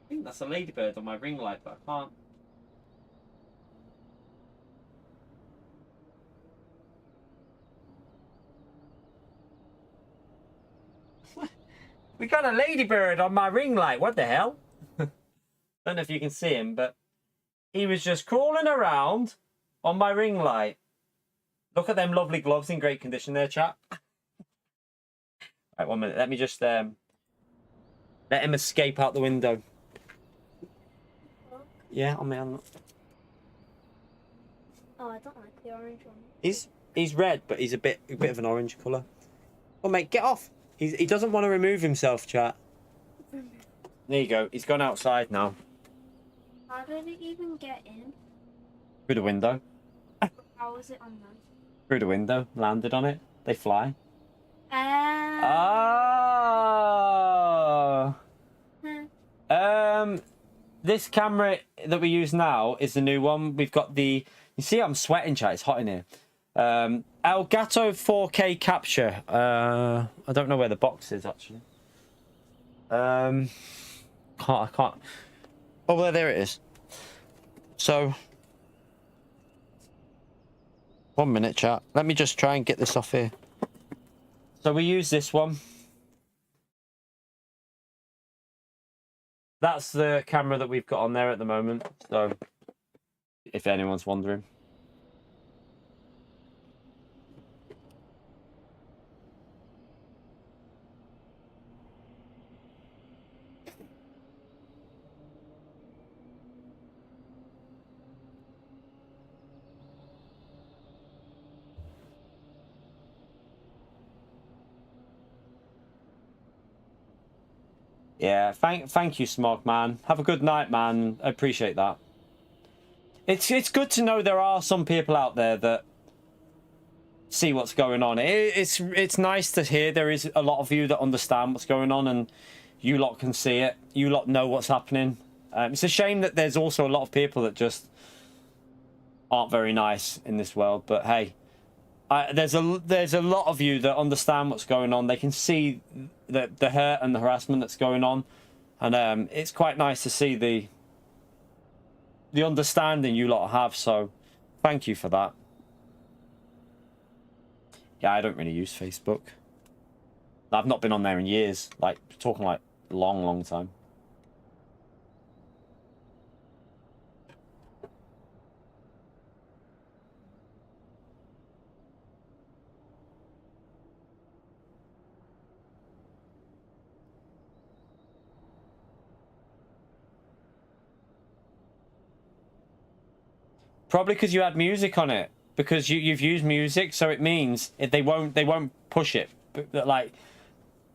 think that's a ladybird on my ring light, but I can't. We got a ladybird on my ring light. What the hell? Don't know if you can see him, but he was just crawling around on my ring light. Look at them lovely gloves in great condition there, chap. Right, 1 minute. Let me just let him escape out the window. Yeah, on me. Oh, I don't like the orange one. He's red, but he's a bit of an orange colour. Oh, mate, get off! He doesn't want to remove himself, chat. There you go. He's gone outside now. How did it even get in? Through the window. How was it on them? Through the window. Landed on it. They fly. Oh. This camera that we use now is the new one. We've got the. You see, I'm sweating, chat. It's hot in here. Elgato 4K capture. I don't know where the box is actually. I can't. Oh, well, there it is. So, 1 minute, chat. Let me just try and get this off here. So we use this one. That's the camera that we've got on there at the moment. So, if anyone's wondering. Yeah, thank you, Smog, man. Have a good night, man. I appreciate that. It's good to know there are some people out there that see what's going on. It's nice to hear there is a lot of you that understand what's going on, and you lot can see it. You lot know what's happening. It's a shame that there's also a lot of people that just aren't very nice in this world. But hey, there's a lot of you that understand what's going on. They can see the hurt and the harassment that's going on, and it's quite nice to see the understanding you lot have. So thank you for that. Yeah, I don't really use Facebook. I've not been on there in years. Like, talking like long time. Probably because you had music on it. Because you've used music, so it means they won't push it. But like,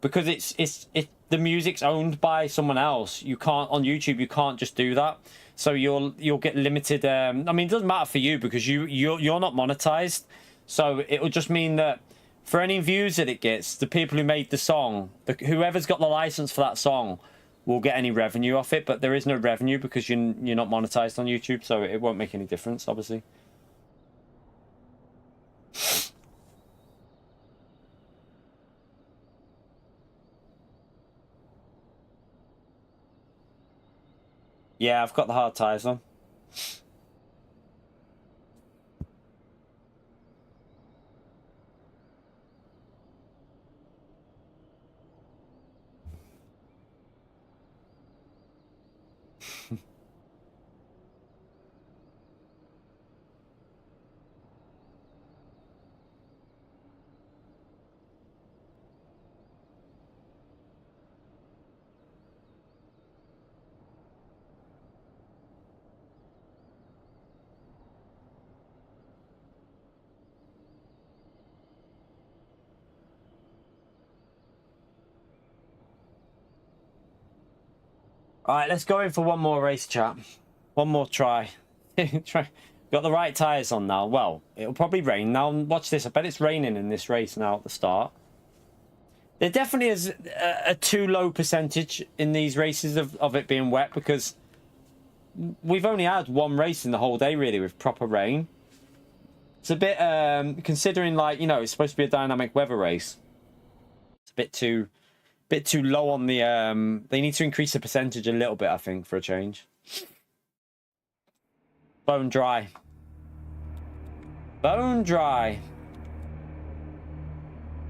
because it's the music's owned by someone else. You can't on YouTube. You can't just do that. So you'll get limited. I mean, it doesn't matter for you because you're not monetized. So it will just mean that for any views that it gets, the people who made the song, whoever's got the license for that song, will get any revenue off it. But there is no revenue because you're not monetized on YouTube, so it won't make any difference, obviously. Yeah, I've got the hard tires on. All right, let's go in for one more race, chat. One more try. Got the right tyres on now. Well, it'll probably rain now. Watch this. I bet it's raining in this race now at the start. There definitely is a too low percentage in these races of it being wet because we've only had one race in the whole day, really, with proper rain. It's a bit, considering, like, you know, it's supposed to be a dynamic weather race. It's a bit too low on the they need to increase the percentage a little bit, I think, for a change. Bone dry. Bone dry.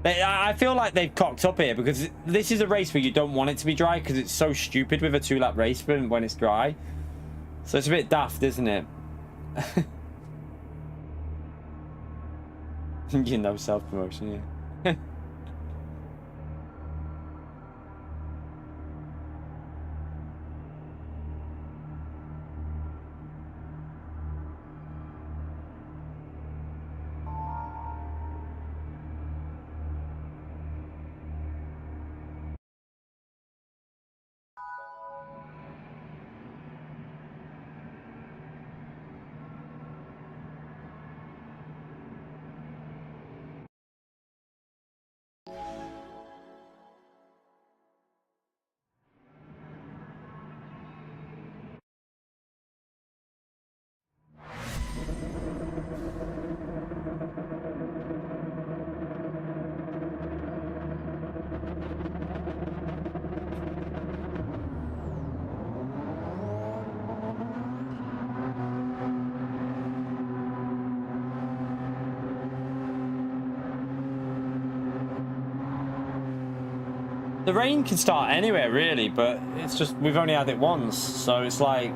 I feel like they've cocked up here because this is a race where you don't want it to be dry because it's so stupid with a 2-lap race when it's dry. So it's a bit daft, isn't it? You know, self-promotion, yeah. The rain can start anywhere, really, but it's just we've only had it once, so it's like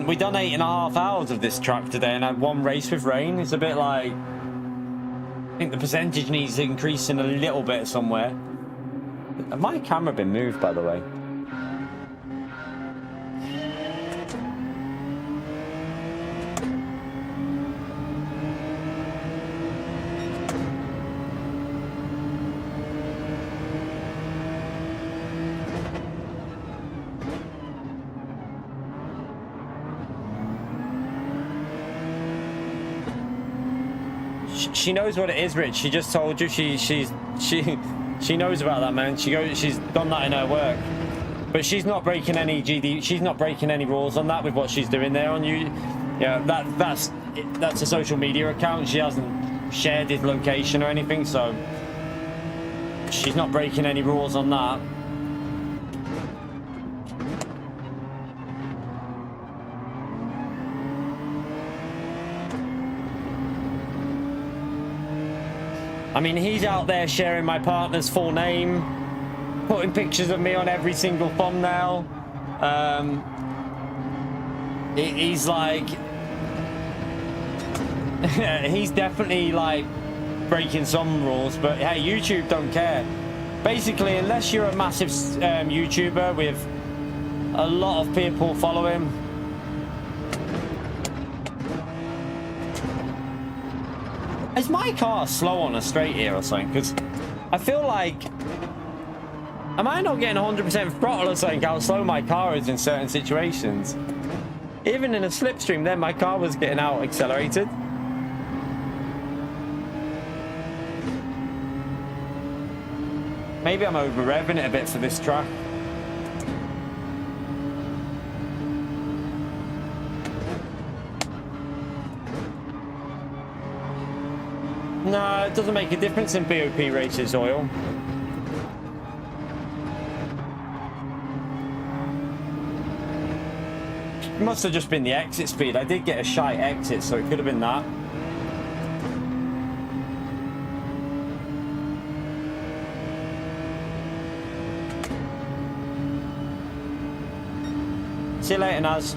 we done 8.5 hours of this track today and had one race with rain. It's a bit like I think the percentage needs increasing a little bit somewhere. Has my camera been moved, by the way? she knows what it is, Rich. She just told you she knows about that, man. She's done that in her work, but she's not breaking any she's not breaking any rules on that with what she's doing there on you. Yeah, that's a social media account. She hasn't shared his location or anything, so she's not breaking any rules on that. I mean, he's out there sharing my partner's full name, putting pictures of me on every single thumbnail. He's like, he's definitely like breaking some rules, but hey, YouTube don't care. Basically, unless you're a massive YouTuber with a lot of people following, is my car slow on a straight here or something? Because I feel like, am I not getting 100% throttle or something? How slow my car is in certain situations. Even in a slipstream, then my car was getting out accelerated. Maybe I'm over revving it a bit for this track. No, it doesn't make a difference in BOP races, oil. It must have just been the exit speed. I did get a shy exit, so it could have been that. See you later, Naz.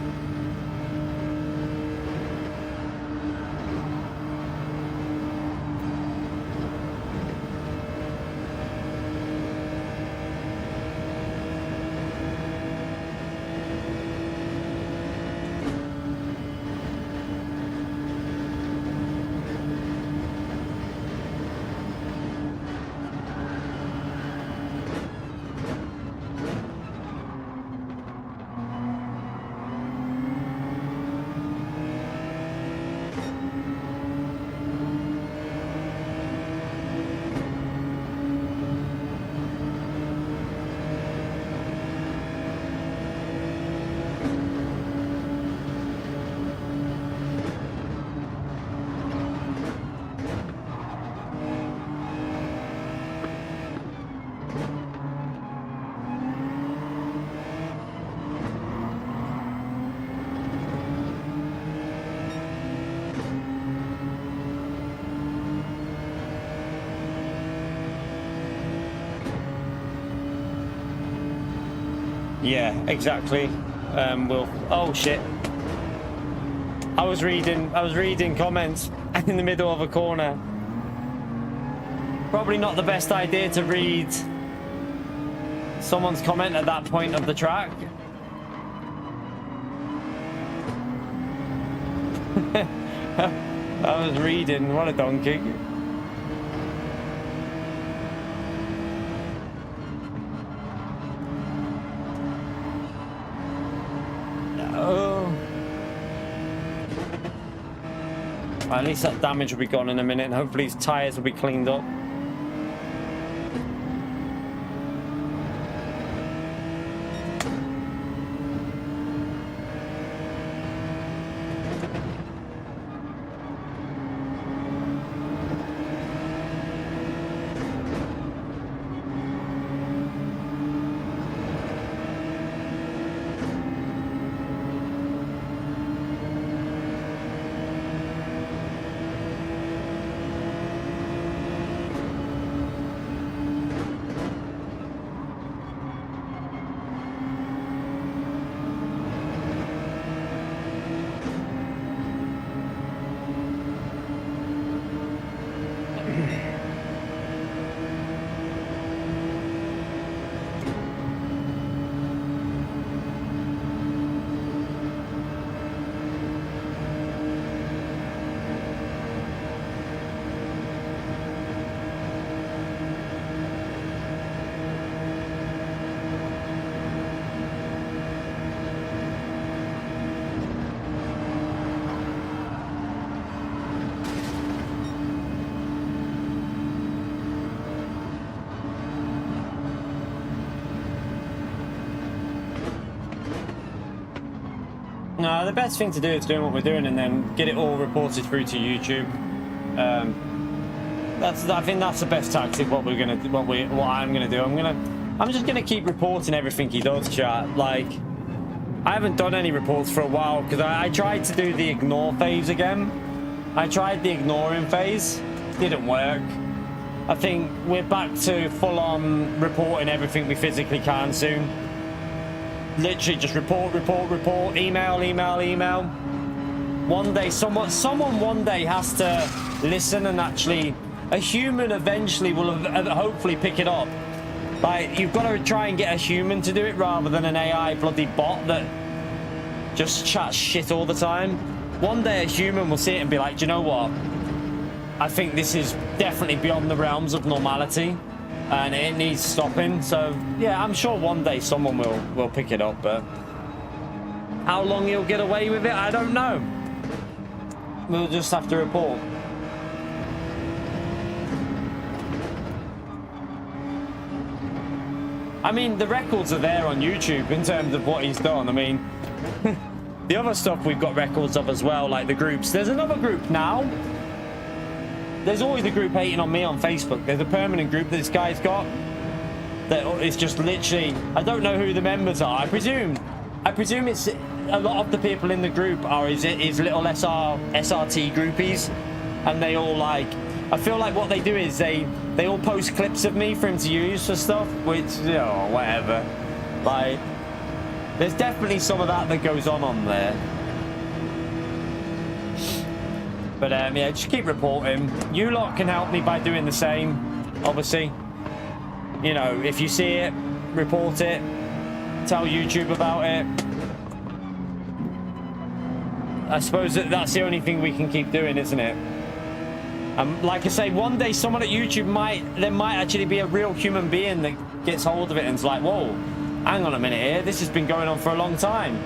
Yeah, exactly. We'll. Oh shit! I was reading comments in the middle of a corner. Probably not the best idea to read someone's comment at that point of the track. I was reading. What a donkey. At least that damage will be gone in a minute, and hopefully his tyres will be cleaned up. No, the best thing to do is doing what we're doing and then get it all reported through to YouTube. I think that's the best tactic. What I'm gonna do. I'm just gonna keep reporting everything he does, chat. Like, I haven't done any reports for a while because I tried to do the ignore phase again. I tried the ignoring phase, didn't work. I think we're back to full-on reporting everything we physically can soon. Literally just report, email. One day, someone one day has to listen, and actually a human eventually will hopefully pick it up. Like, you've got to try and get a human to do it rather than an AI bloody bot that just chats shit all the time. One day a human will see it and be like, do you know what? I think this is definitely beyond the realms of normality and it needs stopping. So yeah, I'm sure one day someone will pick it up, but how long he'll get away with it, I don't know. We'll just have to report. I mean, the records are there on YouTube in terms of what he's done. I mean, the other stuff we've got records of as well, like the groups. There's another group now. There's always a group hating on me on Facebook. There's a permanent group that this guy's got that is just literally, I don't know who the members are. I presume it's a lot of the people in the group are his little SRT groupies, and they all like, I feel like what they do is they all post clips of me for him to use for stuff, which, you know, whatever. Like, there's definitely some of that goes on there. But yeah, just keep reporting. You lot can help me by doing the same, obviously. You know, if you see it, report it. Tell YouTube about it. I suppose that's the only thing we can keep doing, isn't it? Like I say, one day someone at YouTube there might actually be a real human being that gets hold of it and is like, whoa, hang on a minute here, this has been going on for a long time.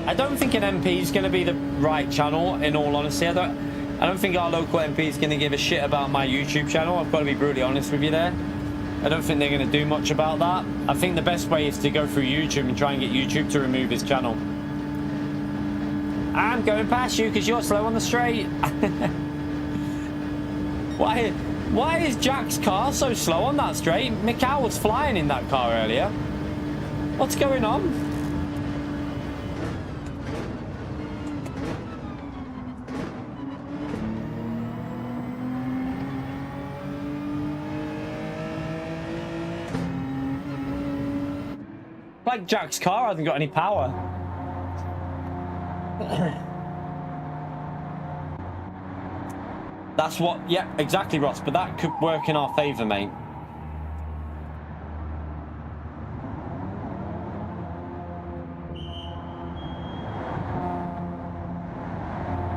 I don't think an MP is going to be the right channel, in all honesty. I don't think our local MP is going to give a shit about my YouTube channel. I've got to be brutally honest with you there. I don't think they're going to do much about that. I think the best way is to go through YouTube and try and get YouTube to remove his channel. I'm going past you because you're slow on the straight. Why is Jack's car so slow on that straight? Mikal was flying in that car earlier. What's going on? Like Jack's car hasn't got any power. That's what, yeah, exactly, Ross. But that could work in our favour, mate.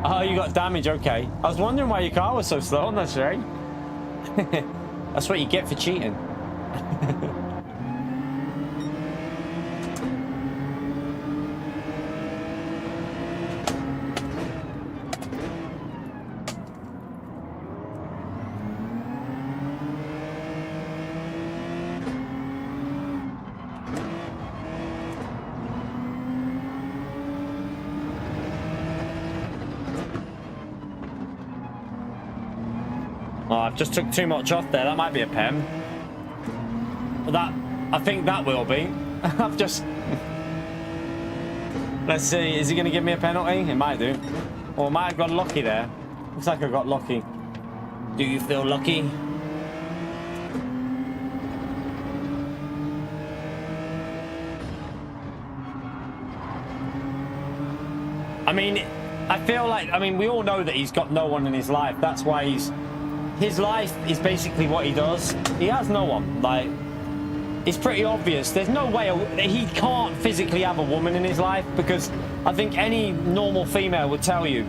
Oh, you got damage, okay. I was wondering why your car was so slow on that straight. That's what you get for cheating. Oh, I've just took too much off there. That might be a pen. I think that will be. I've just... Let's see. Is he going to give me a penalty? It might do. Or I might have got lucky there. Looks like I got lucky. Do you feel lucky? I mean, I feel like... I mean, we all know that he's got no one in his life. That's why his life is basically what he does. He has no one. Like, it's pretty obvious. There's no way he can't physically have a woman in his life, because I think any normal female would tell you,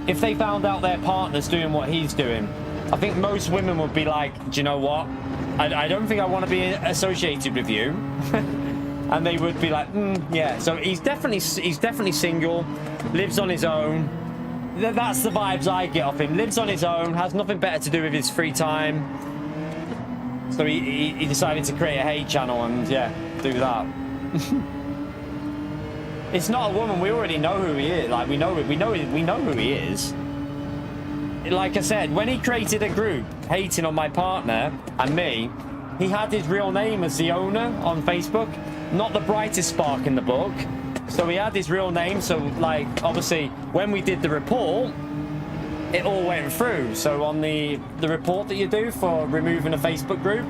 if they found out their partner's doing what he's doing, I think most women would be like, do you know what? I don't think I want to be associated with you. And they would be like, yeah. So he's definitely single, lives on his own. That's the vibes I get off him. Lives on his own, has nothing better to do with his free time. So he decided to create a hate channel and yeah, do that. It's not a woman. We already know who he is. Like we know who he is. Like I said, when he created a group hating on my partner and me, he had his real name as the owner on Facebook, not the brightest spark in the book. So he had his real name. So like, obviously, when we did the report, it all went through. So on the report that you do for removing a Facebook group,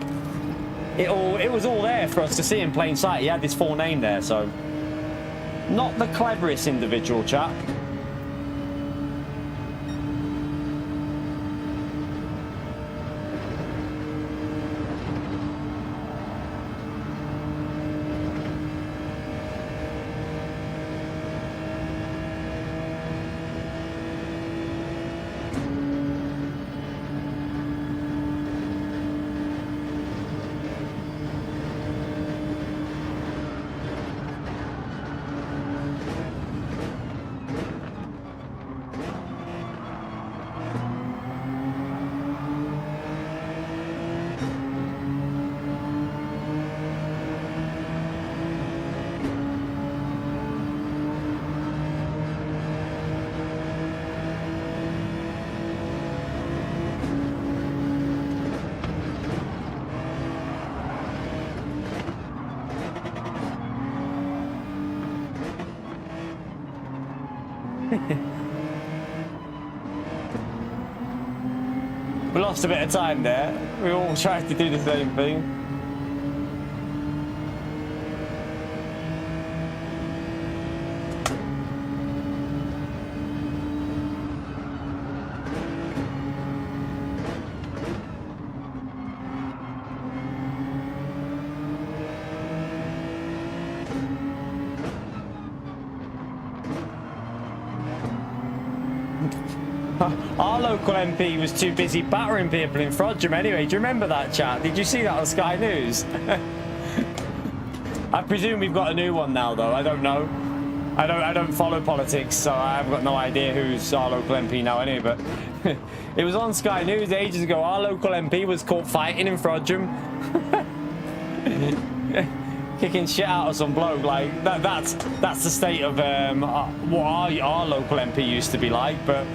it was all there for us to see in plain sight. He had his full name there. So not the cleverest individual, chap. We lost a bit of time there. We all tried to do the same thing. Our local MP was too busy battering people in Frodsham anyway. Do you remember that, chat? Did you see that on Sky News? I presume we've got a new one now, though. I don't know. I don't follow politics, so I've got no idea who's our local MP now anyway, but it was on Sky News ages ago. Our local MP was caught fighting in Frodsham. Kicking shit out of some bloke. Like, that's the state of what our local MP used to be like, but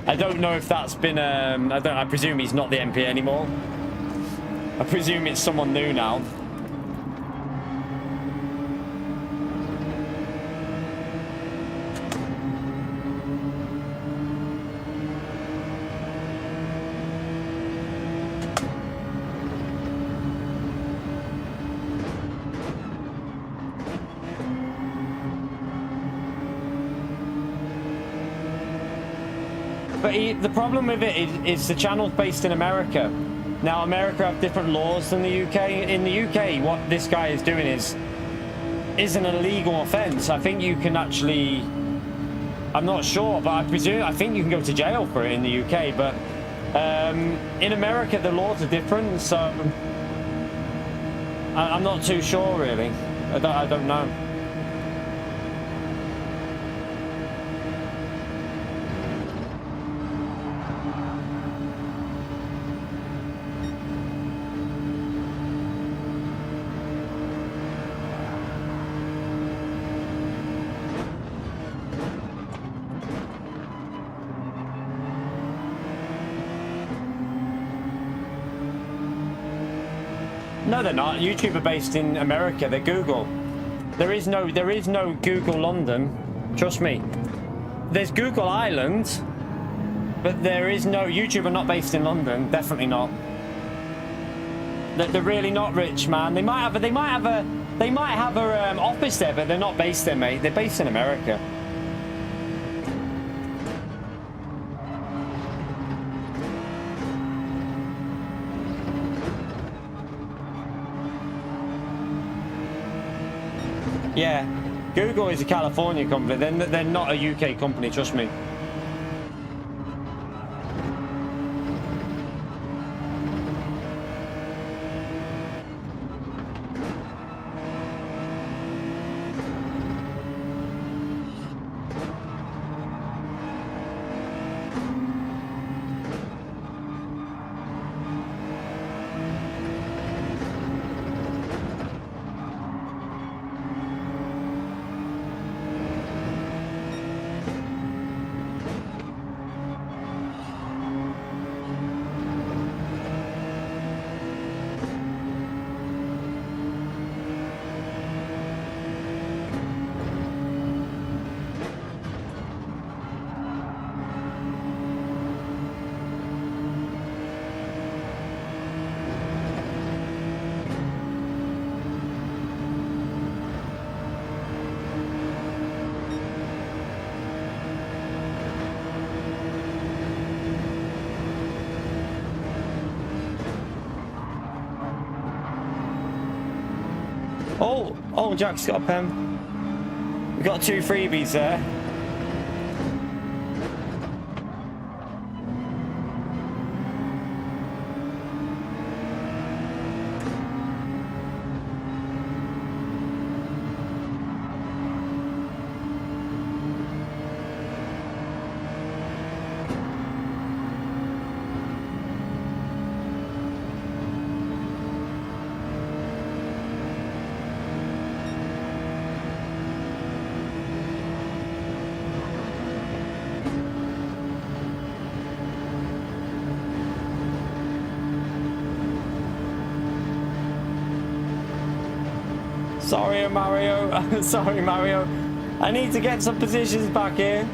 I don't know if that's been I presume he's not the MP anymore. I presume it's someone new now. But the problem with it is the channel's based in America. Now, America have different laws than the UK. In the UK, what this guy is doing is an illegal offence. I think you can actually... I'm not sure, but I think you can go to jail for it in the UK. But in America, the laws are different, so I'm not too sure, really. I don't know. No, they're not. YouTube are based in America. They're Google. There is no Google London. Trust me. There's Google Ireland, but there is no YouTube are not based in London. Definitely not. They're really not rich, man. They might have a office there, but they're not based there, mate. They're based in America. Yeah, Google is a California company. They're not a UK company, trust me. Oh, Jack's got a pen. We got 2 freebies there. Sorry, Mario. Sorry, Mario. I need to get some positions back here.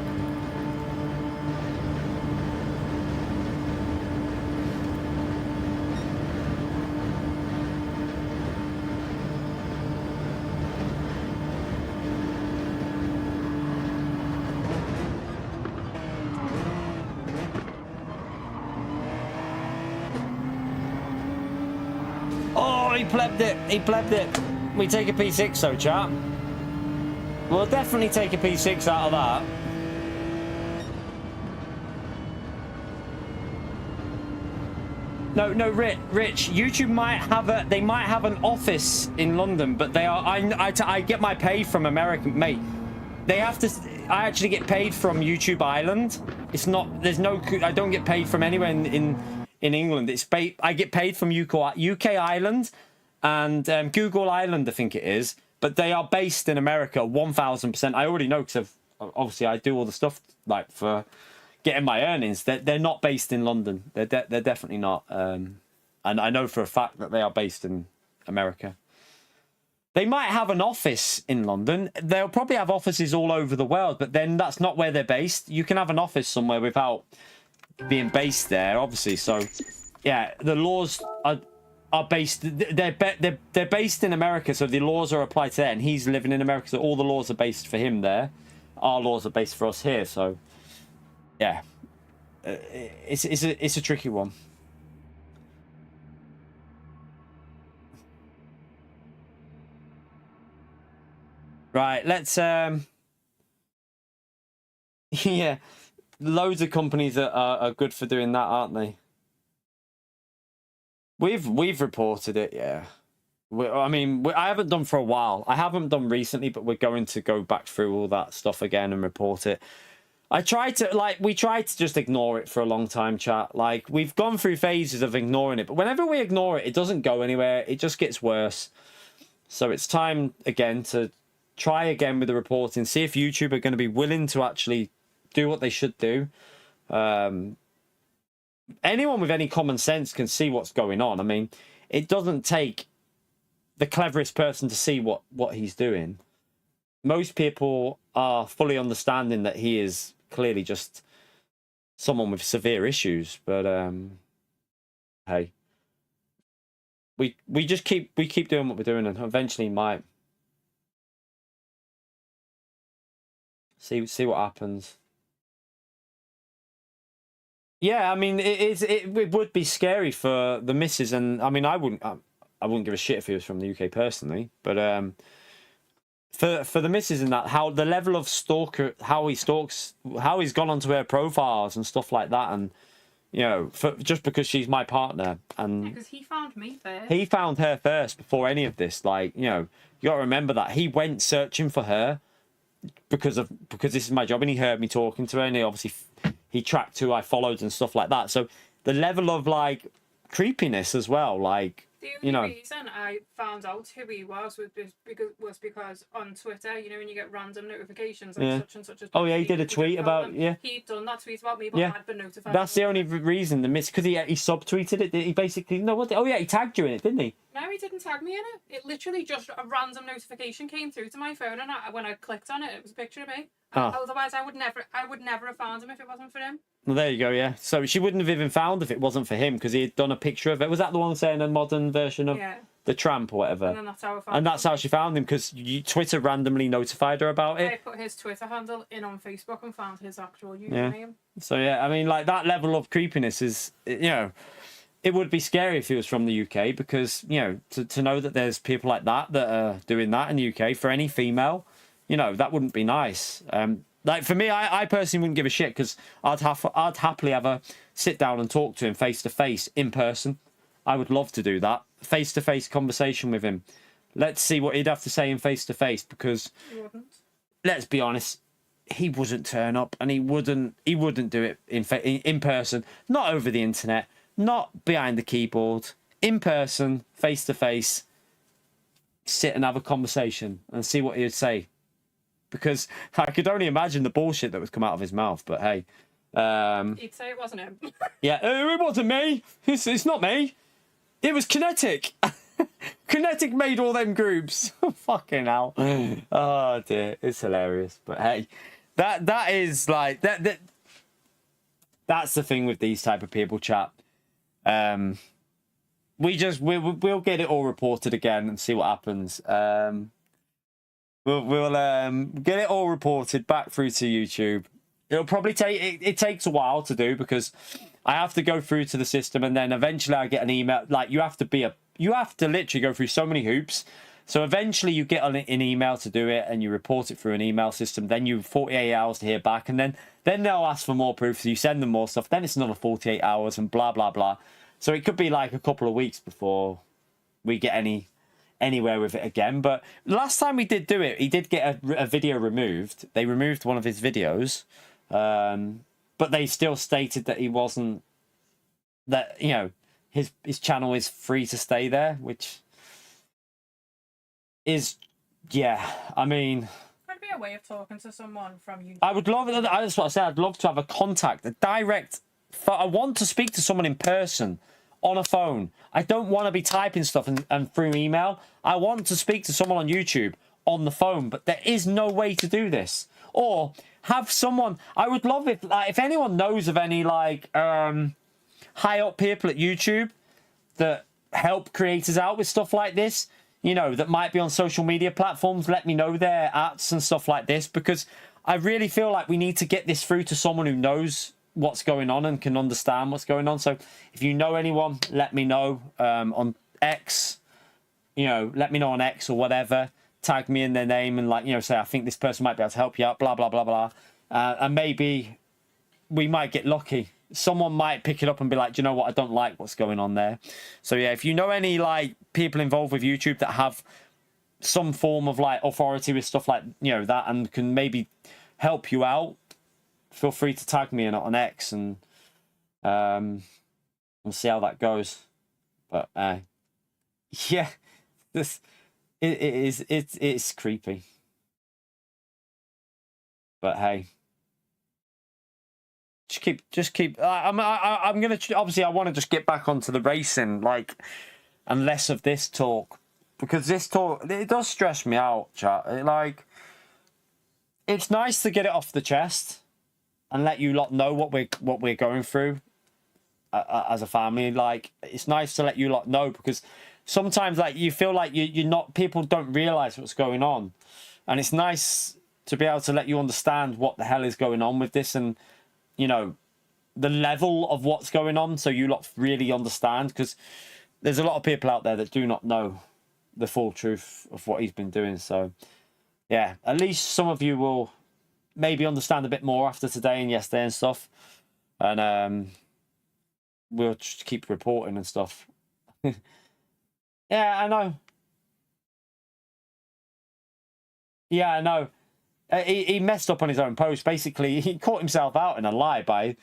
Oh, he plebbed it. He plebbed it. We take a P6 though, chat. We'll definitely take a P6 out of that. No, Rich. YouTube might have they might have an office in London, but they are. I get my pay from America, mate. They have to. I actually get paid from YouTube Ireland. It's not. There's no. I don't get paid from anywhere in England. It's I get paid from UK Ireland. And Google Island, I think it is, but they are based in America 1000%. I already know because obviously I do all the stuff like for getting my earnings. They're not based in London. They're definitely not. And I know for a fact that they are based in America. They might have an office in London. They'll probably have offices all over the world, but then that's not where they're based. You can have an office somewhere without being based there, obviously. So yeah, the laws are based. They're based in America, so the laws are applied to there, and he's living in America, so all the laws are based for him there. Our laws are based for us here, so yeah, it's a tricky one. Right, let's yeah, loads of companies are good for doing that, aren't they? We've reported it, yeah. I haven't done for a while. I haven't done recently, but we're going to go back through all that stuff again and report it. We tried to just ignore it for a long time, chat. Like, we've gone through phases of ignoring it, but whenever we ignore it, it doesn't go anywhere. It just gets worse. So it's time again to try again with the reporting, see if YouTube are going to be willing to actually do what they should do. Anyone with any common sense can see what's going on. I mean, it doesn't take the cleverest person to see what he's doing. Most people are fully understanding that he is clearly just someone with severe issues. But hey, we just keep doing what we're doing, and eventually might see what happens. Yeah, I mean, it would be scary for the missus, and I mean, I wouldn't give a shit if he was from the UK personally, but for the missus and that, how the level of stalker, how he stalks, how he's gone onto her profiles and stuff like that, and you know, just because she's my partner, and because he found me first. He found her first before any of this. Like, you know, you got to remember that he went searching for her because this is my job, and he heard me talking to her, and he tracked who I followed and stuff like that. So the level of like creepiness as well, like, the only reason I found out who he was because on Twitter, you know, when you get random notifications like such and such as. Oh yeah, he did a tweet about He'd done that tweet about me, but I'd been notified. That's the only reason because he subtweeted it. He basically he tagged you in it, didn't he? No, he didn't tag me in it. It literally just a random notification came through to my phone, and when I clicked on it, it was a picture of me. Otherwise, I would never have found him if it wasn't for him. Well, there you go, yeah. So she wouldn't have even found if it wasn't for him, because he had done a picture of it. Was that the one saying a modern version of the tramp or whatever? And then that's how I found him. That's how she found him, because Twitter randomly notified her about it. I put his Twitter handle in on Facebook and found his actual username. So yeah, I mean, like, that level of creepiness is, you know, it would be scary if he was from the UK, because, you know, to know that there's people like that that are doing that in the UK for any female, you know, that wouldn't be nice. Like for me, I personally wouldn't give a shit, because I'd happily have a sit down and talk to him face to face in person. I would love to do that face to face conversation with him. Let's see what he'd have to say in face to face, because let's be honest, he wouldn't turn up, and he wouldn't do it in person, not over the internet, not behind the keyboard, in person, face to face. Sit and have a conversation and see what he would say, because I could only imagine the bullshit that would come out of his mouth. But hey, he'd say it wasn't him. Yeah, it wasn't me. It's not me. It was Kinetic. Kinetic made all them groups. Fucking hell. Oh dear, it's hilarious. But hey, that is like that. That's the thing with these type of people, chat. We'll get it all reported again and see what happens. We'll get it all reported back through to YouTube. It'll probably take it takes a while to do, because I have to go through to the system, and then eventually I get an email. Like you have to literally go through so many hoops. So eventually you get an email to do it, and you report it through an email system. Then you have 48 hours to hear back, and then they'll ask for more proof. So you send them more stuff. Then it's another 48 hours, and blah blah blah. So it could be like a couple of weeks before we get anywhere with it again. But last time we did do it, he did get a video removed. They removed one of his videos, but they still stated that he wasn't. That, you know, his channel is free to stay there, which is, yeah, I mean, Could be a way of talking to someone from you. I would love, that's what I said, I'd love to have a contact, a direct, I want to speak to someone in person, on a phone. I don't want to be typing stuff and through email. I want to speak to someone on YouTube on the phone, but there is no way to do this. Or have someone, I would love it, like, if anyone knows of any, like, high up people at YouTube that help creators out with stuff like this, you know, that might be on social media platforms, let me know their ats and stuff like this, because I really feel like we need to get this through to someone who knows what's going on and can understand what's going on. So if you know anyone, let me know on X, you know, let me know on X or whatever, tag me in their name and, like, you know, say, I think this person might be able to help you out, blah, blah, blah, blah. And maybe we might get lucky. Someone might pick it up and be like, do you know what? I don't like what's going on there. So yeah, if you know any, like, people involved with YouTube that have some form of, like, authority with stuff like, you know, that, and can maybe help you out, feel free to tag me in it on X, and we'll see how that goes. But yeah, it's creepy. But hey, just keep. I'm gonna, obviously I want to just get back onto the racing, like, and less of this talk, because this talk, it does stress me out, chat. Like, it's nice to get it off the chest and let you lot know what we're going through as a family. Like, it's nice to let you lot know, because sometimes, like, you feel like you're not, people don't realize what's going on, and it's nice to be able to let you understand what the hell is going on with this, and, you know, the level of what's going on, so you lot really understand, because there's a lot of people out there that do not know the full truth of what he's been doing. So yeah, at least some of you will maybe understand a bit more after today and yesterday and stuff, and we'll just keep reporting and stuff. Yeah, I know. Yeah, I know. He messed up on his own post. Basically, he caught himself out in a lie by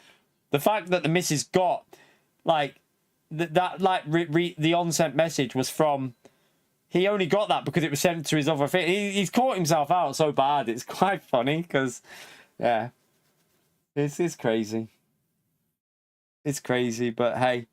the fact that the missus got, like, the on-sent message was from, he only got that because it was sent to his other thing. He's caught himself out so bad. It's quite funny, because, yeah, it's crazy. It's crazy, but hey,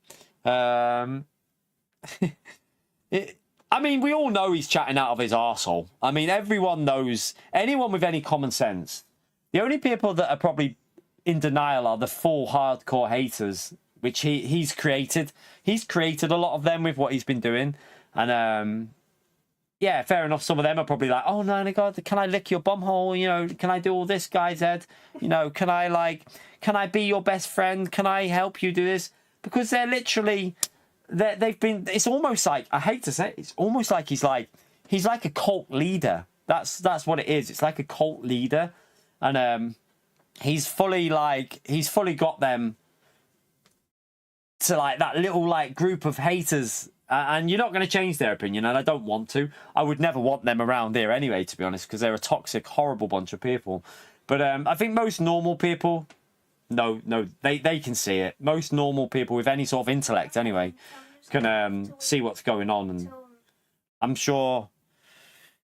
I mean, we all know he's chatting out of his arsehole. I mean, everyone knows, anyone with any common sense. The only people that are probably in denial are the full hardcore haters, which he's created. He's created a lot of them with what he's been doing. And yeah, fair enough. Some of them are probably like, oh, no, God, can I lick your bumhole? You know, can I do all this, guys, Ed? You know, can I be your best friend? Can I help you do this? Because they're literally they've been. It's almost like, I hate to say it, it's almost like he's like a cult leader. That's what it is. It's like a cult leader, and he's fully got them to like that little like group of haters. And you're not going to change their opinion, and I don't want to. I would never want them around here anyway, to be honest, because they're a toxic, horrible bunch of people. But I think most normal people, no, they can see it. Most normal people with any sort of intellect, anyway, can see what's going on. And I'm sure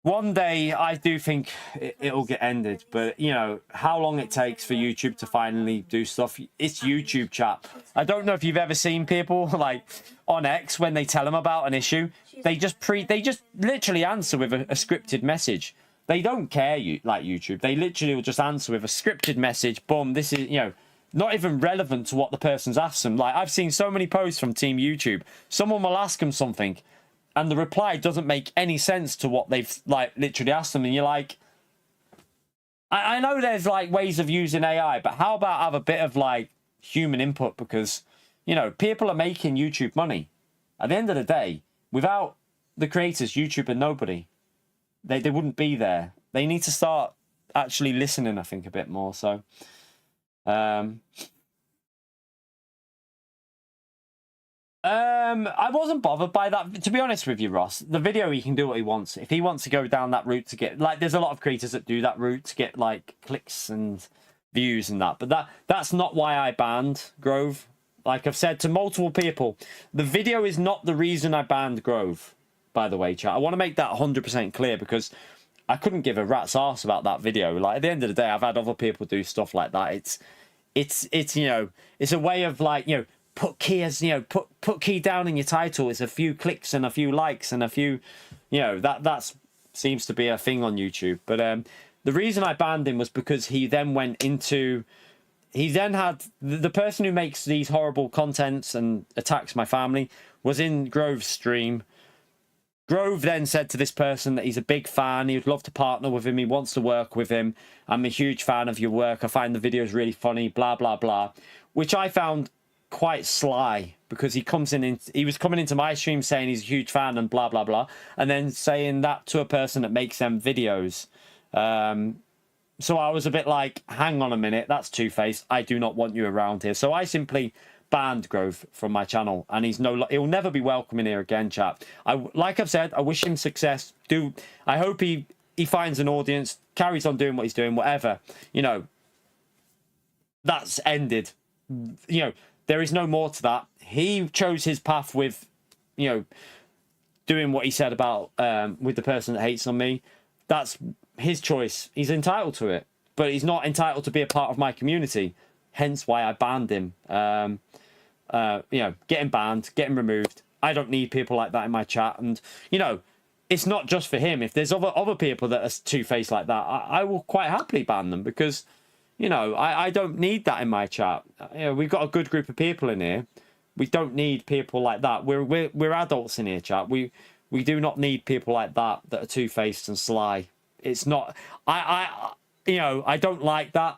one day I do think it'll get ended. But, you know, how long it takes for YouTube to finally do stuff, it's YouTube, chat. I don't know if you've ever seen people, like, on X, when they tell them about an issue, they just literally answer with a scripted message. They don't care, like YouTube. They literally will just answer with a scripted message. Boom, this is, you know, not even relevant to what the person's asked them. Like, I've seen so many posts from Team YouTube. Someone will ask them something, and the reply doesn't make any sense to what they've, like, literally asked them. And you're like, I know there's, like, ways of using AI, but how about have a bit of, like, human input? Because, you know, people are making YouTube money. At the end of the day, without the creators, YouTube are nobody. They wouldn't be there. They need to start actually listening, I think, a bit more. So, I wasn't bothered by that, to be honest with you, Ross. The video, he can do what he wants. If he wants to go down that route to get, like, there's a lot of creators that do that route to get, like, clicks and views and that. But that's not why I banned Grove. Like I've said to multiple people, the video is not the reason I banned Grove, by the way, chat. I want to make that 100% clear, because I couldn't give a rat's arse about that video. Like, at the end of the day, I've had other people do stuff like that. It's you know, it's a way of, like, you know, put key as, you know, put key down in your title. It's a few clicks and a few likes and a few, you know, that seems to be a thing on YouTube. But the reason I banned him was because he then went into, he then had the person who makes these horrible contents and attacks my family was in Grove's stream. Grove then said to this person that he's a big fan. He would love to partner with him. He wants to work with him. I'm a huge fan of your work. I find the videos really funny, blah, blah, blah, which I found quite sly, because he was coming into my stream saying he's a huge fan and blah, blah, blah, and then saying that to a person that makes them videos. So I was a bit like, hang on a minute, that's two-faced. I do not want you around here. So I simply banned Grove from my channel, and he'll never be welcome in here again, chat. Like I've said, I wish him success. I hope he finds an audience, carries on doing what he's doing, whatever. You know, that's ended. You know, there is no more to that. He chose his path with, you know, doing what he said about with the person that hates on me. That's his choice. He's entitled to it, but he's not entitled to be a part of my community. Hence why I banned him. You know, get him banned, get him removed. I don't need people like that in my chat. And, you know, it's not just for him. If there's other people that are two-faced like that, I will quite happily ban them, because, you know, I don't need that in my chat. You know, we've got a good group of people in here. We don't need people like that. We're adults in here, chat. We do not need people like that are two-faced and sly. It's not. You know, I don't like that.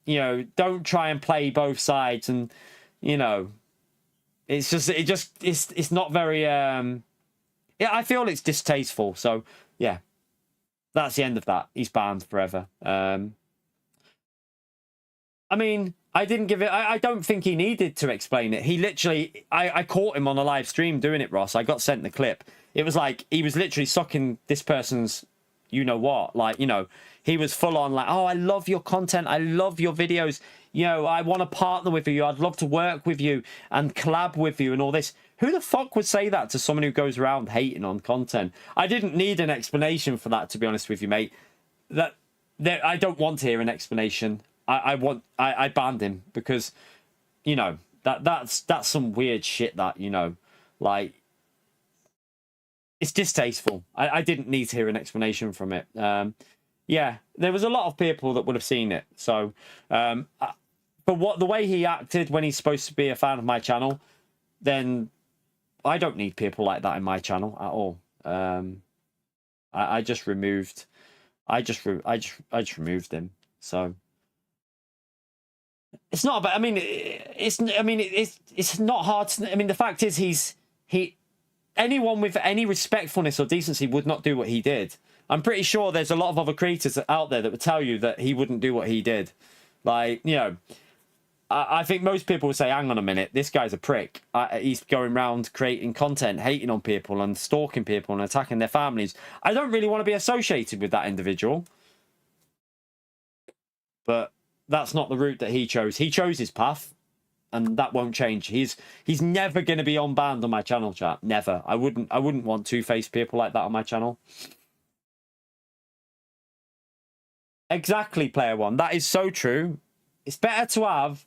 You know, don't try and play both sides, and, you know, it's not very. Yeah, I feel it's distasteful. So yeah, that's the end of that. He's banned forever. I mean, I didn't give it. I don't think he needed to explain it. He literally, I caught him on a live stream doing it, Ross. I got sent the clip. It was like he was literally sucking this person's, you know what, like, you know, he was full on like, oh, I love your content, I love your videos, you know, I want to partner with you, I'd love to work with you and collab with you and all this. Who the fuck would say that to someone who goes around hating on content? I didn't need an explanation for that, to be honest with you, mate. I don't want to hear an explanation. I banned him, because, you know, that's some weird shit that, you know, like, it's distasteful. I didn't need to hear an explanation from it. Yeah, there was a lot of people that would have seen it. So, but the way he acted when he's supposed to be a fan of my channel, then I don't need people like that in my channel at all. I just removed. I just removed him. So It's not about. I mean, it's not hard. I mean, the fact is, anyone with any respectfulness or decency would not do what he did. I'm pretty sure there's a lot of other creators out there that would tell you that he wouldn't do what he did. Like, you know, I think most people would say, hang on a minute, this guy's a prick. He's going around creating content, hating on people and stalking people and attacking their families. I don't really want to be associated with that individual. But that's not the route that he chose. He chose his path, and that won't change. He's never going to be unbanned on my channel, chat. Never. I wouldn't want two-faced people like that on my channel. Exactly, Player One. That is so true. It's better to have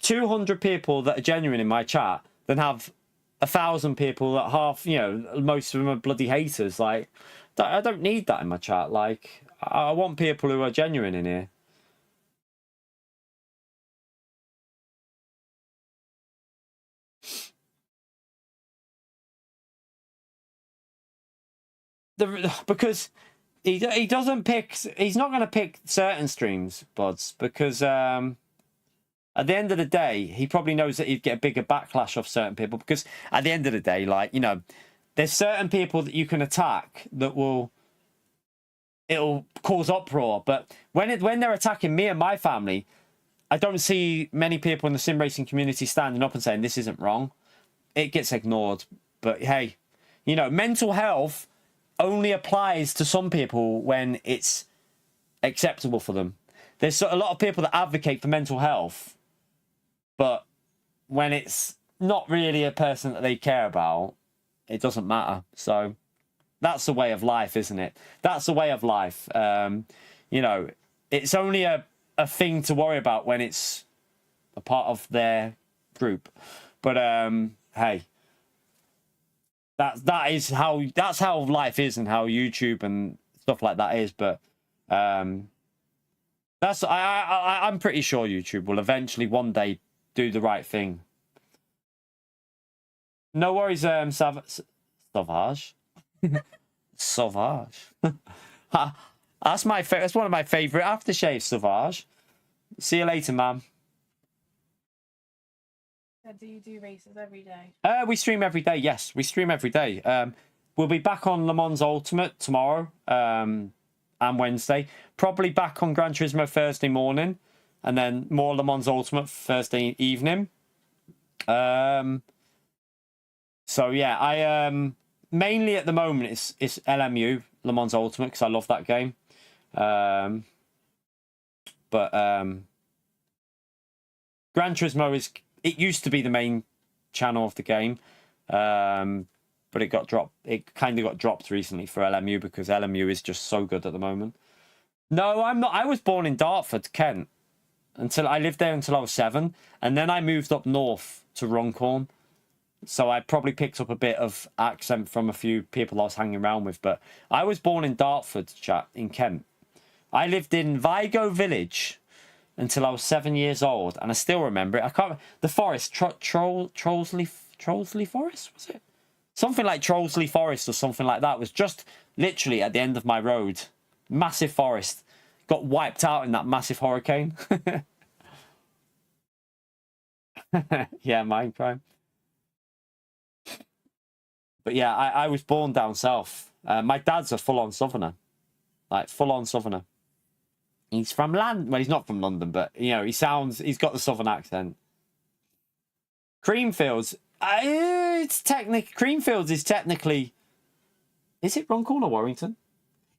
200 people that are genuine in my chat than have 1,000 people that half, you know, most of them are bloody haters. Like, I don't need that in my chat. Like, I want people who are genuine in here. Because he doesn't pick. He's not going to pick certain streams, Buds, because at the end of the day, he probably knows that he'd get a bigger backlash off certain people. Because at the end of the day, like, you know, there's certain people that you can attack that it'll cause uproar. But when they're attacking me and my family, I don't see many people in the sim racing community standing up and saying this isn't wrong. It gets ignored. But hey, you know, mental health only applies to some people when it's acceptable for them. There's a lot of people that advocate for mental health, but when it's not really a person that they care about, it doesn't matter. So that's the way of life, isn't it? That's the way of life. You know, it's only a thing to worry about when it's a part of their group. But hey, that's how life is and how YouTube and stuff like that is. But I'm pretty sure YouTube will eventually one day do the right thing. No worries, Sauvage. Sauvage. That's my that's one of my favorite aftershaves, Sauvage. See you later, man. Do you do races every day? We stream every day. Yes, we stream every day. We'll be back on Le Mans Ultimate tomorrow and Wednesday. Probably back on Gran Turismo Thursday morning, and then more Le Mans Ultimate Thursday evening. So yeah, I mainly at the moment it's LMU Le Mans Ultimate because I love that game. But Gran Turismo is. It used to be the main channel of the game, but it got dropped. It kind of got dropped recently for LMU because LMU is just so good at the moment. No, I'm not. I was born in Dartford, Kent. I lived there until I was 7, and then I moved up north to Runcorn. So I probably picked up a bit of accent from a few people I was hanging around with. But I was born in Dartford, chat, in Kent. I lived in Vigo Village until I was 7 years old, and I still remember it. I can't. The forest, Trollsley Forest, was it? Something like Trollsley Forest or something like that was just literally at the end of my road. Massive forest, got wiped out in that massive hurricane. Yeah, Minecraft. But yeah, I was born down south. My dad's a full-on southerner, like full-on southerner. He's from London. Well, he's not from London, but, you know, he's got the southern accent. Creamfields. Creamfields is technically... Is it Runcorn or Warrington?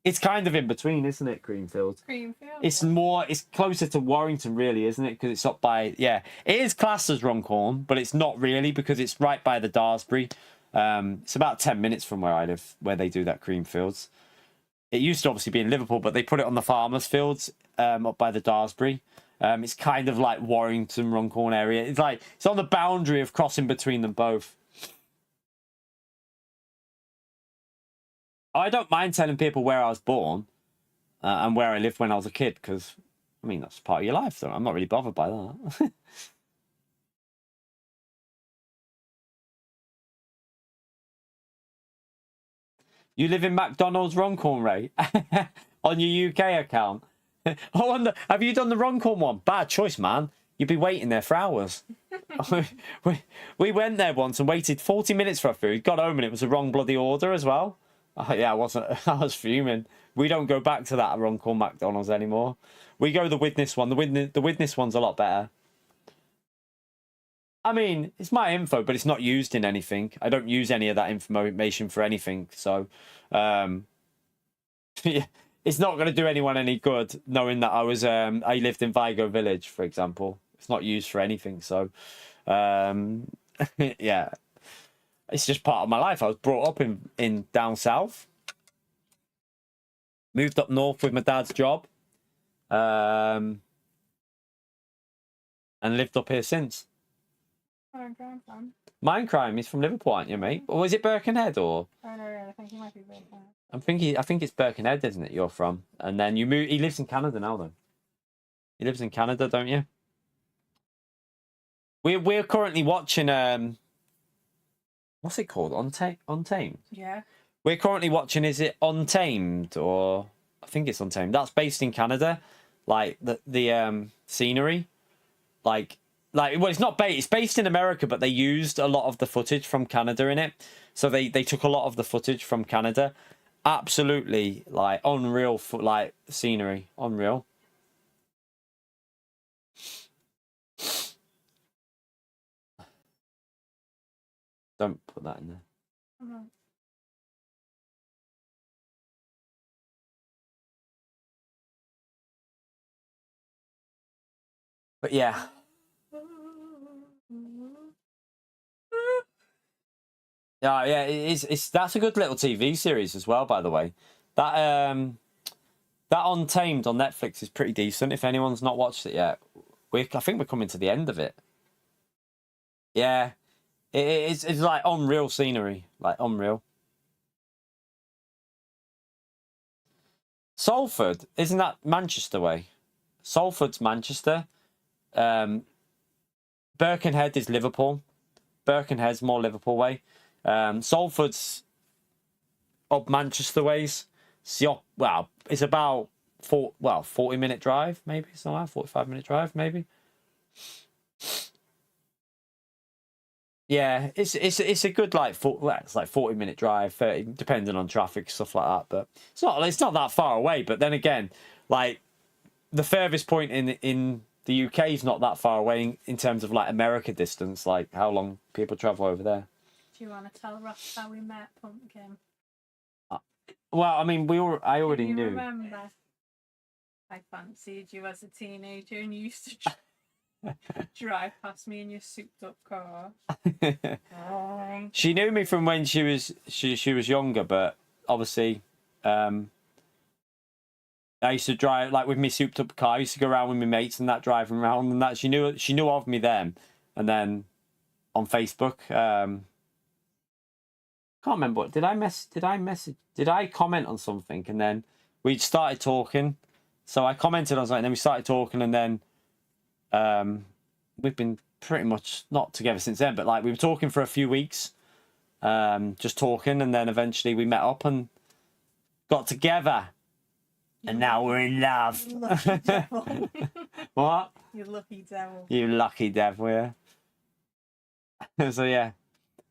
It's kind of in between, isn't it, Creamfields? Creamfields. It's closer to Warrington, really, isn't it? Because it's up by... Yeah, it is classed as Runcorn, but it's not really because it's right by the Daresbury. It's about 10 minutes from where I live, where they do that Creamfields. It used to obviously be in Liverpool, but they put it on the farmers' fields up by the Daresbury. It's kind of like Warrington, Runcorn area. It's on the boundary of crossing between them both. I don't mind telling people where I was born and where I lived when I was a kid, because, I mean, that's part of your life, so I'm not really bothered by that. You live in McDonald's Runcorn, Ray? On your UK account? Have you done the Runcorn one? Bad choice, man. you'd be waiting there for hours. we went there once and waited 40 minutes for our food. Got home and it was the wrong bloody order as well. Yeah, I wasn't. I was fuming. We don't go back to that run called McDonald's anymore. We go the Witness one. The Witness one's a lot better. I mean, it's my info, but it's not used in anything. I don't use any of that information for anything. So, yeah, it's not going to do anyone any good knowing that I lived in Vigo Village, for example. It's not used for anything. So, yeah, it's just part of my life. I was brought up in down south, moved up north with my dad's job, and lived up here since. Mindcrime is from Liverpool, aren't you, mate? Or is it Birkenhead or? I don't know. I think he might be Birkenhead. I think it's Birkenhead, isn't it? You're from, and then you move. He lives in Canada now, though. He lives in Canada, don't you? We're currently watching what's it called? Untamed. Yeah. We're currently watching. Is it Untamed or? I think it's Untamed. That's based in Canada, like the scenery, like well, it's not based. It's based in America, but they used a lot of the footage from Canada in it. So they took a lot of the footage from Canada. Absolutely, like unreal, like scenery, unreal. Don't put that in there. Mm-hmm. But yeah. Yeah, it's that's a good little TV series as well, by the way. That Untamed on Netflix is pretty decent. If anyone's not watched it yet, I think we're coming to the end of it. Yeah, it's like unreal scenery, like unreal. Salford, isn't that Manchester way? Salford's Manchester. Birkenhead is Liverpool. Birkenhead's more Liverpool way. Salford's up Manchester ways. Well, it's about 40-minute drive, maybe something like 45-minute drive, maybe. Yeah, it's a good it's like 40-minute drive, 30, depending on traffic, stuff like that. But it's not that far away. But then again, like the furthest point in the UK is not that far away in terms of like America distance, like how long people travel over there. Do you want to tell Ross how we met, Pumpkin? Well, I mean, I already knew. Remember, I fancied you as a teenager, and you used to drive past me in your souped-up car. She knew me from when she was younger, but obviously, I used to drive like with me souped-up car. I used to go around with my mates and that, driving around and that. She knew of me then, and then on Facebook. Can't remember. Did I comment on something and then we started talking? So I commented on something and then we started talking and then we've been pretty much not together since then, but like we were talking for a few weeks, just talking, and then eventually we met up and got together. And now we're in love. You lucky devil. What? You lucky devil. You lucky devil, yeah. So yeah,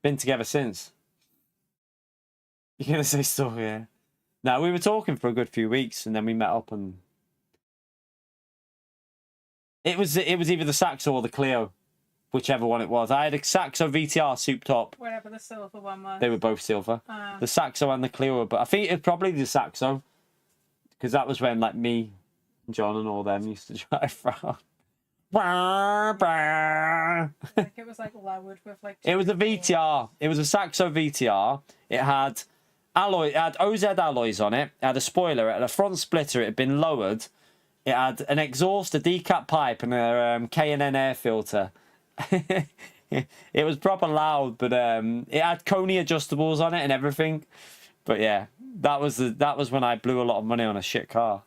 been together since. You're gonna say stuff, yeah. No, we were talking for a good few weeks, and then we met up, and it was either the Saxo or the Clio, whichever one it was. I had a Saxo VTR souped up. Whatever the silver one was. They were both silver. The Saxo and the Clio, but I think it's probably the Saxo, because that was when like me, John, and all them used to drive around. Like it was like lowered with like. It was a VTR. It was a Saxo VTR. It had OZ alloys on it. It had a spoiler. It had a front splitter. It had been lowered. It had an exhaust, a decap pipe, and a K&N air filter. It was proper loud, but it had Coney adjustables on it and everything. But yeah, that was when I blew a lot of money on a shit car.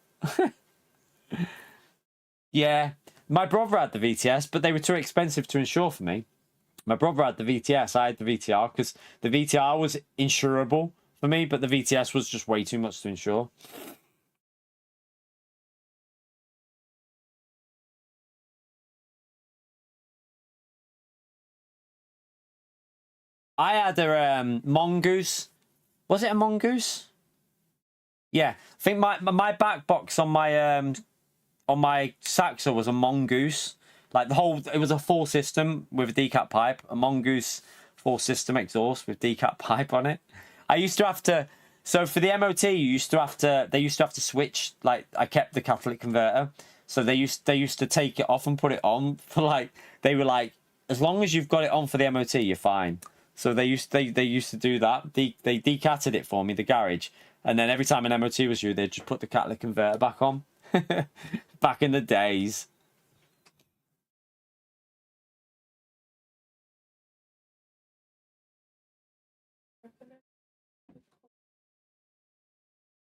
Yeah, my brother had the VTS, but they were too expensive to insure for me. My brother had the VTS. I had the VTR because the VTR was insurable for me, but the VTS was just way too much to insure. I had a Mongoose. Was it a Mongoose? Yeah, I think my back box on my Saxa was a Mongoose. Like it was a full system with a decap pipe, a Mongoose full system exhaust with decap pipe on it. I used to have to. So for the MOT, they used to have to switch. Like I kept the catalytic converter, so they used to take it off and put it on for like they were like, as long as you've got it on for the MOT, you're fine. So they used to do that. They decatted it for me, the garage, and then every time an MOT was due, they'd just put the catalytic converter back on. Back in the days.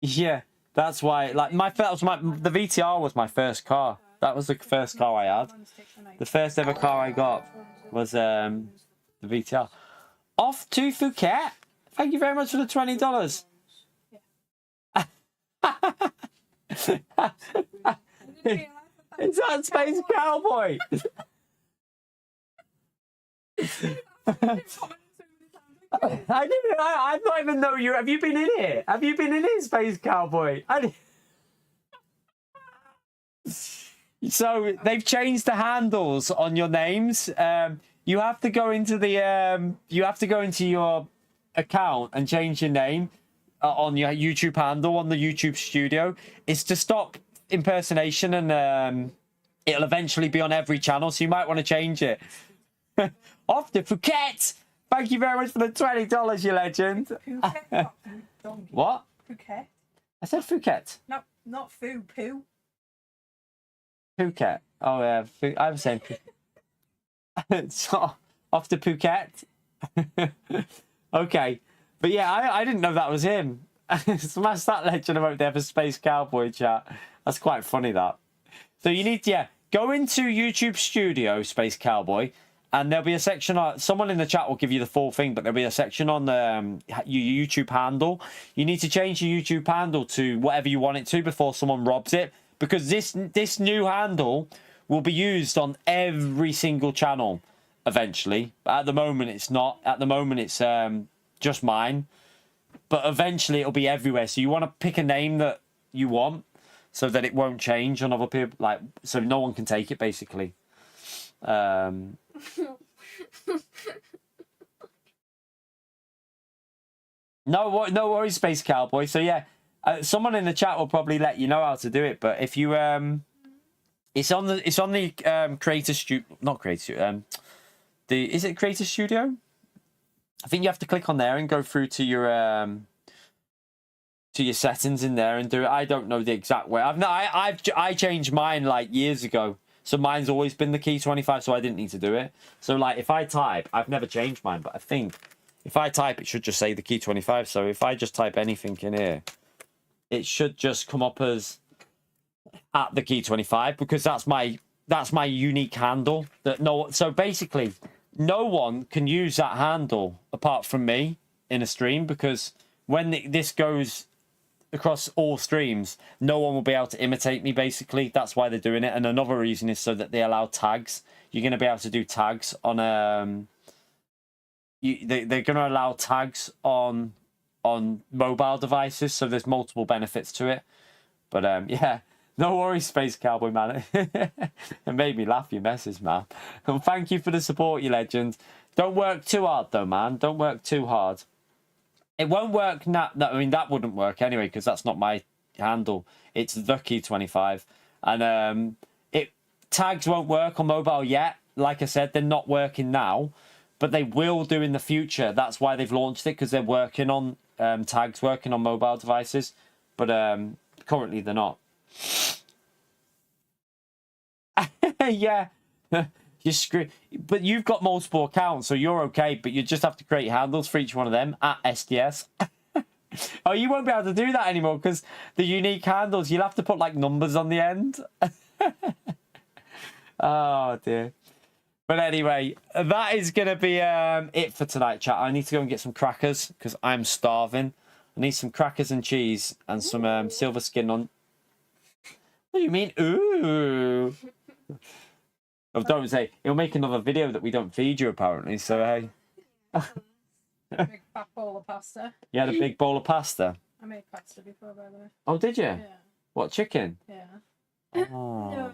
Yeah, that's why. Like the VTR was my first car. That was the first car I had. The first ever car I got was the VTR. Off to Phuket. Thank you very much for the $20. Is that Space Cowboy? I didn't. I don't even know you. Have you been in here? Have you been in here, Space Cowboy? So they've changed the handles on your names. You have to go into the. You have to go into your account and change your name on your YouTube handle on the YouTube Studio. It's to stop impersonation, and it'll eventually be on every channel. So you might want to change it. Off to Phuket. Thank you very much for the $20, you legend. Phuket, not donkey. What? Phuket. I said Phuket. No, not foo, poo. Phuket. Oh yeah, I was saying Phuket. So, off to Phuket. Okay, but yeah, I didn't know that was him. Smash that legend about there for Space Cowboy chat. That's quite funny, that. So you need to go into YouTube Studio, Space Cowboy. And there'll be a section on, someone in the chat will give you the full thing, but there'll be a section on your YouTube handle. You need to change your YouTube handle to whatever you want it to before someone robs it, because this new handle will be used on every single channel eventually. But at the moment, it's not. At the moment, it's just mine. But eventually, it'll be everywhere. So you want to pick a name that you want so that it won't change on other people, like so no one can take it, basically. No worries, Space Cowboy. So yeah, someone in the chat will probably let you know how to do it. But if you it's on the Creator Studio, not Creator Studio. Is it Creator Studio? I think you have to click on there and go through to your settings in there and do it. I don't know the exact way. I changed mine like years ago. So mine's always been the key 25, so I didn't need to do it. So like if I type, I've never changed mine, but I think if I type, it should just say the key 25. So if I just type anything in here, it should just come up as at the key 25, because that's my unique handle. So basically, no one can use that handle apart from me in a stream, because when this goes across all streams, no one will be able to imitate me, basically. That's why they're doing it. And another reason is so that they allow tags. You're going to be able to do tags on they're going to allow tags on mobile devices, so there's multiple benefits to it. But yeah, no worries, Space Cowboy, man. It made me laugh, your message, man. And thank you for the support, you legend. Don't work too hard though, man. Don't work too hard. It won't work now. I mean, that wouldn't work anyway, because that's not my handle. It's the key 25. And tags won't work on mobile yet. Like I said, they're not working now, but they will do in the future. That's why they've launched it, because they're working on tags working on mobile devices. But currently they're not. Yeah. You screw, but you've got multiple accounts, so you're okay. But you just have to create handles for each one of them at SDS. Oh, you won't be able to do that anymore, because the unique handles, you'll have to put like numbers on the end. Oh dear. But anyway, that is gonna be it for tonight, chat. I need to go and get some crackers because I'm starving. I need some crackers and cheese and some silver skin on. What do you mean? Ooh. Oh, don't say. It'll make another video that we don't feed you, apparently. So, hey. Big fat bowl of pasta. You had a big bowl of pasta. I made pasta before, by the way. Oh, did you? Yeah. What, chicken? Yeah. Oh. No.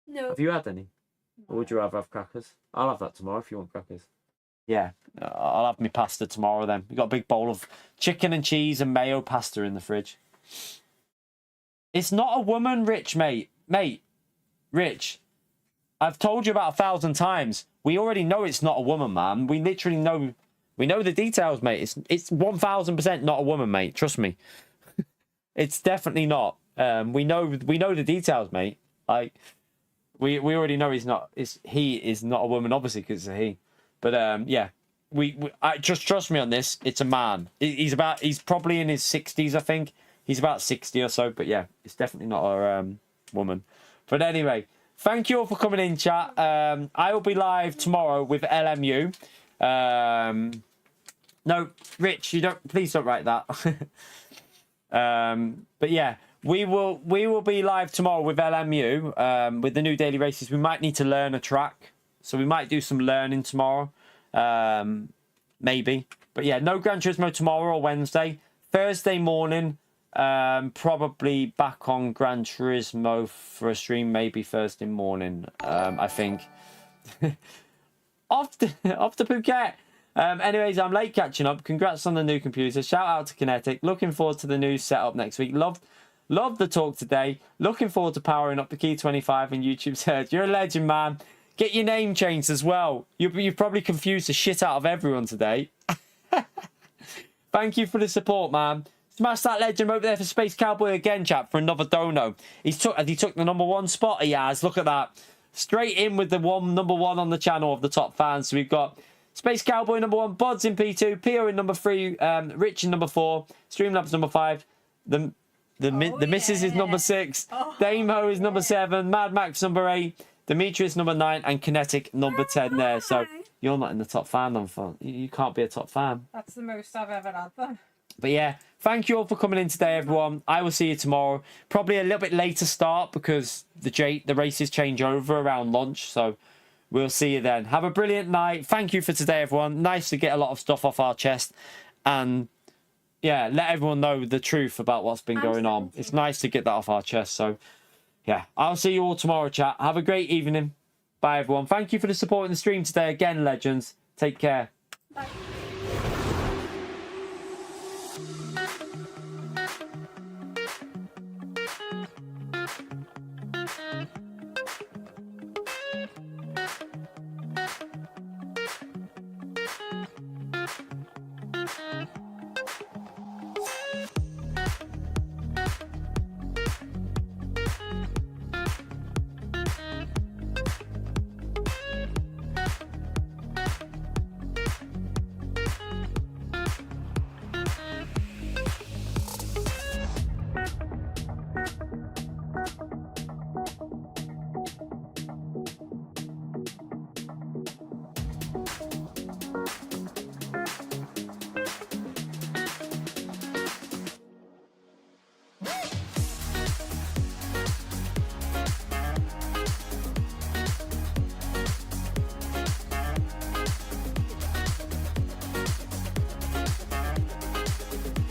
No. Have you had any? Or would you rather have crackers? I'll have that tomorrow if you want crackers. Yeah, I'll have my pasta tomorrow then. We've got a big bowl of chicken and cheese and mayo pasta in the fridge. It's not a woman, Rich, mate. Rich, I've told you about 1,000 times. We already know it's not a woman, man. We literally know. We know the details, mate. It's 1,000% not a woman, mate. Trust me. It's definitely not. We know the details, mate. Like we already know he is not a woman, obviously, because it's a he. But yeah, I just trust me on this. It's a man. He's probably in his 60s, I think. He's about 60 or so. But yeah, it's definitely not a woman. But anyway, thank you all for coming in, chat. I will be live tomorrow with LMU. No, Rich, please don't write that. But yeah, we will be live tomorrow with LMU with the new daily races. We might need to learn a track, so we might do some learning tomorrow, maybe. But yeah, no Gran Turismo tomorrow or Wednesday. Thursday morning, probably back on Gran Turismo for a stream, maybe Thursday morning. I think. off to Phuket. Anyways, I'm late catching up. Congrats on the new computer. Shout out to Kinetic. Looking forward to the new setup next week. Love the talk today. Looking forward to powering up the Key 25 in YouTube search. You're a legend, man. Get your name changed as well. You've probably confused the shit out of everyone today. Thank you for the support, man. Smash that legend over there for Space Cowboy again, chap, for another dono. He took the #1 spot. He has. Look at that. Straight in with the #1 on the channel of the top fans. So we've got Space Cowboy #1, Bods in P2, Pio in #3, Rich in #4, Streamlabs #5, the Missus is #6, Damo is #7, Mad Max #8, Demetrius #9, and Kinetic #10 there. So you're not in the top fan, you can't be a top fan. That's the most I've ever had, then. But yeah, thank you all for coming in today, everyone. I will see you tomorrow. Probably a little bit later start because the races change over around launch. So we'll see you then. Have a brilliant night. Thank you for today, everyone. Nice to get a lot of stuff off our chest. And yeah, let everyone know the truth about what's been going on. It's nice to get that off our chest. So yeah, I'll see you all tomorrow, chat. Have a great evening. Bye, everyone. Thank you for the support in the stream today. Again, legends. Take care. Bye.